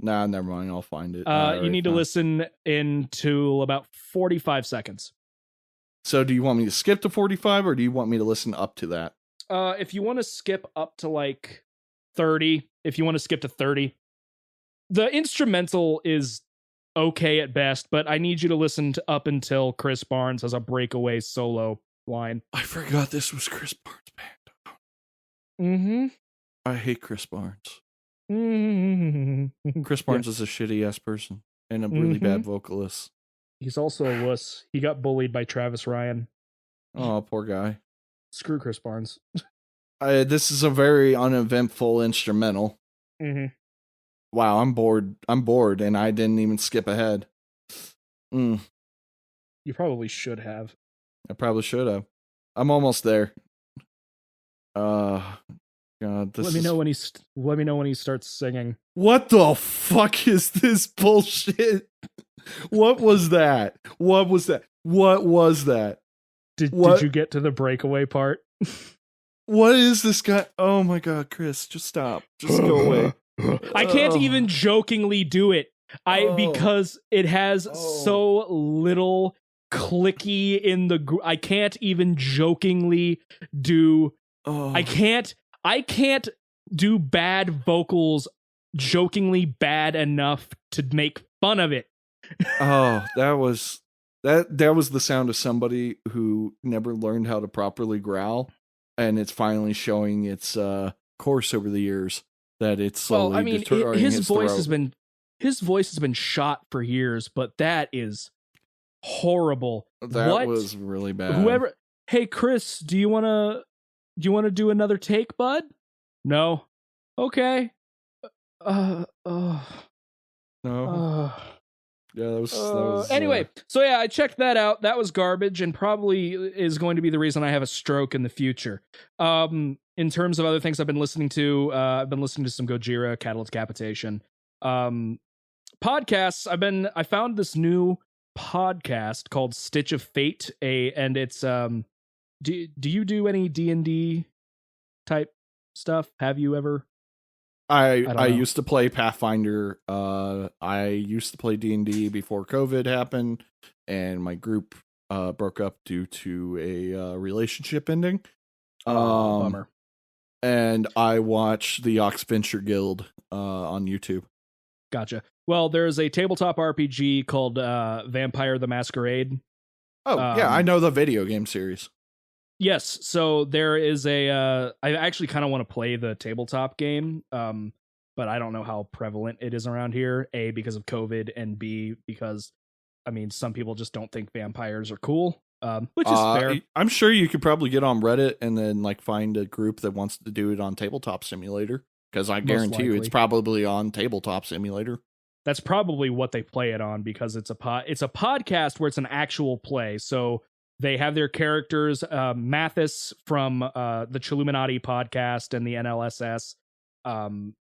Nah, never mind. I'll find it. You need to listen into about 45 seconds. So do you want me to skip to 45 or do you want me to listen up to that? If you want to skip up to like 30, if you want to skip to 30, the instrumental is okay at best, but I need you to listen to up until Chris Barnes has a breakaway solo line. I forgot this was Chris Barnes' band. I hate Chris Barnes. Chris Barnes is a shitty ass person and a really bad vocalist. He's also a wuss. He got bullied by Travis Ryan. Oh, poor guy. Screw Chris Barnes. This is a very uneventful instrumental. Wow, I'm bored. And I didn't even skip ahead. You probably should have. I probably should have. I'm almost there. God, let me know when he starts singing. What the fuck is this bullshit? What was that? Did you get to the breakaway part? What is this guy? Oh my God, Chris, just stop. Just go away. I can't even jokingly do it. Because it has so little clicky in the I can't even jokingly do I can't do bad vocals jokingly bad enough to make fun of it. Oh, that was the sound of somebody who never learned how to properly growl, and it's finally showing its course over the years, that it's slowly Well, I mean, destroying his his voice throat. has been shot for years, but that is horrible. That What? was really bad. Whoever, hey Chris, do you want to do another take, bud? No. Okay. No. Uh, Yeah, that was anyway, so yeah, I checked that out. That was garbage, and probably is going to be the reason I have a stroke in the future. In terms of other things I've been listening to, I've been listening to some Gojira, Cattle Decapitation. Podcasts. I found this new podcast called Stitch of Fate, and it's do you do any D&D type stuff? Have you ever? I used to play Pathfinder. I used to play D&D before COVID happened, and my group broke up due to a relationship ending. Bummer. And I watched the Oxventure Guild on YouTube. Gotcha. Well, there's a tabletop RPG called Vampire the Masquerade. Oh, yeah, I know the video game series. Yes, so there is I actually kind of want to play the tabletop game, but I don't know how prevalent it is around here. A, because of COVID, and B, because, I mean, some people just don't think vampires are cool, which is fair. I'm sure you could probably get on Reddit and then like find a group that wants to do it on Tabletop Simulator, because I guarantee you it's probably on Tabletop Simulator. That's probably what they play it on, because it's a podcast where it's an actual play. So they have their characters. Mathis from the Chilluminati podcast and the NLSS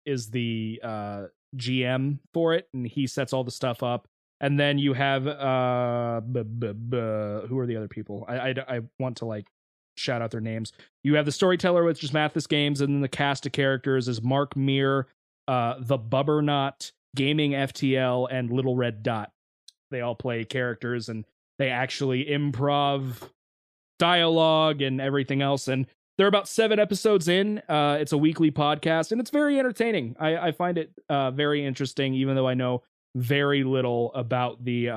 is the GM for it, and he sets all the stuff up. And then you have who are the other people? I want to like shout out their names. You have the storyteller, which is Mathis Games, and then the cast of characters is Mark Meir, the Bubbernaut, Gaming FTL, and Little Red Dot. They all play characters, and they actually improv dialogue and everything else. And they're about 7 episodes in. It's a weekly podcast, and it's very entertaining. I find it very interesting, even though I know very little about the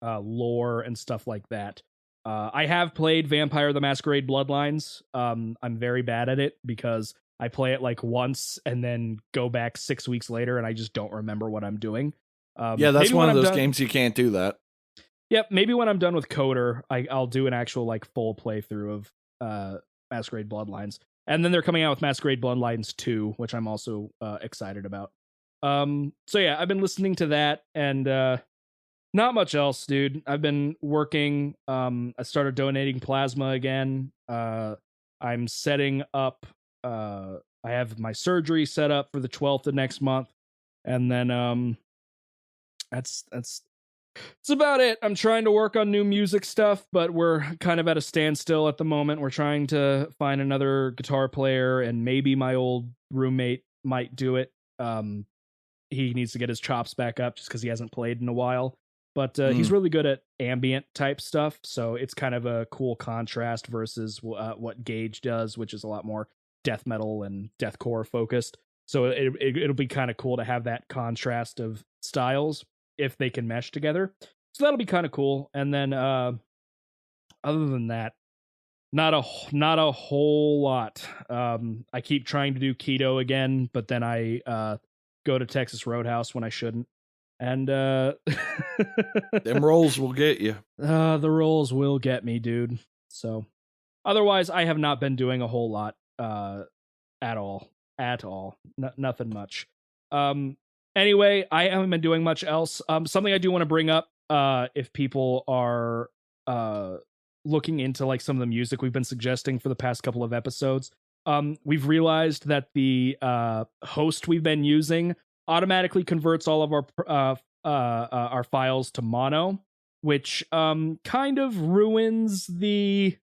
lore and stuff like that. I have played Vampire the Masquerade Bloodlines. I'm very bad at it because I play it like once and then go back 6 weeks later and I just don't remember what I'm doing. Yeah, that's one of those games you can't do that. Yep, maybe when I'm done with Coder, I'll do an actual like full playthrough of Masquerade Bloodlines. And then they're coming out with Masquerade Bloodlines 2, which I'm also excited about. So yeah, I've been listening to that, and not much else, dude. I've been working. I started donating plasma again. I'm setting up. I have my surgery set up for the 12th of next month, and then that's about it. I'm trying to work on new music stuff, but we're kind of at a standstill at the moment. We're trying to find another guitar player, and maybe my old roommate might do it. He needs to get his chops back up just because he hasn't played in a while. But he's really good at ambient type stuff, so it's kind of a cool contrast versus what Gage does, which is a lot more death metal and deathcore focused. So it'll be kind of cool to have that contrast of styles if they can mesh together. So that'll be kind of cool. And then other than that, not a whole lot. I keep trying to do keto again, but then I go to Texas Roadhouse when I shouldn't. And them rolls will get you. The rolls will get me, dude. So otherwise, I have not been doing a whole lot at all. Nothing much. Anyway, I haven't been doing much else. Something I do want to bring up, if people are looking into like some of the music we've been suggesting for the past couple of episodes, we've realized that the host we've been using automatically converts all of our files to mono, which kind of ruins the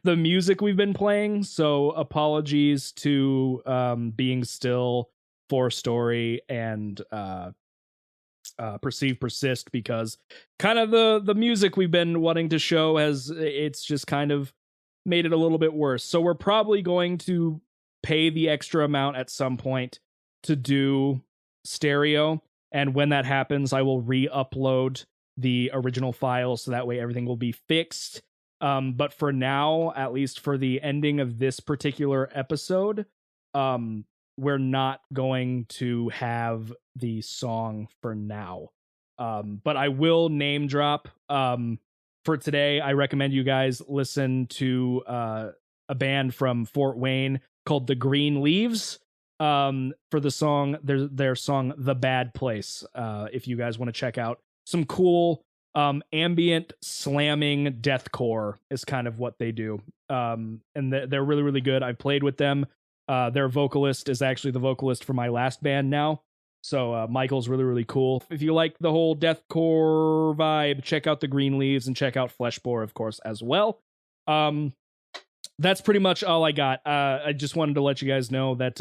the music we've been playing. So apologies to Being Still, For Story, and Perceive Persist, because kind of the music we've been wanting to show it's just kind of made it a little bit worse. So we're probably going to pay the extra amount at some point to do stereo, and when that happens, I will re-upload the original file so that way everything will be fixed. But for now, at least for the ending of this particular episode, we're not going to have the song for now. But I will name drop. For today, I recommend you guys listen to a band from Fort Wayne called The Green Leaves. For the song, their song "The Bad Place." If you guys want to check out some cool ambient slamming deathcore, is kind of what they do. And they're really, really good. I've played with them. Their vocalist is actually the vocalist for my last band now. So Michael's really, really cool. If you like the whole deathcore vibe, check out The Green Leaves and check out Fleshbore, of course, as well. That's pretty much all I got. I just wanted to let you guys know that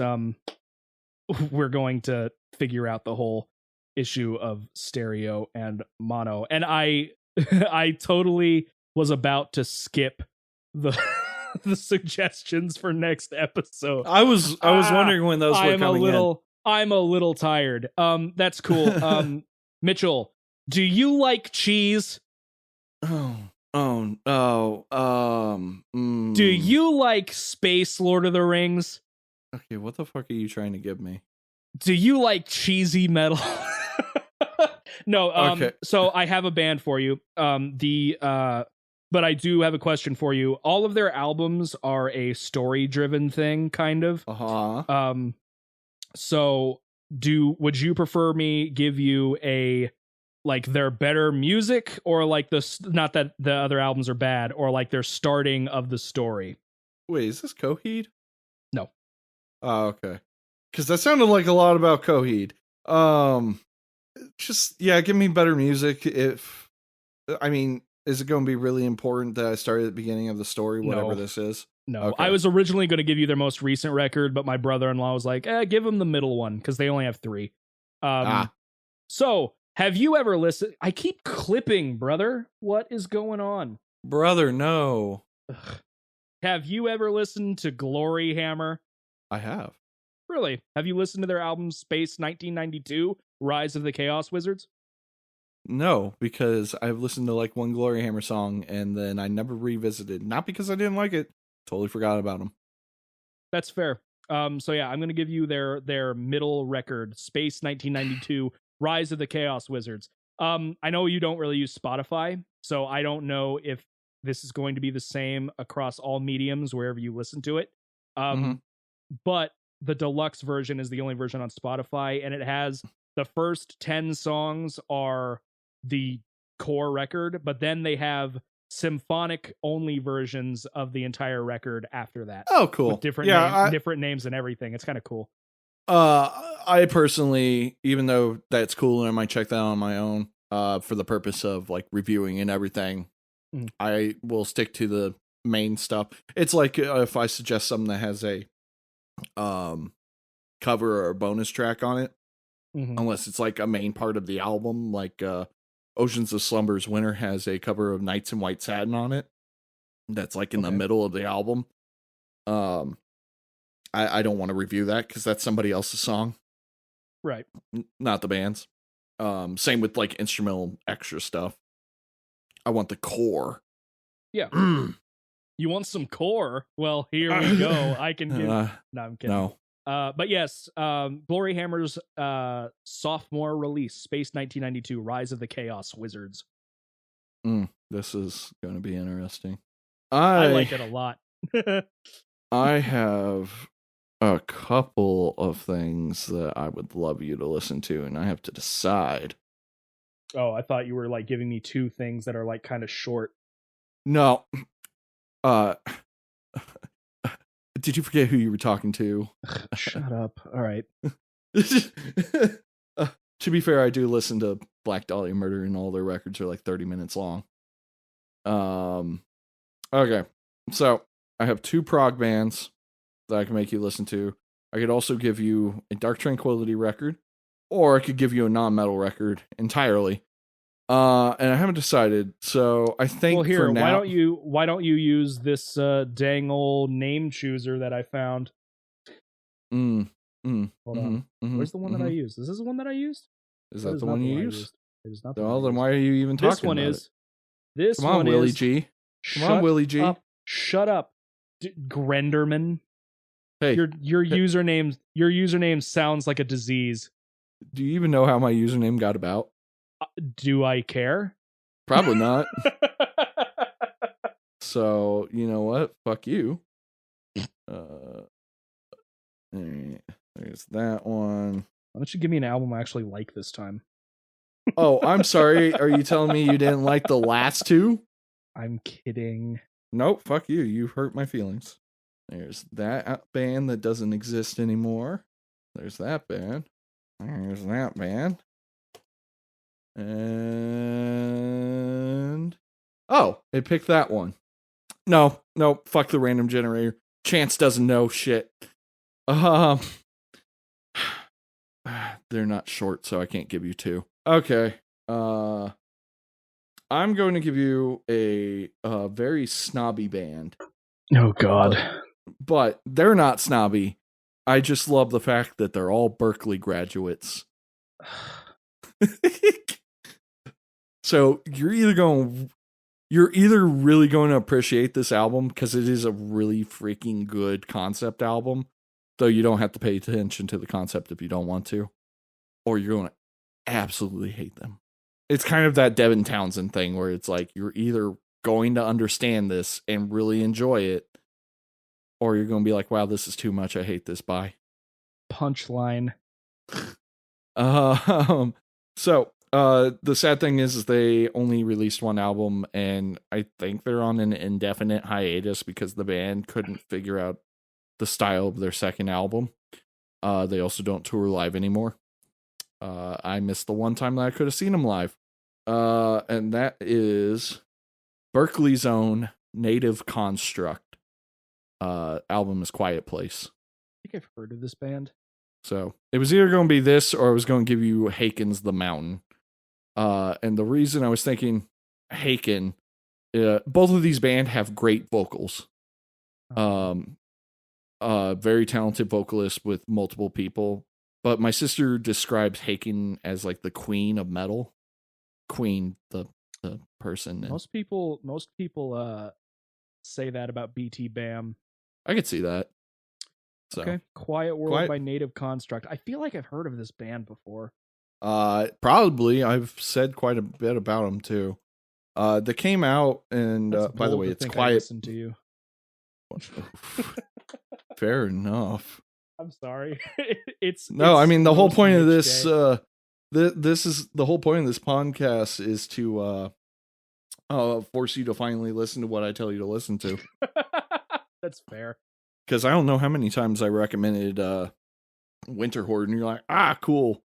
we're going to figure out the whole issue of stereo and mono. And I totally was about to skip the the suggestions for next episode. I was wondering when those were coming in. I'm a little tired. That's cool. Mitchell, do you like cheese? Do you like Space Lord of the Rings? Okay, what the fuck are you trying to give me? Do you like cheesy metal? No, okay. So I have a band for you. But I do have a question for you. All of their albums are a story-driven thing, kind of. Uh-huh. So would you prefer me give you their better music, or like not that the other albums are bad, or like their starting of the story? Wait, is this Coheed? No. Oh, okay. Because that sounded like a lot about Coheed. Give me better music. Is it going to be really important that I start at the beginning of the story, whatever this is? No, okay. I was originally going to give you their most recent record, but my brother-in-law was like, give them the middle one, because they only have 3. So, have you ever listened? I keep clipping, brother. What is going on? Brother, no. Ugh. Have you ever listened to Gloryhammer? I have. Really? Have you listened to their album Space 1992, Rise of the Chaos Wizards? No, because I've listened to like one Gloryhammer song, and then I never revisited. Not because I didn't like it. Totally forgot about them. That's fair. So yeah, I'm going to give you their middle record, Space 1992, Rise of the Chaos Wizards. I know you don't really use Spotify, so I don't know if this is going to be the same across all mediums wherever you listen to it. But the deluxe version is the only version on Spotify, and it has the first 10 songs are the core record, but then they have symphonic only versions of the entire record after that. Oh, cool. With different names and everything. It's kind of cool. I personally, even though that's cool and I might check that on my own, for the purpose of like reviewing and everything, I will stick to the main stuff. It's like if I suggest something that has a cover or a bonus track on it, unless it's like a main part of the album, like Oceans of Slumber's Winter has a cover of Nights in White Satin on it. That's like in the middle of the album. I don't want to review that because that's somebody else's song. Right. Not the band's. Same with like instrumental extra stuff. I want the core. Yeah. You want some core? Well, here we go. I can give... No, I'm kidding. No. But yes, Gloryhammer's sophomore release, Space 1992, Rise of the Chaos Wizards. This is going to be interesting. I like it a lot. I have a couple of things that I would love you to listen to, and I have to decide. Oh, I thought you were like giving me 2 things that are like kind of short. No. Did you forget who you were talking to? Shut up. All right. To be fair, I do listen to Black Dahlia Murder, and all their records are like 30 minutes long. Okay. So I have 2 prog bands that I can make you listen to. I could also give you a Dark Tranquillity record, or I could give you a non-metal record entirely. And I haven't decided, so I think for now, why don't you use this dang old name chooser that I found? Hold on. Where's the one that I used? Is this the one that I used? Is That that is the not one the you one I used? used. It is not the Well, one I then used. why are you even talking This one about is. it? This Come on, one Willie is. G. Come on, Shut Willie G. up. Shut up. Grenderman. Hey, Your username sounds like a disease. do you even know how my username got about? Do I care? Probably not. So, you know what? Fuck you. There's that one. Why don't you give me an album I actually like this time? Oh, I'm sorry. Are you telling me you didn't like the last two? I'm kidding. Nope, fuck you. You hurt my feelings. There's that band that doesn't exist anymore. There's that band. There's that band. And oh, it picked that one. No, fuck the random generator. Chance doesn't know shit. They're not short, so I can't give you two. Okay. I'm going to give you a very snobby band. Oh God. But they're not snobby. I just love the fact that they're all Berkeley graduates. So you're either really going to appreciate this album because it is a really freaking good concept album, though you don't have to pay attention to the concept if you don't want to, or you're going to absolutely hate them. It's kind of that Devin Townsend thing where it's like you're either going to understand this and really enjoy it, or you're going to be like, wow, this is too much. I hate this. Bye. Punchline. So the sad thing is they only released one album, and I think they're on an indefinite hiatus because the band couldn't figure out the style of their second album. They also don't tour live anymore. I missed the one time that I could have seen them live. And that is Berkeley's own Native Construct. Album is Quiet Place. I think I've heard of this band. So it was either going to be this or I was going to give you Haken's The Mountain. And the reason I was thinking Haken, both of these bands have great vocals. Very talented vocalist with multiple people. But my sister describes Haken as like the queen of metal. Queen, the person. Most people say that about BT Bam. I could see that. So. Okay. Quiet World by Native Construct. I feel like I've heard of this band before. Probably. I've said quite a bit about them too. They came out, and by the way, it's Quiet. Listen to you. Fair enough. I'm sorry. I mean the whole point of this. This is the whole point of this podcast is to force you to finally listen to what I tell you to listen to. That's fair. Because I don't know how many times I recommended Winter Horde, and you're like, cool.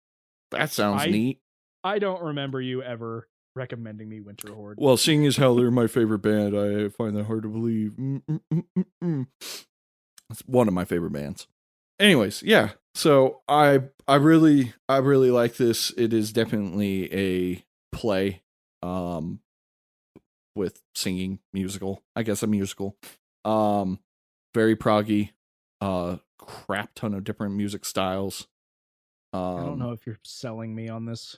That sounds neat. I don't remember you ever recommending me Winter Horde. Well, seeing as how they're my favorite band, I find that hard to believe. It's one of my favorite bands. Anyways, yeah. So I really like this. It is definitely a play with singing musical. I guess a musical. Very proggy, crap ton of different music styles. I don't know if you're selling me on this.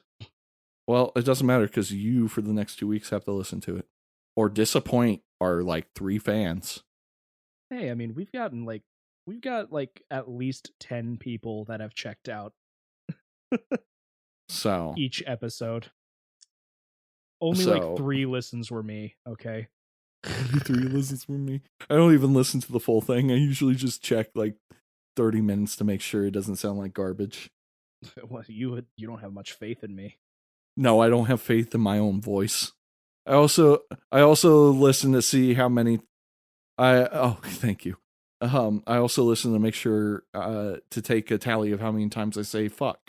Well, it doesn't matter because you, for the next 2 weeks, have to listen to it or disappoint our 3 fans. Hey, I mean, we've got at least 10 people that have checked out. So each episode, only 3 listens were me. Okay. 3 listens from me. I don't even listen to the full thing. I usually just check 30 minutes to make sure it doesn't sound like garbage. Well, you don't have much faith in me. No, I don't have faith in my own voice. I also listen to see how many. Thank you. I also listen to make sure to take a tally of how many times I say fuck,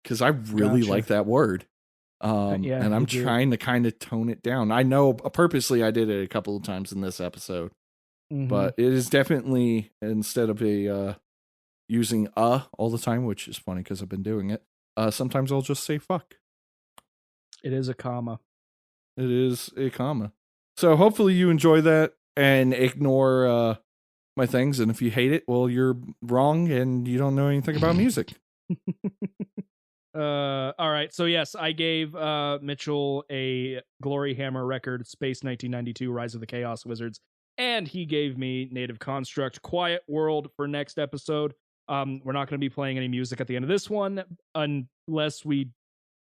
because I really like that word. And I'm trying to kind of tone it down. I know purposely I did it a couple of times in this episode, but it is definitely, instead of using all the time, which is funny because I've been doing it. Sometimes I'll just say fuck. It is a comma. It is a comma. So hopefully you enjoy that and ignore my things, and if you hate it, well, you're wrong and you don't know anything about music. All right. So yes, I gave Mitchell a Gloryhammer record, Space 1992, Rise of the Chaos Wizards, and he gave me Native Construct, Quiet World for next episode. We're not going to be playing any music at the end of this one unless we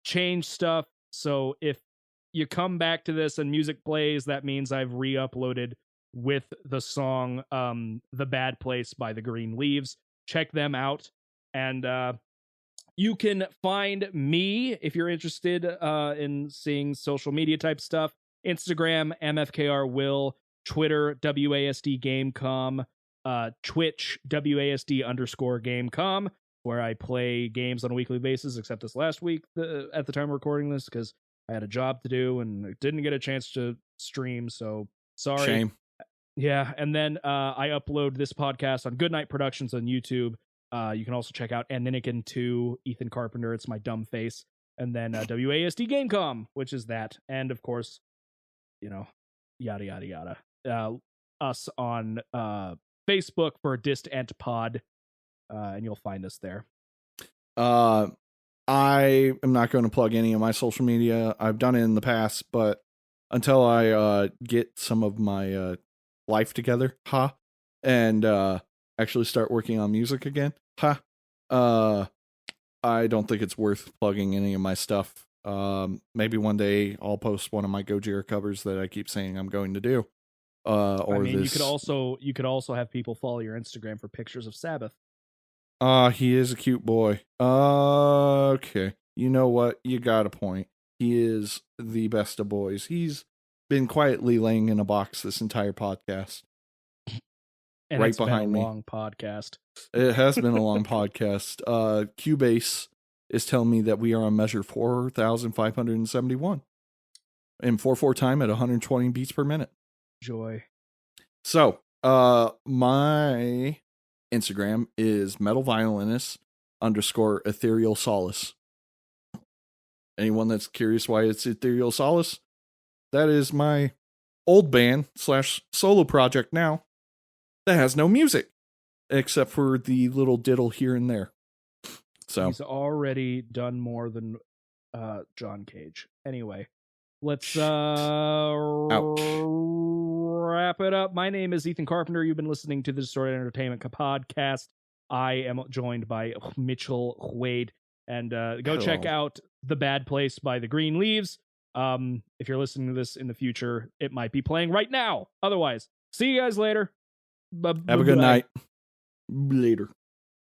change stuff. So if you come back to this and music plays, that means I've re-uploaded with the song The Bad Place by the Green Leaves. Check them out. And you can find me if you're interested in seeing social media type stuff. Instagram, MFKR Will, Twitter, WASD Gamecom, Twitch, WASD_Gamecom, where I play games on a weekly basis, except this last week at the time of recording this, because I had a job to do and didn't get a chance to stream, so sorry. Shame. Yeah, and then I upload this podcast on Goodnight Productions on YouTube. You can also check out Aninikin 2, Ethan Carpenter, it's my dumb face, and then WASD Gamecom, which is that, and of course, yada yada yada. Us on Facebook for Dist Ent Pod, and you'll find us there. I am not going to plug any of my social media. I've done it in the past, but until I get some of my life together, and actually start working on music again, I don't think it's worth plugging any of my stuff. Maybe one day I'll post one of my Gojira covers that I keep saying I'm going to do. Or you could also have people follow your Instagram for pictures of Sabbath. He is a cute boy. Okay. You know what? You got a point. He is the best of boys. He's been quietly laying in a box this entire podcast. And right it's behind been a me. long podcast. It has been a long podcast. Cubase is telling me that we are on measure 4,571 in 4/4 time at 120 beats per minute. Joy. So, my Instagram is metalviolinist_ethereal solace. Anyone that's curious why it's ethereal solace, that is my old band / solo project now that has no music except for the little diddle here and there. So he's already done more than John Cage. Anyway, let's wrap it up. My name is Ethan Carpenter. You've been listening to the Distorted Entertainment podcast. I am joined by Mitchell Wade, and go check out The Bad Place by the Green Leaves. If you're listening to this in the future, it might be playing right now. Otherwise, see you guys later. Have a good night. Later.